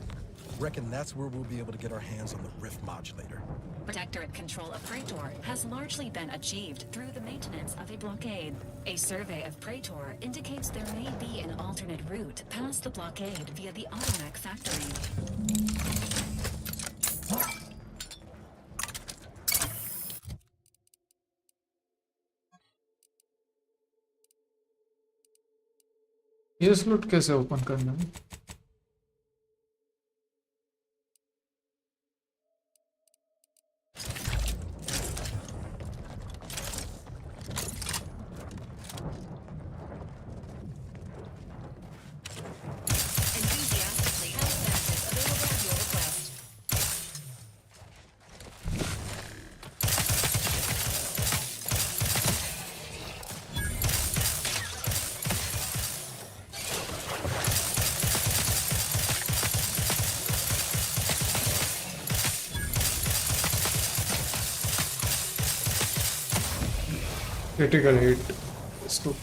Reckon that's where we'll be able to get our hands on the rift modulator. Protectorate control of Praetor has largely been achieved through the maintenance of a blockade. A survey of Praetor indicates there may be an alternate route past the blockade via the Automac factory. ये slot कैसे open करना है? Enthusiastically has benefits available at your request. Critical hit इसको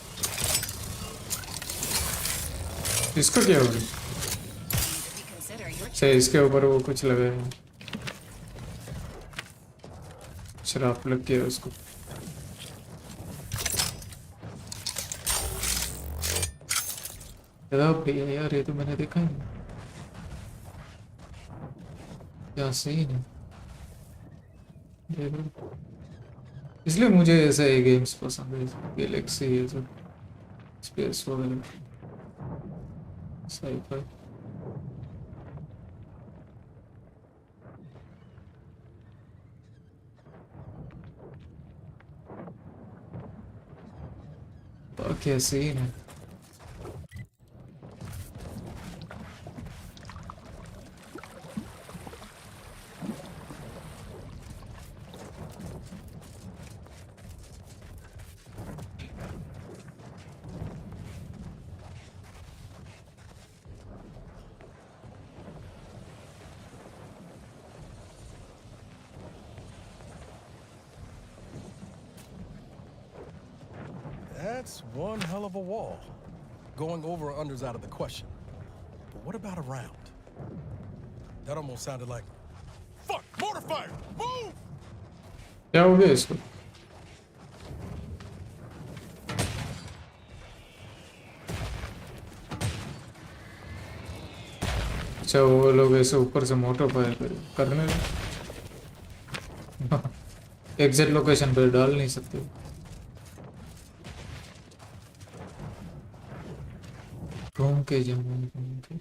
इसको क्या हो गया सही इसके ऊपर वो कुछ लगा है शराब लग गया उसको भैया यार ये तो मैंने देखा ही नहीं क्या सीन है देखो इसलिए मुझे ऐसे गेम्स पसंद है गैलेक्सी ये सब स्पेस वगैरह sci-fi क्या सीन है That's one hell of a wall. Going over or under is out of the question. But what about around? That almost sounded like... Fuck! Mortar fire! Move! क्या हो गया इसको अच्छा वो लोग ऐसे ऊपर से मोटर फायर करने एग्जैक्ट लोकेशन पे डाल नहीं सकते घूम के घूम के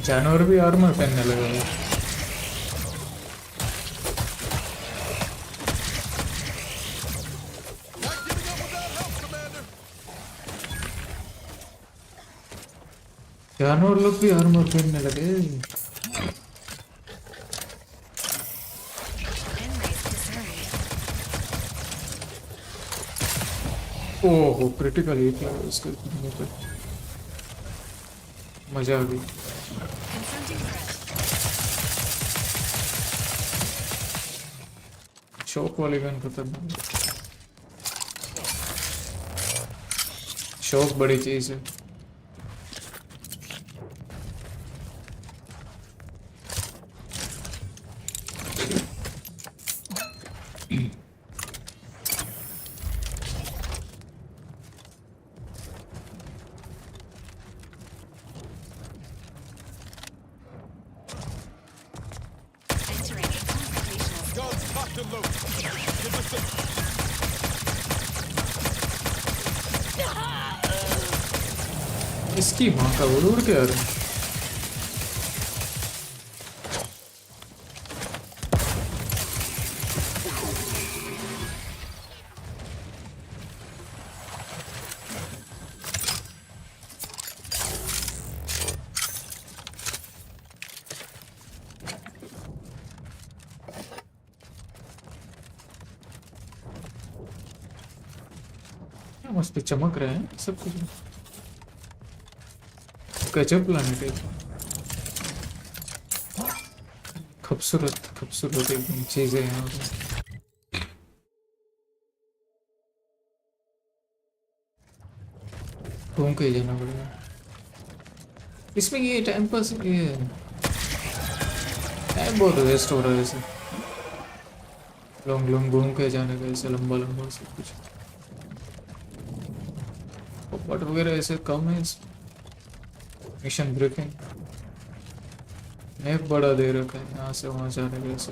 जानवर भी आर्मर पहनने लगा है जानवर लोग भी आर्मर पहनने लगे ओह क्रिटिकल हिट लगा उसके पे मजा आ गई शॉक वाली गन खतरनाक शॉक बड़ी चीज है इसकी माँ का उड़ के आ रहा है मस्त चमक रहे हैं सब कुछ गजब प्लानिट है खूबसूरत खूबसूरत एकदम चीजें यहाँ पे घूम के जाना पड़ेगा इसमें ये टाइम पास ये टाइम बहुत वेस्ट हो रहा है ऐसे लॉन्ग लॉन्ग घूम के जाने का ऐसे लंबा लंबा सब कुछ बट वगैरह ऐसे कम है। मिशन ब्रीफिंग मैप बड़ा दे रखा है, यहाँ से वहाँ जाने के ऐसे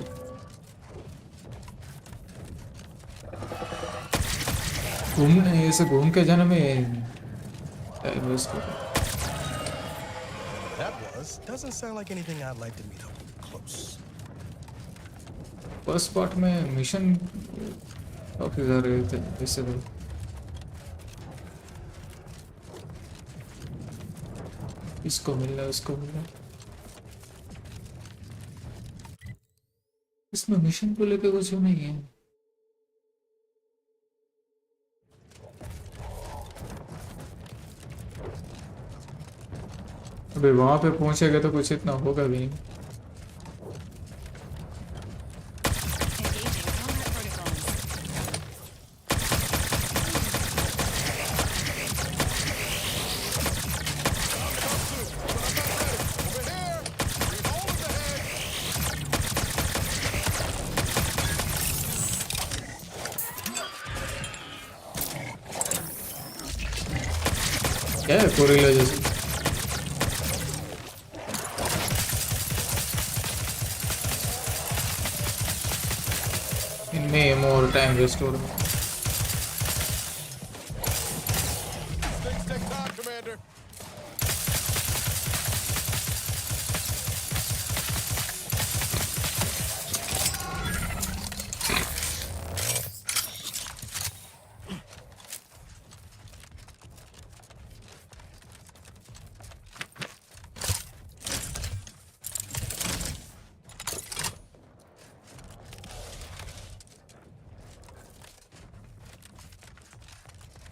घूमने, ऐसे घूम के जाने में टाइम वेस्ट होता है। Doesn't sound like anything I'd like to meet up close. First part में मिशन काफी सारे थे ऐसे तो। इसको मिलना है, उसको मिलना है। इसमें मिशन को लेकर कुछ नहीं है। अबे वहां पे पहुंचेगा तो कुछ इतना होगा भी नहीं। क्या है कोरिला जैसे? इनमें मोर टाइम वेस्ट हो रहा है।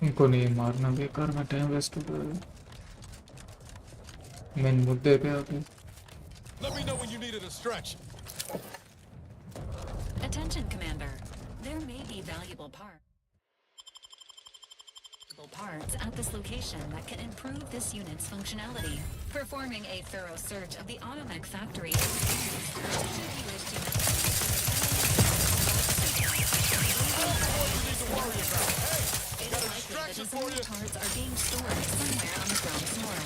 इनको नहीं मारना, बेकार में टाइम वेस्ट हो रहा है। मेन मुद्दे पे आके Let me know when you need a distraction. Attention, Commander. There may be valuable parts at this location that can improve this unit's functionality. Performing a thorough search of the Automech factory. The design parts are being stored somewhere on the ground floor.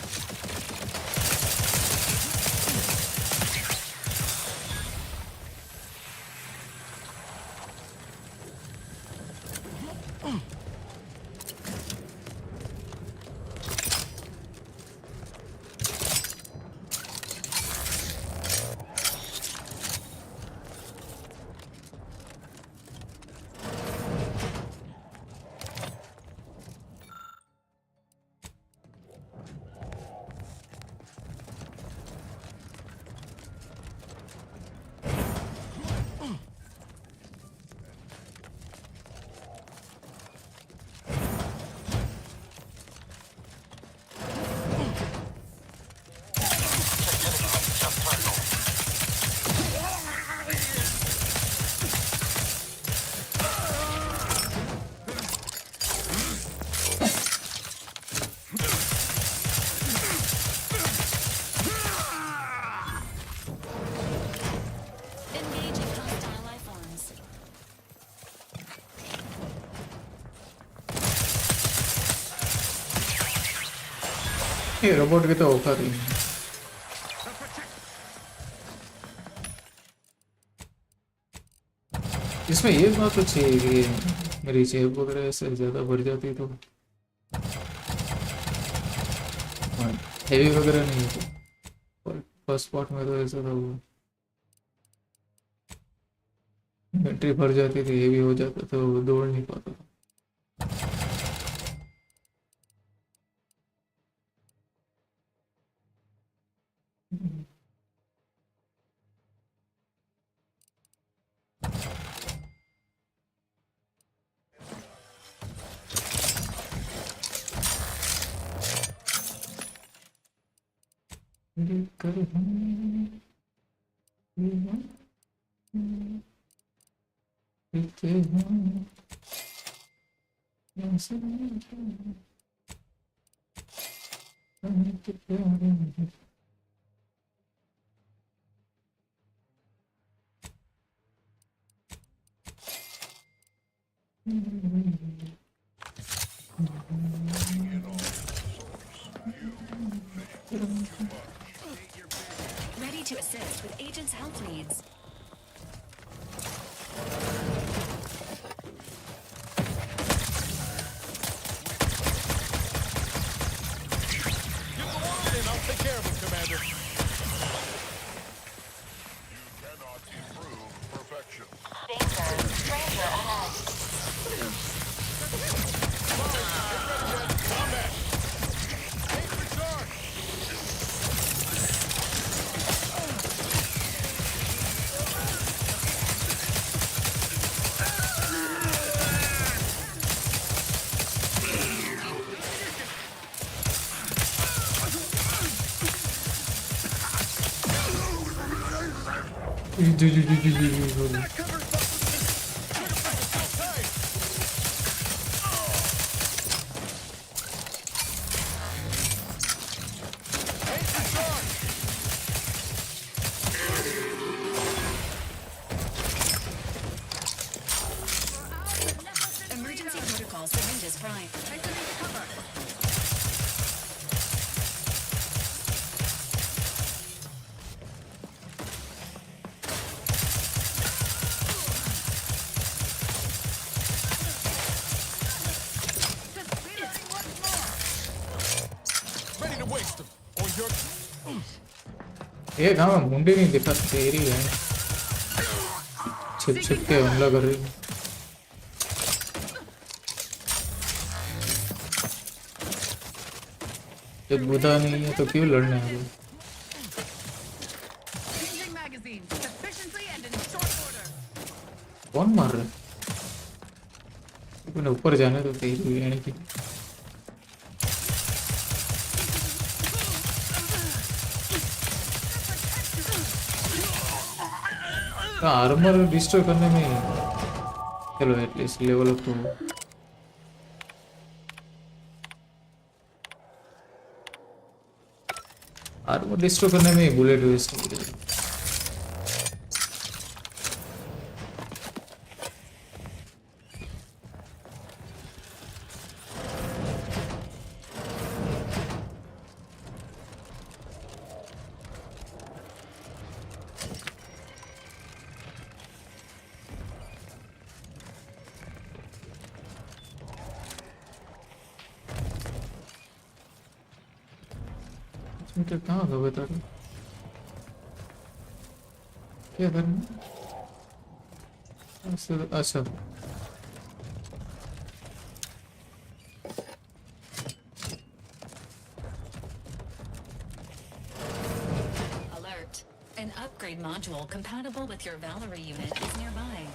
ये robot की तो औकात ही नहीं। इसमें ये बात अच्छी है कि मेरी जेब वगैरह से ज़्यादा भर जाती तो हेवी वगैरह नहीं होती। फर्स्ट पार्ट में तो ऐसा था, वो बैटरी भर जाती थी, हेवी हो जाता तो दौड़ नहीं पाता था। ready to assist with agents' health needs. Get the line in. I'll take care of him, Commander. You cannot improve perfection. Danger. Stranger ahead. Combat. Take the charge. Emergency protocol syringes prime. Ready to waste him. Or you're... ये कहाँ मुंडे नहीं दिखा तेरी है छिप छिप के हमला कर रही जब बुधा नहीं है तो क्यों लड़ने आ गए कौन मार रहा है तूने ऊपर जाने तो तेरी रहने की आर्मर डिस्ट्रॉय करने में चलो एटलीस्ट लेवल अप तो आर्मर डिस्ट्रॉय करने में बुलेट वेस्ट हो गई तो कहाँ गए बता रहे क्या करना अच्छा Alert. An upgrade module compatible with your Valerie unit is nearby.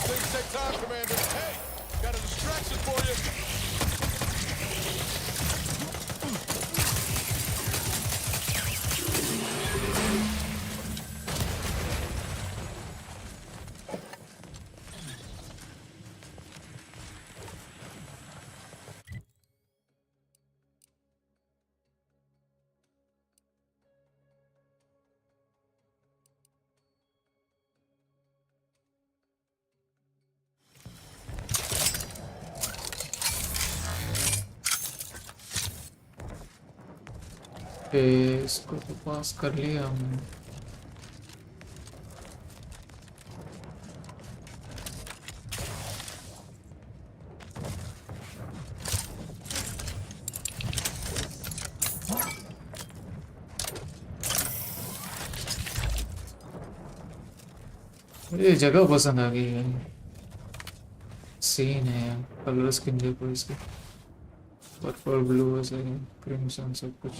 Things take time, Commander. Hey, got a distraction for you. इसको तो पास कर लिया हमने मुझे ये जगह पसंद आ गई है सीन है कलर स्किन देखो इसके पर्पल ब्लू ऐसे क्रिम्सन सब कुछ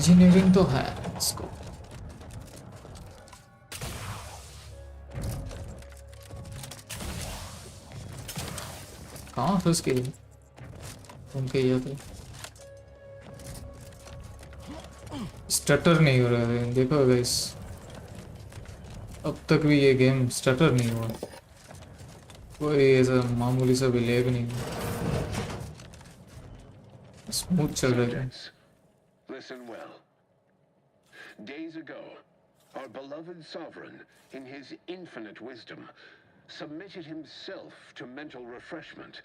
इंजीनियरिंग तो है इसको। कहाँ फंस गए उनके यहाँ पे? स्टटर नहीं हो रहा है, देखो गाइस, अब तक भी ये गेम स्टटर नहीं हुआ, कोई ऐसा मामूली सा भी लैग नहीं हुआ, स्मूथ चल रहा है। Listen well. Days ago, our beloved sovereign, in his infinite wisdom, submitted himself to mental refreshment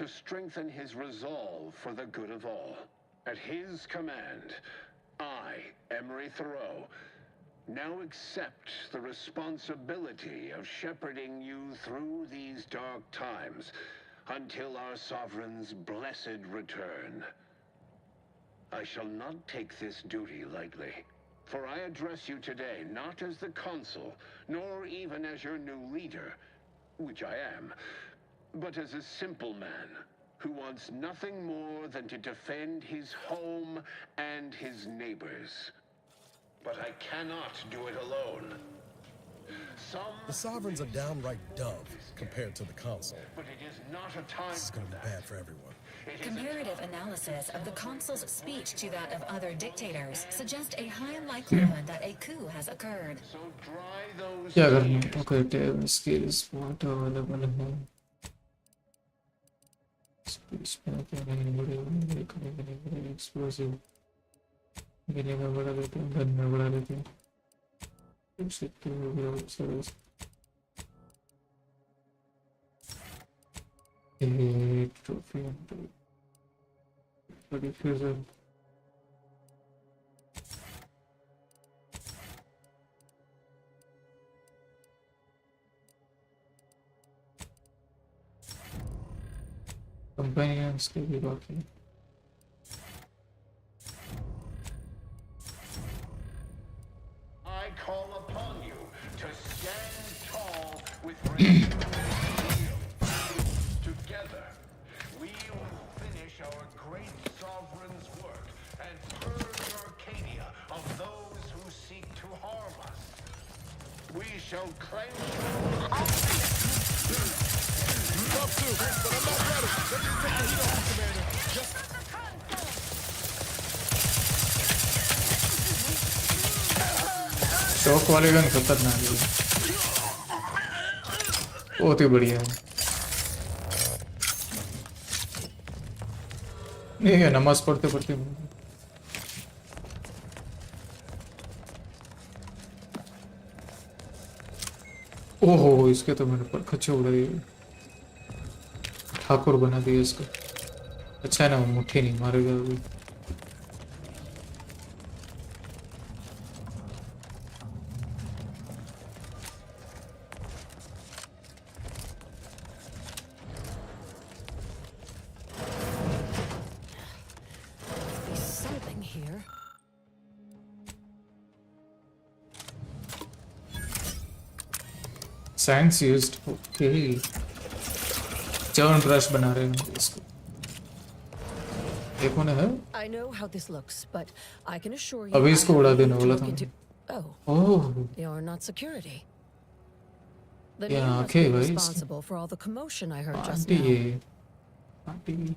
to strengthen his resolve for the good of all. At his command, I, Emery Thoreau, now accept the responsibility of shepherding you through these dark times until our sovereign's blessed return. I shall not take this duty lightly, for I address you today not as the consul, nor even as your new leader, which I am, but as a simple man who wants nothing more than to defend his home and his neighbors. But I cannot do it alone. The sovereign's a downright dove compared to the consul. But it is not a time. This is going to be bad for everyone. Comparative analysis of the consul's speech to that of other dictators suggest a high likelihood that a coup has occurred. So dry those. क्या करना है? Okay, table skills बहुत available है। Speech में क्या नहीं बड़े explosive गिने में बढ़ा देते हैं, गन में बढ़ा देते हैं, सिक्योर हो गया सर्विस। ट्रॉफी बड़ी फ्यूजर कंपेनियंस के भी बाकी। I call upon you to stand tall with resolute zeal. Together, we will finish our great sovereign's work and purge Arcadia of those who seek to harm us. We shall cleanse Tough too, but I'm not ready. Let me take the heat off you, Commander. Just shock वाले gun खतरनाक है, बहुत ही बढ़िया है। नहीं है, नमाज पढ़ते पढ़ते ओहो, इसके तो मैंने पर खच्चे उड़ा दिए, ठाकुर बना दिया इसको। अच्छा है ना, वो मुट्ठी नहीं मारेगा अभी। Science used, okay, churn brush बना रहे हैं इसको। ये कौन है? I know how this looks, but I can assure you अभी इसको उड़ा देने वाला था। Oh, you're not security. The Yeah, name must okay, be भाई, responsible for all the commotion I heard just aunty now. ये aunty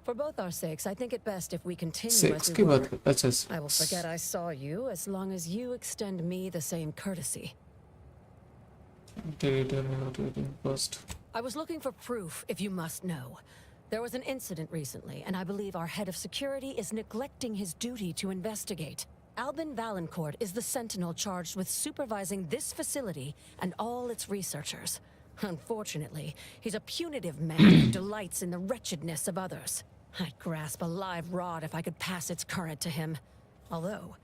For both our sakes, I think it best if we continue sex as की we बात were. कर, अच्छा I will forget I saw you as long as you extend me the same courtesy. First. I was looking for proof, if you must know. There was an incident recently, and I believe our head of security is neglecting his duty to investigate. Albin Valancourt is the sentinel charged with supervising this facility and all its researchers. Unfortunately, he's a punitive man who delights in the wretchedness of others. I'd grasp a live rod if I could pass its current to him. Although,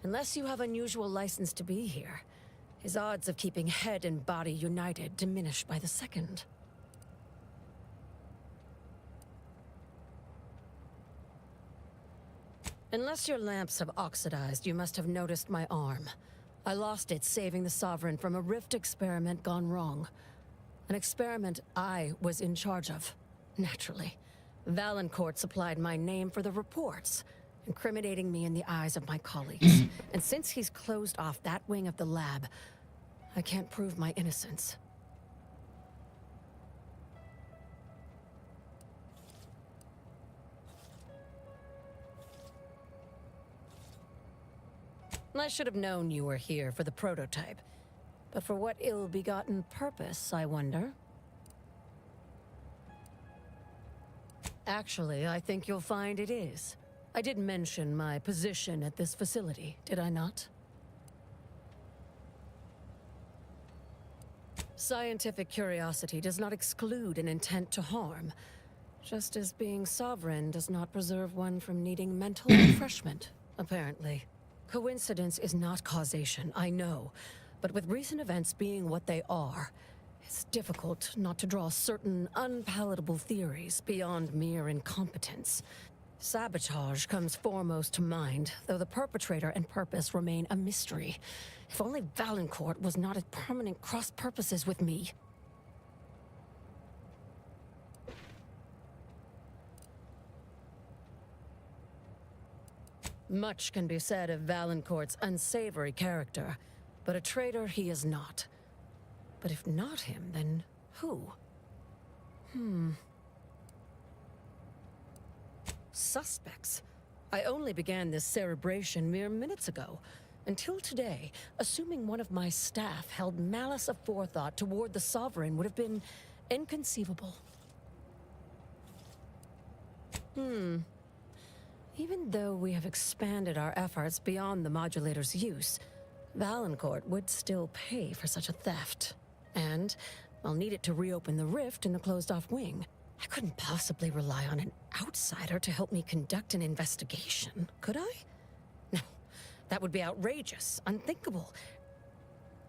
unless you have unusual license to be here, his odds of keeping head and body united diminish by the second. Unless your lamps have oxidized, you must have noticed my arm. I lost it saving the Sovereign from a rift experiment gone wrong. An experiment I was in charge of, naturally. Valancourt supplied my name for the reports. incriminating me in the eyes of my colleagues. And since he's closed off that wing of the lab, I can't prove my innocence. I should have known you were here for the prototype. But for what ill-begotten purpose, I wonder? Actually, I think you'll find it is. I did mention my position at this facility, did I not? Scientific curiosity does not exclude an intent to harm, just as being sovereign does not preserve one from needing mental refreshment, apparently. Coincidence is not causation, I know, but with recent events being what they are, it's difficult not to draw certain unpalatable theories beyond mere incompetence. Sabotage comes foremost to mind, though the perpetrator and purpose remain a mystery. If only Valancourt was not at permanent cross-purposes with me. Much can be said of Valancourt's unsavory character, but a traitor he is not. But if not him, then who? Suspects. I only began this cerebration mere minutes ago. Until today, assuming one of my staff held malice aforethought toward the Sovereign would have been inconceivable. Even though we have expanded our efforts beyond the modulator's use, Valancourt would still pay for such a theft. And I'll need it to reopen the rift in the closed-off wing. I couldn't possibly rely on an outsider to help me conduct an investigation, could I? No, that would be outrageous, unthinkable.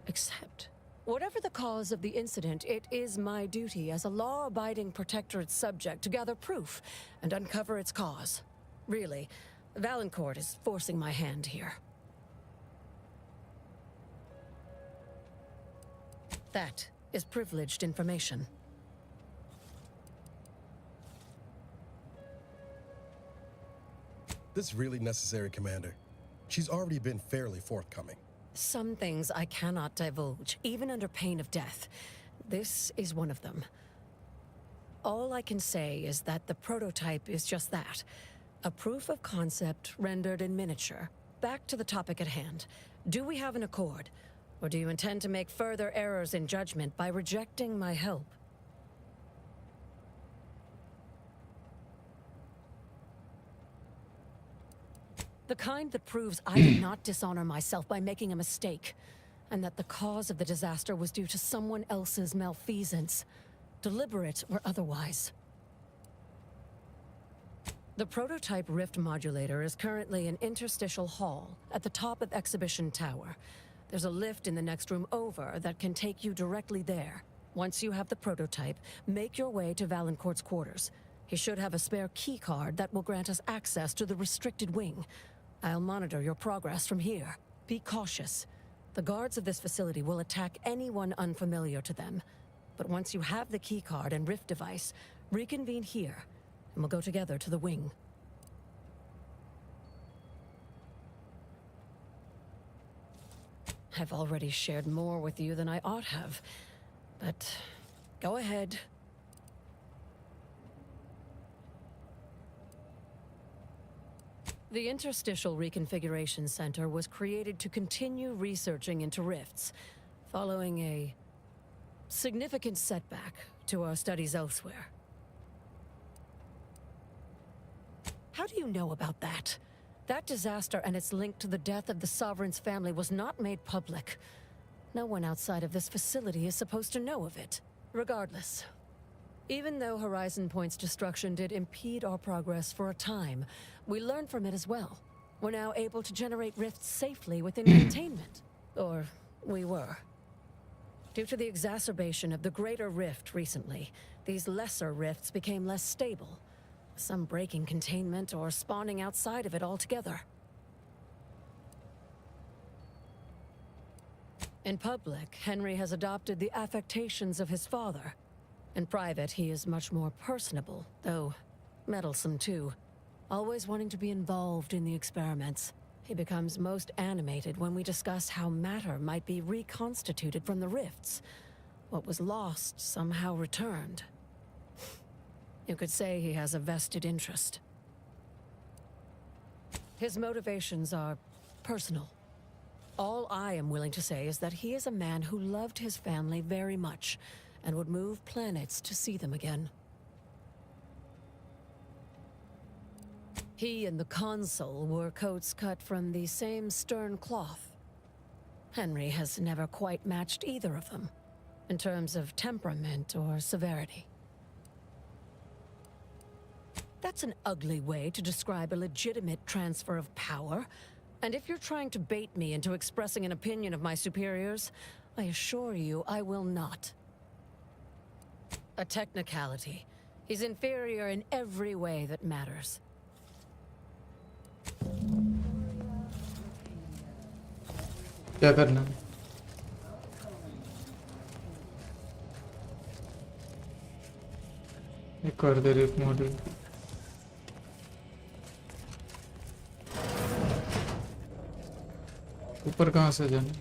Except, whatever the cause of the incident, it is my duty as a law-abiding protectorate subject to gather proof and uncover its cause. Really, Valancourt is forcing my hand here. That is privileged information. This really necessary, Commander. She's already been fairly forthcoming. Some things I cannot divulge, even under pain of death. This is one of them. All I can say is that the prototype is just that. A proof of concept rendered in miniature. Back to the topic at hand. Do we have an accord? Or do you intend to make further errors in judgment by rejecting my help? The kind that proves I did not dishonor myself by making a mistake, and that the cause of the disaster was due to someone else's malfeasance, deliberate or otherwise. The prototype rift modulator is currently in Interstitial Hall at the top of Exhibition Tower. There's a lift in the next room over that can take you directly there. Once you have the prototype, make your way to Valancourt's quarters. He should have a spare key card that will grant us access to the restricted wing. I'll monitor your progress from here. Be cautious. The guards of this facility will attack anyone unfamiliar to them. But once you have the key card and rift device, reconvene here, and we'll go together to the wing. I've already shared more with you than I ought have, but go ahead. The Interstitial Reconfiguration Center was created to continue researching into rifts, following a significant setback to our studies elsewhere. How do you know about that? That disaster and its link to the death of the Sovereign's family was not made public. No one outside of this facility is supposed to know of it. Regardless, even though Horizon Point's destruction did impede our progress for a time, we learned from it as well. We're now able to generate rifts safely within containment. Or we were. Due to the exacerbation of the greater rift recently, these lesser rifts became less stable. Some breaking containment or spawning outside of it altogether. In public, Henry has adopted the affectations of his father. In private, he is much more personable, though meddlesome too. always wanting to be involved in the experiments. He becomes most animated when we discuss how matter might be reconstituted from the rifts. What was lost somehow returned. You could say he has a vested interest. His motivations are personal. All I am willing to say is that he is a man who loved his family very much and would move planets to see them again. He and the consul wore coats cut from the same stern cloth. Henry has never quite matched either of them, in terms of temperament or severity. That's an ugly way to describe a legitimate transfer of power. And if you're trying to bait me into expressing an opinion of my superiors, I assure you I will not. A technicality. He's inferior in every way that matters. क्या करना है? एक कर दे rib model ऊपर कहाँ से जाना?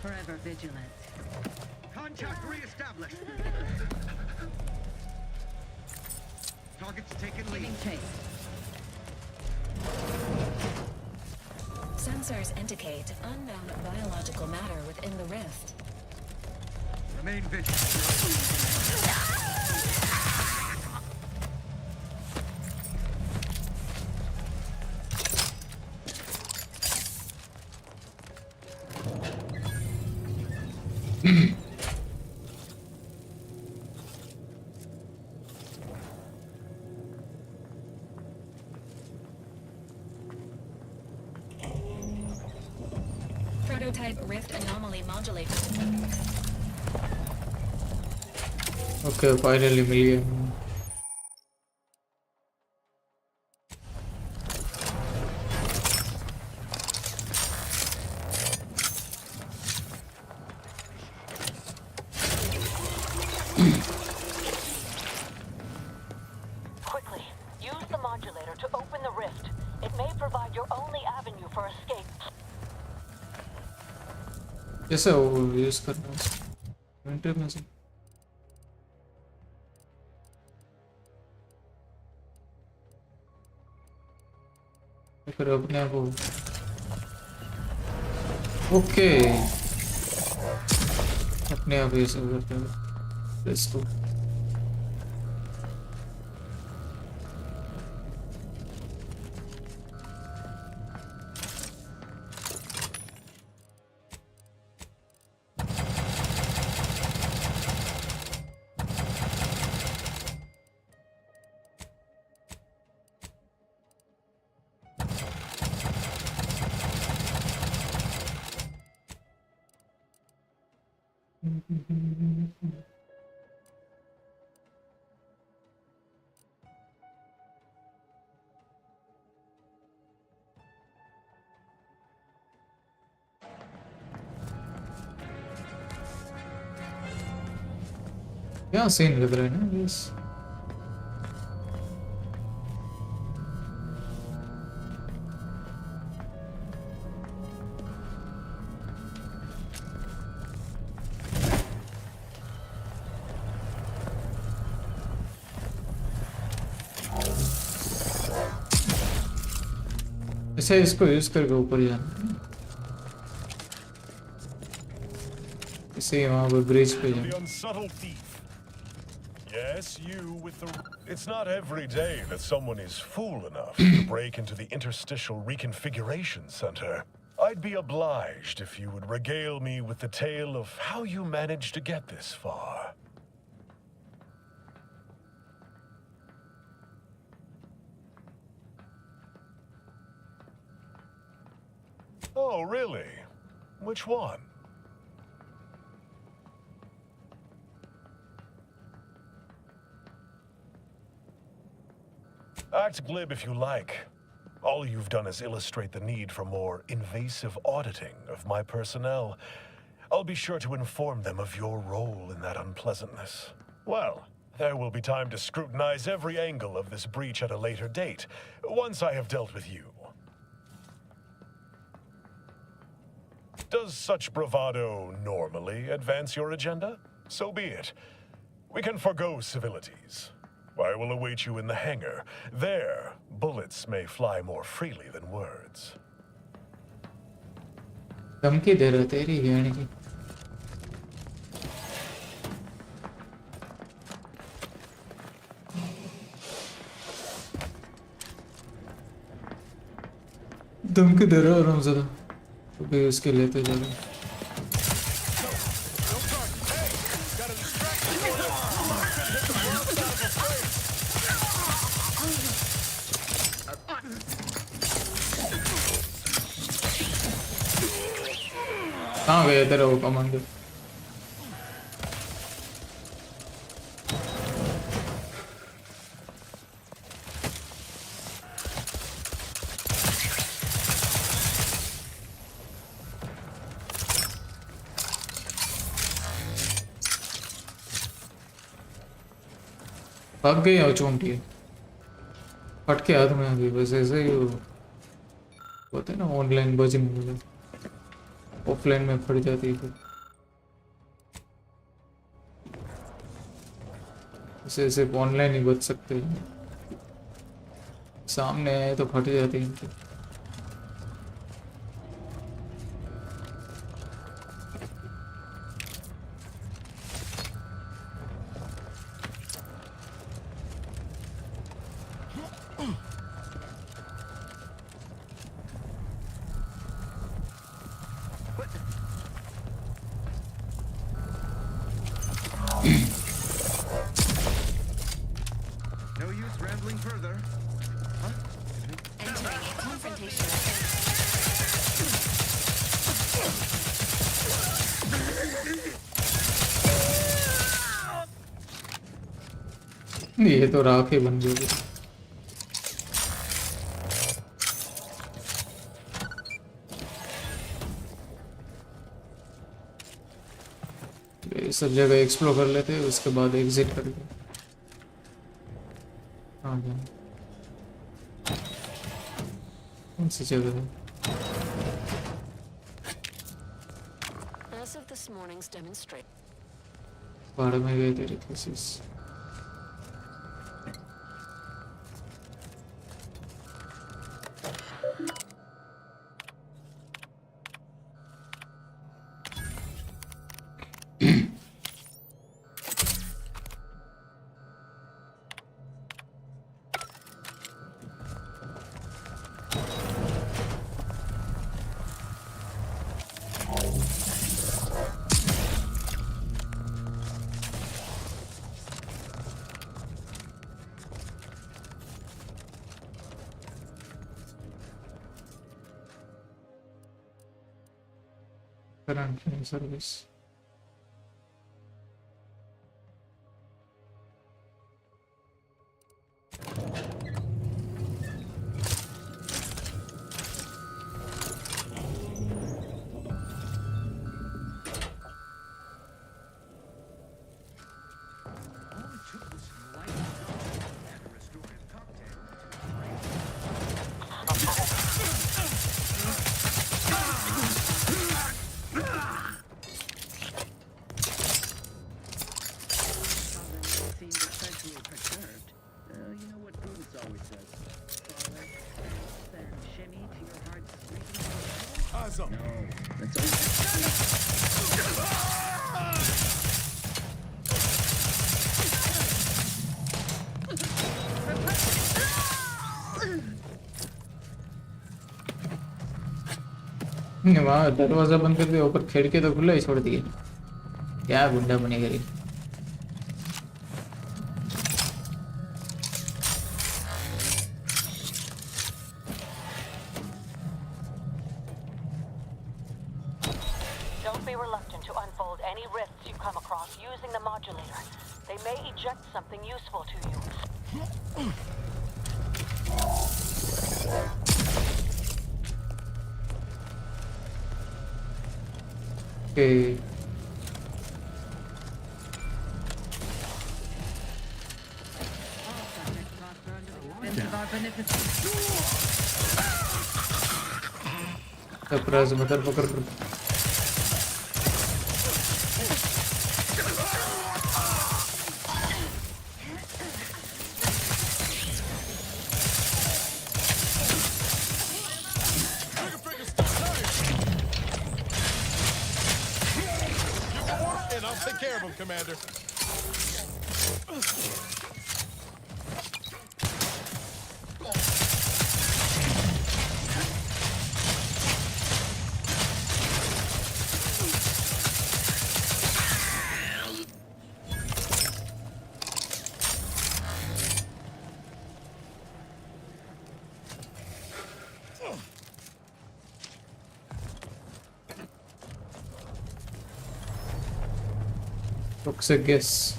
Forever vigilant. Contact reestablished. Target's taken lead. Giving chase. Sensors indicate unknown biological matter within the rift. Remain vigilant. Prototype rift anomaly modulator. Okay, finally मिल गया. Quickly, use the modulator to open the rift. It may provide your only avenue for escape. कैसे वो use करना है? Winter में से फिर अपने आप ओके अपने आप ये सब करते हैं इसको क्या सीन लग रहा है ना यस ऐसे इसको यूज करके ऊपर जाना See वहाँ पे ब्रिज पे The unsubtle thief. Yes, you with the... It's not every day that someone is fool enough to break into the Interstitial Reconfiguration Center. I'd be obliged if you would regale me with the tale of how you managed to get this far. Oh, really? Which one? Act glib if you like. All you've done is illustrate the need for more invasive auditing of my personnel. I'll be sure to inform them of your role in that unpleasantness. Well, there will be time to scrutinize every angle of this breach at a later date, once I have dealt with you. Does such bravado normally advance your agenda? So be it. We can forgo civilities. I will await you in the hangar. There, bullets may fly more freely than words. धमकी दे रहा तेरी यानी कि धमकी दे रहा आराम ज़्यादा तो भी उसके लेते जा रहे कहाँ गया तेरा वो कमांडर भाग गई और चोमटी फट के हाथ में आ गई बस ऐसे ही होता है ना ऑनलाइन बजिंग वगैरह ऑफलाइन में फट जाती है इसे सिर्फ ऑनलाइन ही बच सकते हैं सामने आए तो फट जाती है No use rambling further. Huh? Entering a confrontation. ये तो राख ही बन गई सब जगह एक्सप्लोर कर लेते हैं उसके बाद एग्जिट करके आ गया कौन सी जगह है As of this morning's demonstration. पहाड़ में गए तेरी कोशिश current service वहाँ दरवाजा बंद कर दिया, ऊपर खिड़की तो खुला ही छोड़ दिए। क्या गुंडा बनी गई। Don't be reluctant to unfold any rifts you come across using the modulator. They may eject something useful to you. Okay. Surprise, motherfucker. And I'll take care of him, Commander. Toxic gas.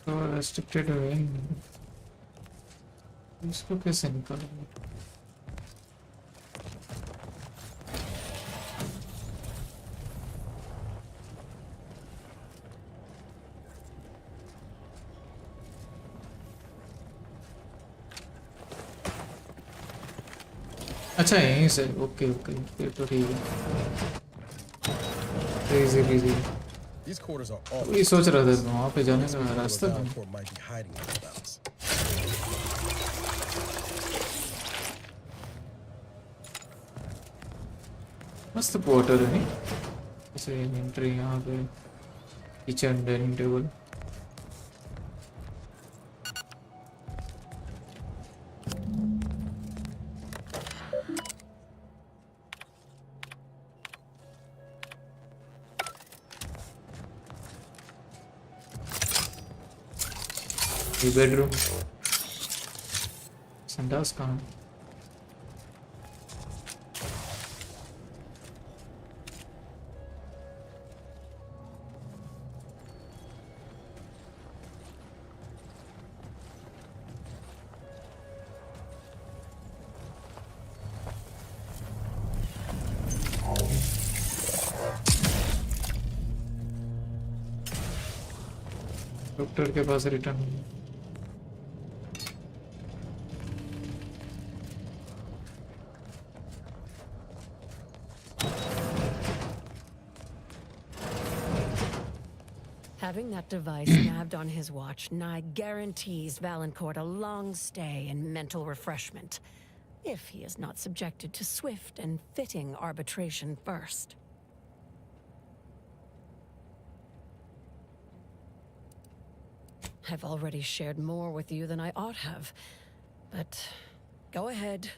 Restricted wing. इसको कैसे निकालेंगे? अच्छा यहीं से okay okay फिर तो ठीक है easy easy These quarters are all. ये सोच रहा था वहाँ पे जाने का रास्ता might be hiding themselves. मस्त क्वार्टर है नहीं ऐसे एंट्री यहाँ पे किचन डाइनिंग टेबल ये बेडरूम संडास कहाँ है? डॉक्टर के पास return Having that device nabbed on his watch nigh guarantees Valancourt a long stay and mental refreshment, if he is not subjected to swift and fitting arbitration first. I've already shared more with you than I ought have, but go ahead.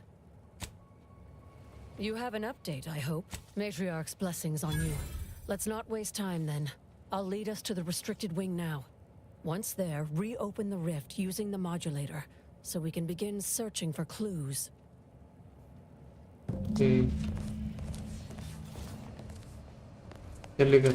You have an update, I hope. Matriarch's blessings on you. Let's not waste time then. I'll lead us to the restricted wing now. Once there, reopen the rift using the modulator, so we can begin searching for clues. Okay. चलिए गए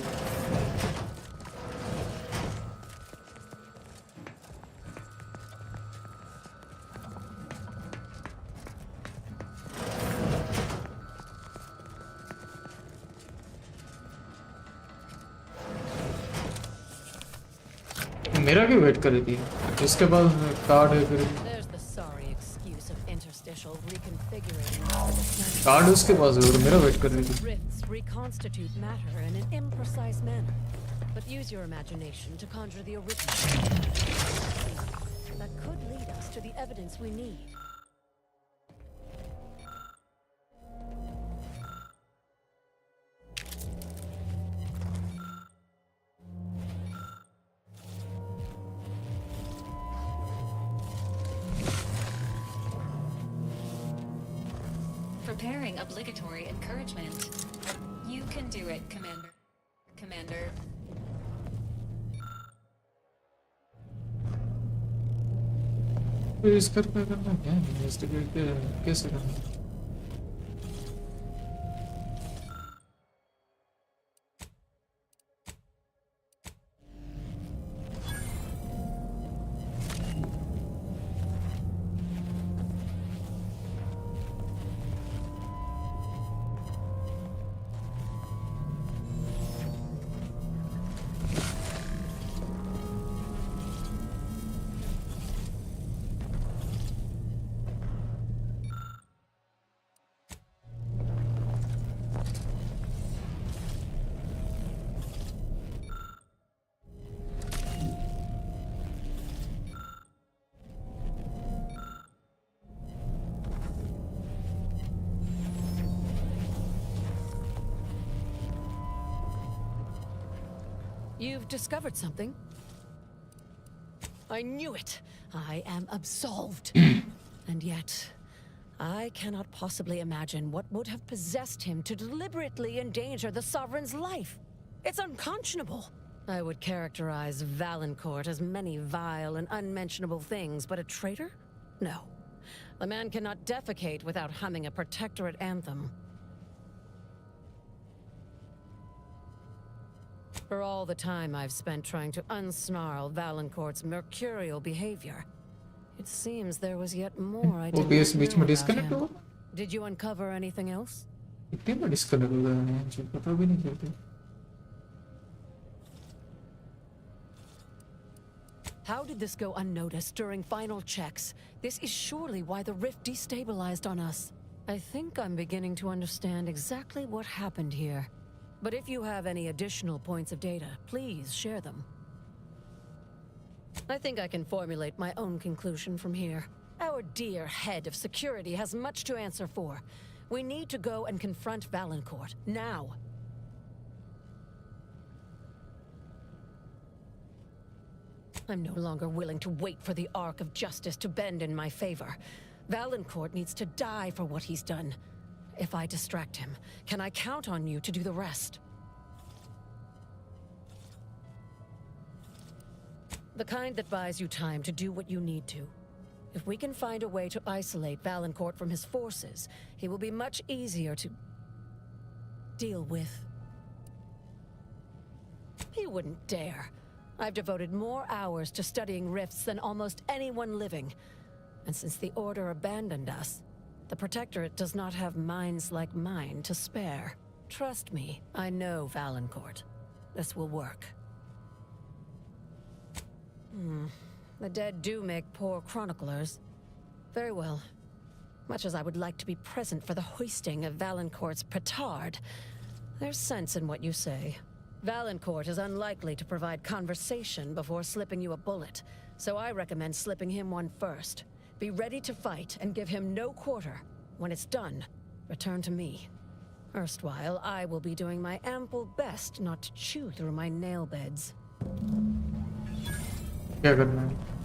मेरा क्यों wait कर रही थी इसके बाद card है फिर There's the sorry excuse of interstitial reconfiguring. Card उसके पास है और मेरा वेट कर रही थी Rifts reconstitute matter in an imprecise manner, but use your imagination to conjure the original. That could lead us to the evidence we need. preparing obligatory encouragement. You can do it, Commander. Commander. तो इस कर क्या करना क्या investigate कैसे करना You've discovered something. I knew it. I am absolved. And yet, I cannot possibly imagine what would have possessed him to deliberately endanger the Sovereign's life. It's unconscionable. I would characterize Valancourt as many vile and unmentionable things, but a traitor? No. A man cannot defecate without humming a protectorate anthem. For all the time I've spent trying to unsnarl Valancourt's mercurial behavior, it seems there was yet more I didn't know about him. Did you uncover anything else? How did this go unnoticed during final checks? This is surely why the rift destabilized on us. I think I'm beginning to understand exactly what happened here. But if you have any additional points of data, please share them. I think I can formulate my own conclusion from here. Our dear head of security has much to answer for. We need to go and confront Valancourt, now. I'm no longer willing to wait for the arc of justice to bend in my favor. Valancourt needs to die for what he's done. If I distract him, can I count on you to do the rest? The kind that buys you time to do what you need to. If we can find a way to isolate Valancourt from his forces, he will be much easier to deal with. He wouldn't dare. I've devoted more hours to studying rifts than almost anyone living. And since the Order abandoned us, the Protectorate does not have minds like mine to spare. Trust me, I know Valancourt. This will work. The dead do make poor chroniclers. Very well. Much as I would like to be present for the hoisting of Valancourt's petard, there's sense in what you say. Valancourt is unlikely to provide conversation before slipping you a bullet, so I recommend slipping him one first. Be ready to fight and give him no quarter. When it's done, return to me. Erstwhile, I will be doing my ample best not to chew through my nail beds. क्या करना है?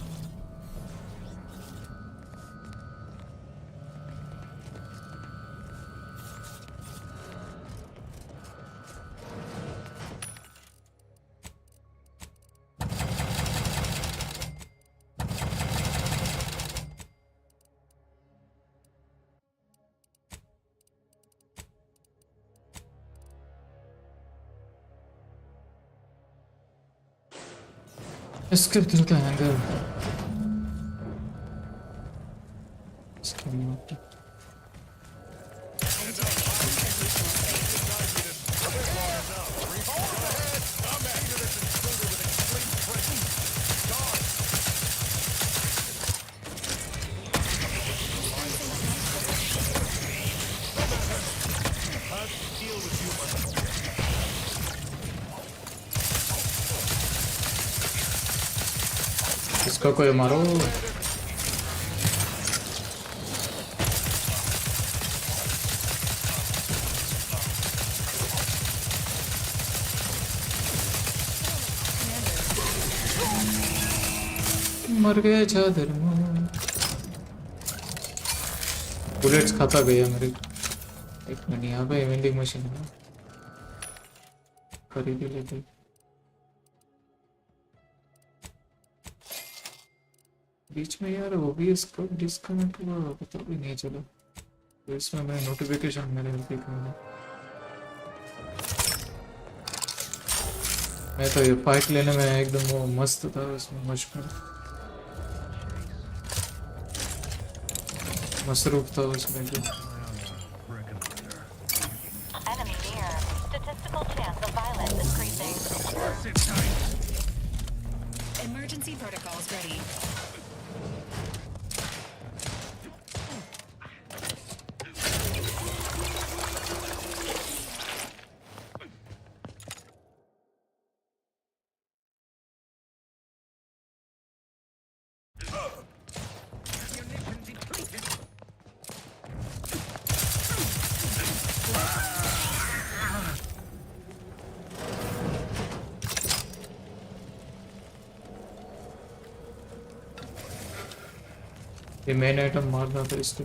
Skip through the hangar. Skip not. इसका कोई मारो मर गए चादर में बुलेट्स खाता गया मेरे एक मिनट यहाँ पे वेंडिंग मशीन है, खरीद ही लेते। बीच में यार ओबीएस कब डिस्कनेक्ट हुआ पता भी नहीं चला, तो इसमें मैं नोटिफिकेशन मैंने देखा। मैं तो ये फाइट लेने में एकदम वो मस्त था, उसमें मसरूफ था उसमें जो। Enemy near. Statistical chance of violence increasing. Emergency protocols ready. ये मेन आइटम मारना था इसको,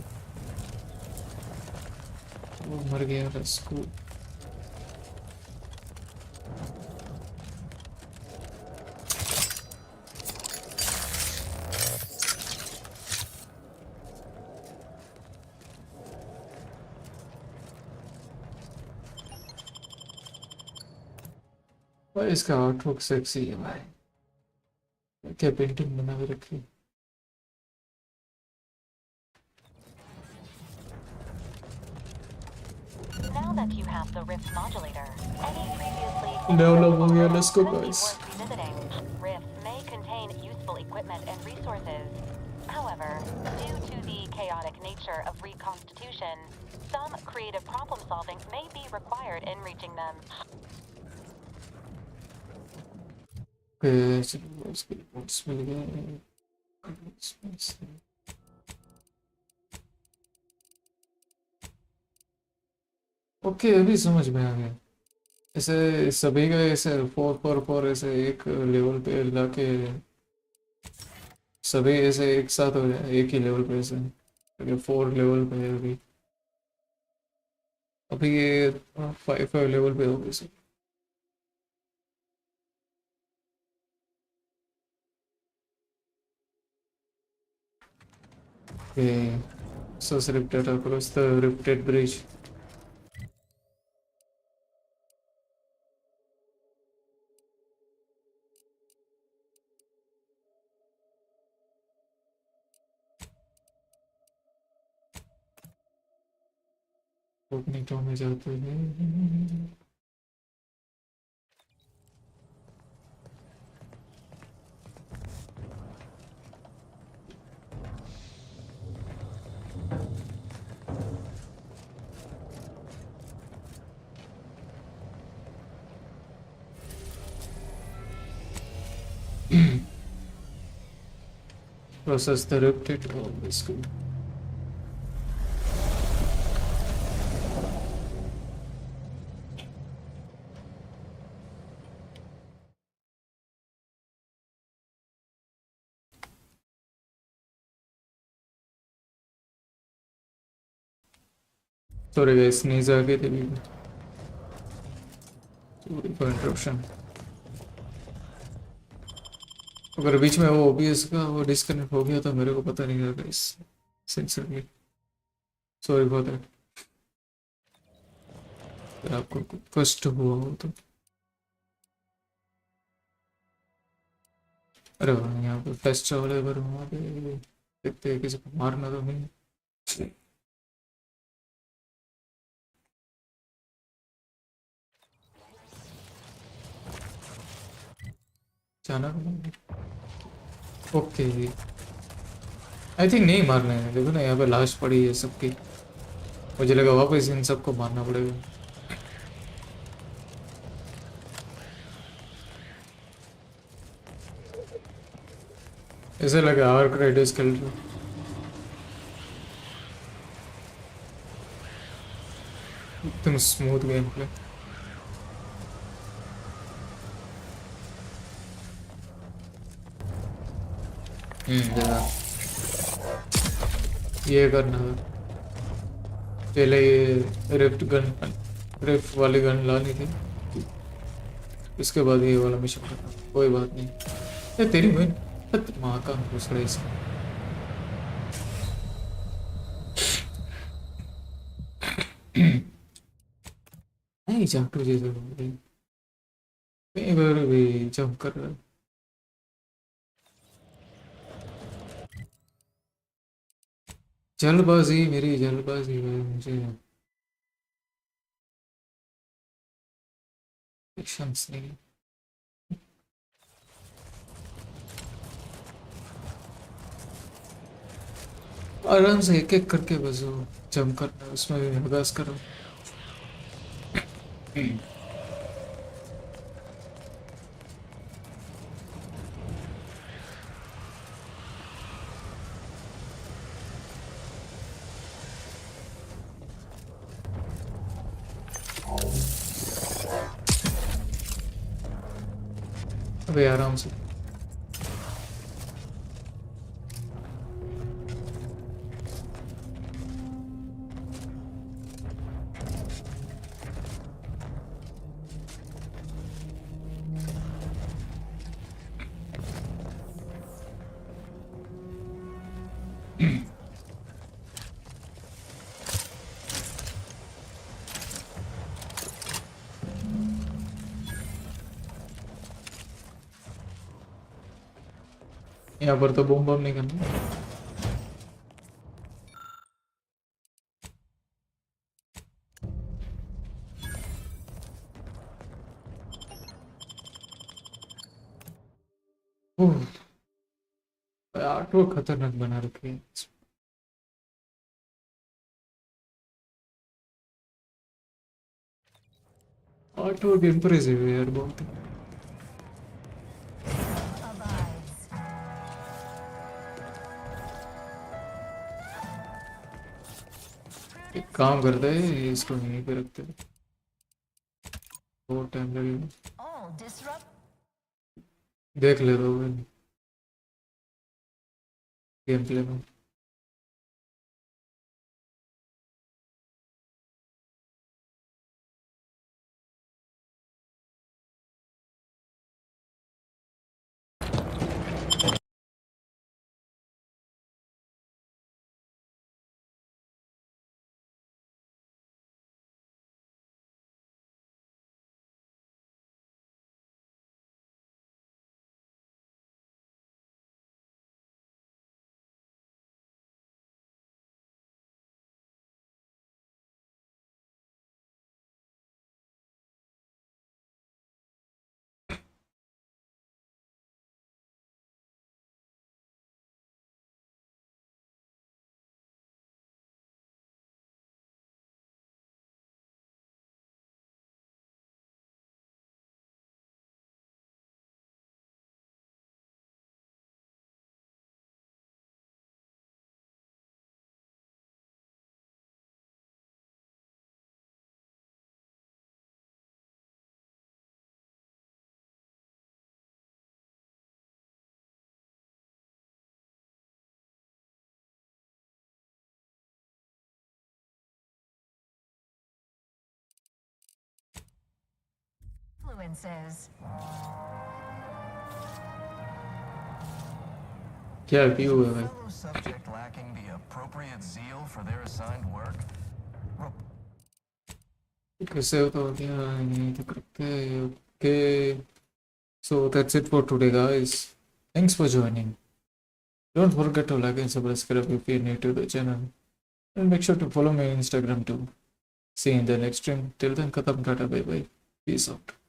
वो मर गया था इसको। भाई इसका आर्टवर्क सेक्सी है भाई, क्या पेंटिंग बना के रखी। Now that you have the Rift modulator, any previously Develop हो गया, let's go guys. revisiting. Rifts may contain useful equipment and resources. However, due to the chaotic nature of reconstitution, some creative problem solving may be required in reaching them. Okay, चलो उसके reports मिल गए। Okay अभी समझ में आ गया, ऐसे सभी का ऐसे 4 ऐसे एक लेवल पे लाके सभी ऐसे एक साथ हो जाए एक ही लेवल पे, ऐसे 4 लेवल पे है अभी। अभी ये 5 लेवल पे हो गए सब। Okay, so rifted across the rifted bridge. Cognito में जाते हैं। Process the rifted. Oh, that's good. Sorry guys, sneeze आ गए थे भी। Sorry for interruption। अगर बीच में वो OBS का वो डिस्कनेक्ट हो गया तो मेरे को पता नहीं लगा इस सिंसियरली सॉरी फॉर दैट। अगर आपको कष्ट हुआ हो तो। अरे वाह, यहाँ पे फेस्टिवल है, पर वहाँ पे देखते हैं किसी को मारना तो नहीं। जाना ओके, आई थिंक नहीं मारना है। देखो ना यहाँ पे लाश पड़ी है सबकी, मुझे लगा वापस इन सबको मारना पड़ेगा। ऐसे लगा आर्क राइडर्स खेल रहे। एकदम स्मूथ गेम प्ले। ये करना है। पहले ये रिफ्ट वाली गन लानी थी, इसके बाद ये वाला मिशन करना। कोई बात नहीं। ये तेरी बहन माँ का घुस रहा है इसका। नहीं जाटू जैसे कई बार भी जंप कर रहा है। जल्दबाजी, मेरी जल्दबाजी है, मुझे एक्शंस नहीं। आराम से एक एक करके बस वो जंप करना है, उसमें भी अभ्यास करो। अबे आराम से। यहाँ पर तो बम बम नहीं करना। ऑटो खतरनाक बना रखे हैं। ऑटो इम्प्रेसिव है यार बहुत। एक काम करते हैं, इसको यहीं पे रखते हैं, बहुत टाइम लगेगा। देख ले रहा हूँ गेम प्ले में। क्या व्यू है भाई। Subject lacking the appropriate zeal for their assigned work. कैसे होता हो गया नहीं तो करते। Okay, so that's it for today guys, thanks for joining. Don't forget to like and subscribe if you're new to the channel, and make sure to follow me on Instagram too. See you in the next stream. Till then, khatam, tata, bye bye, peace out.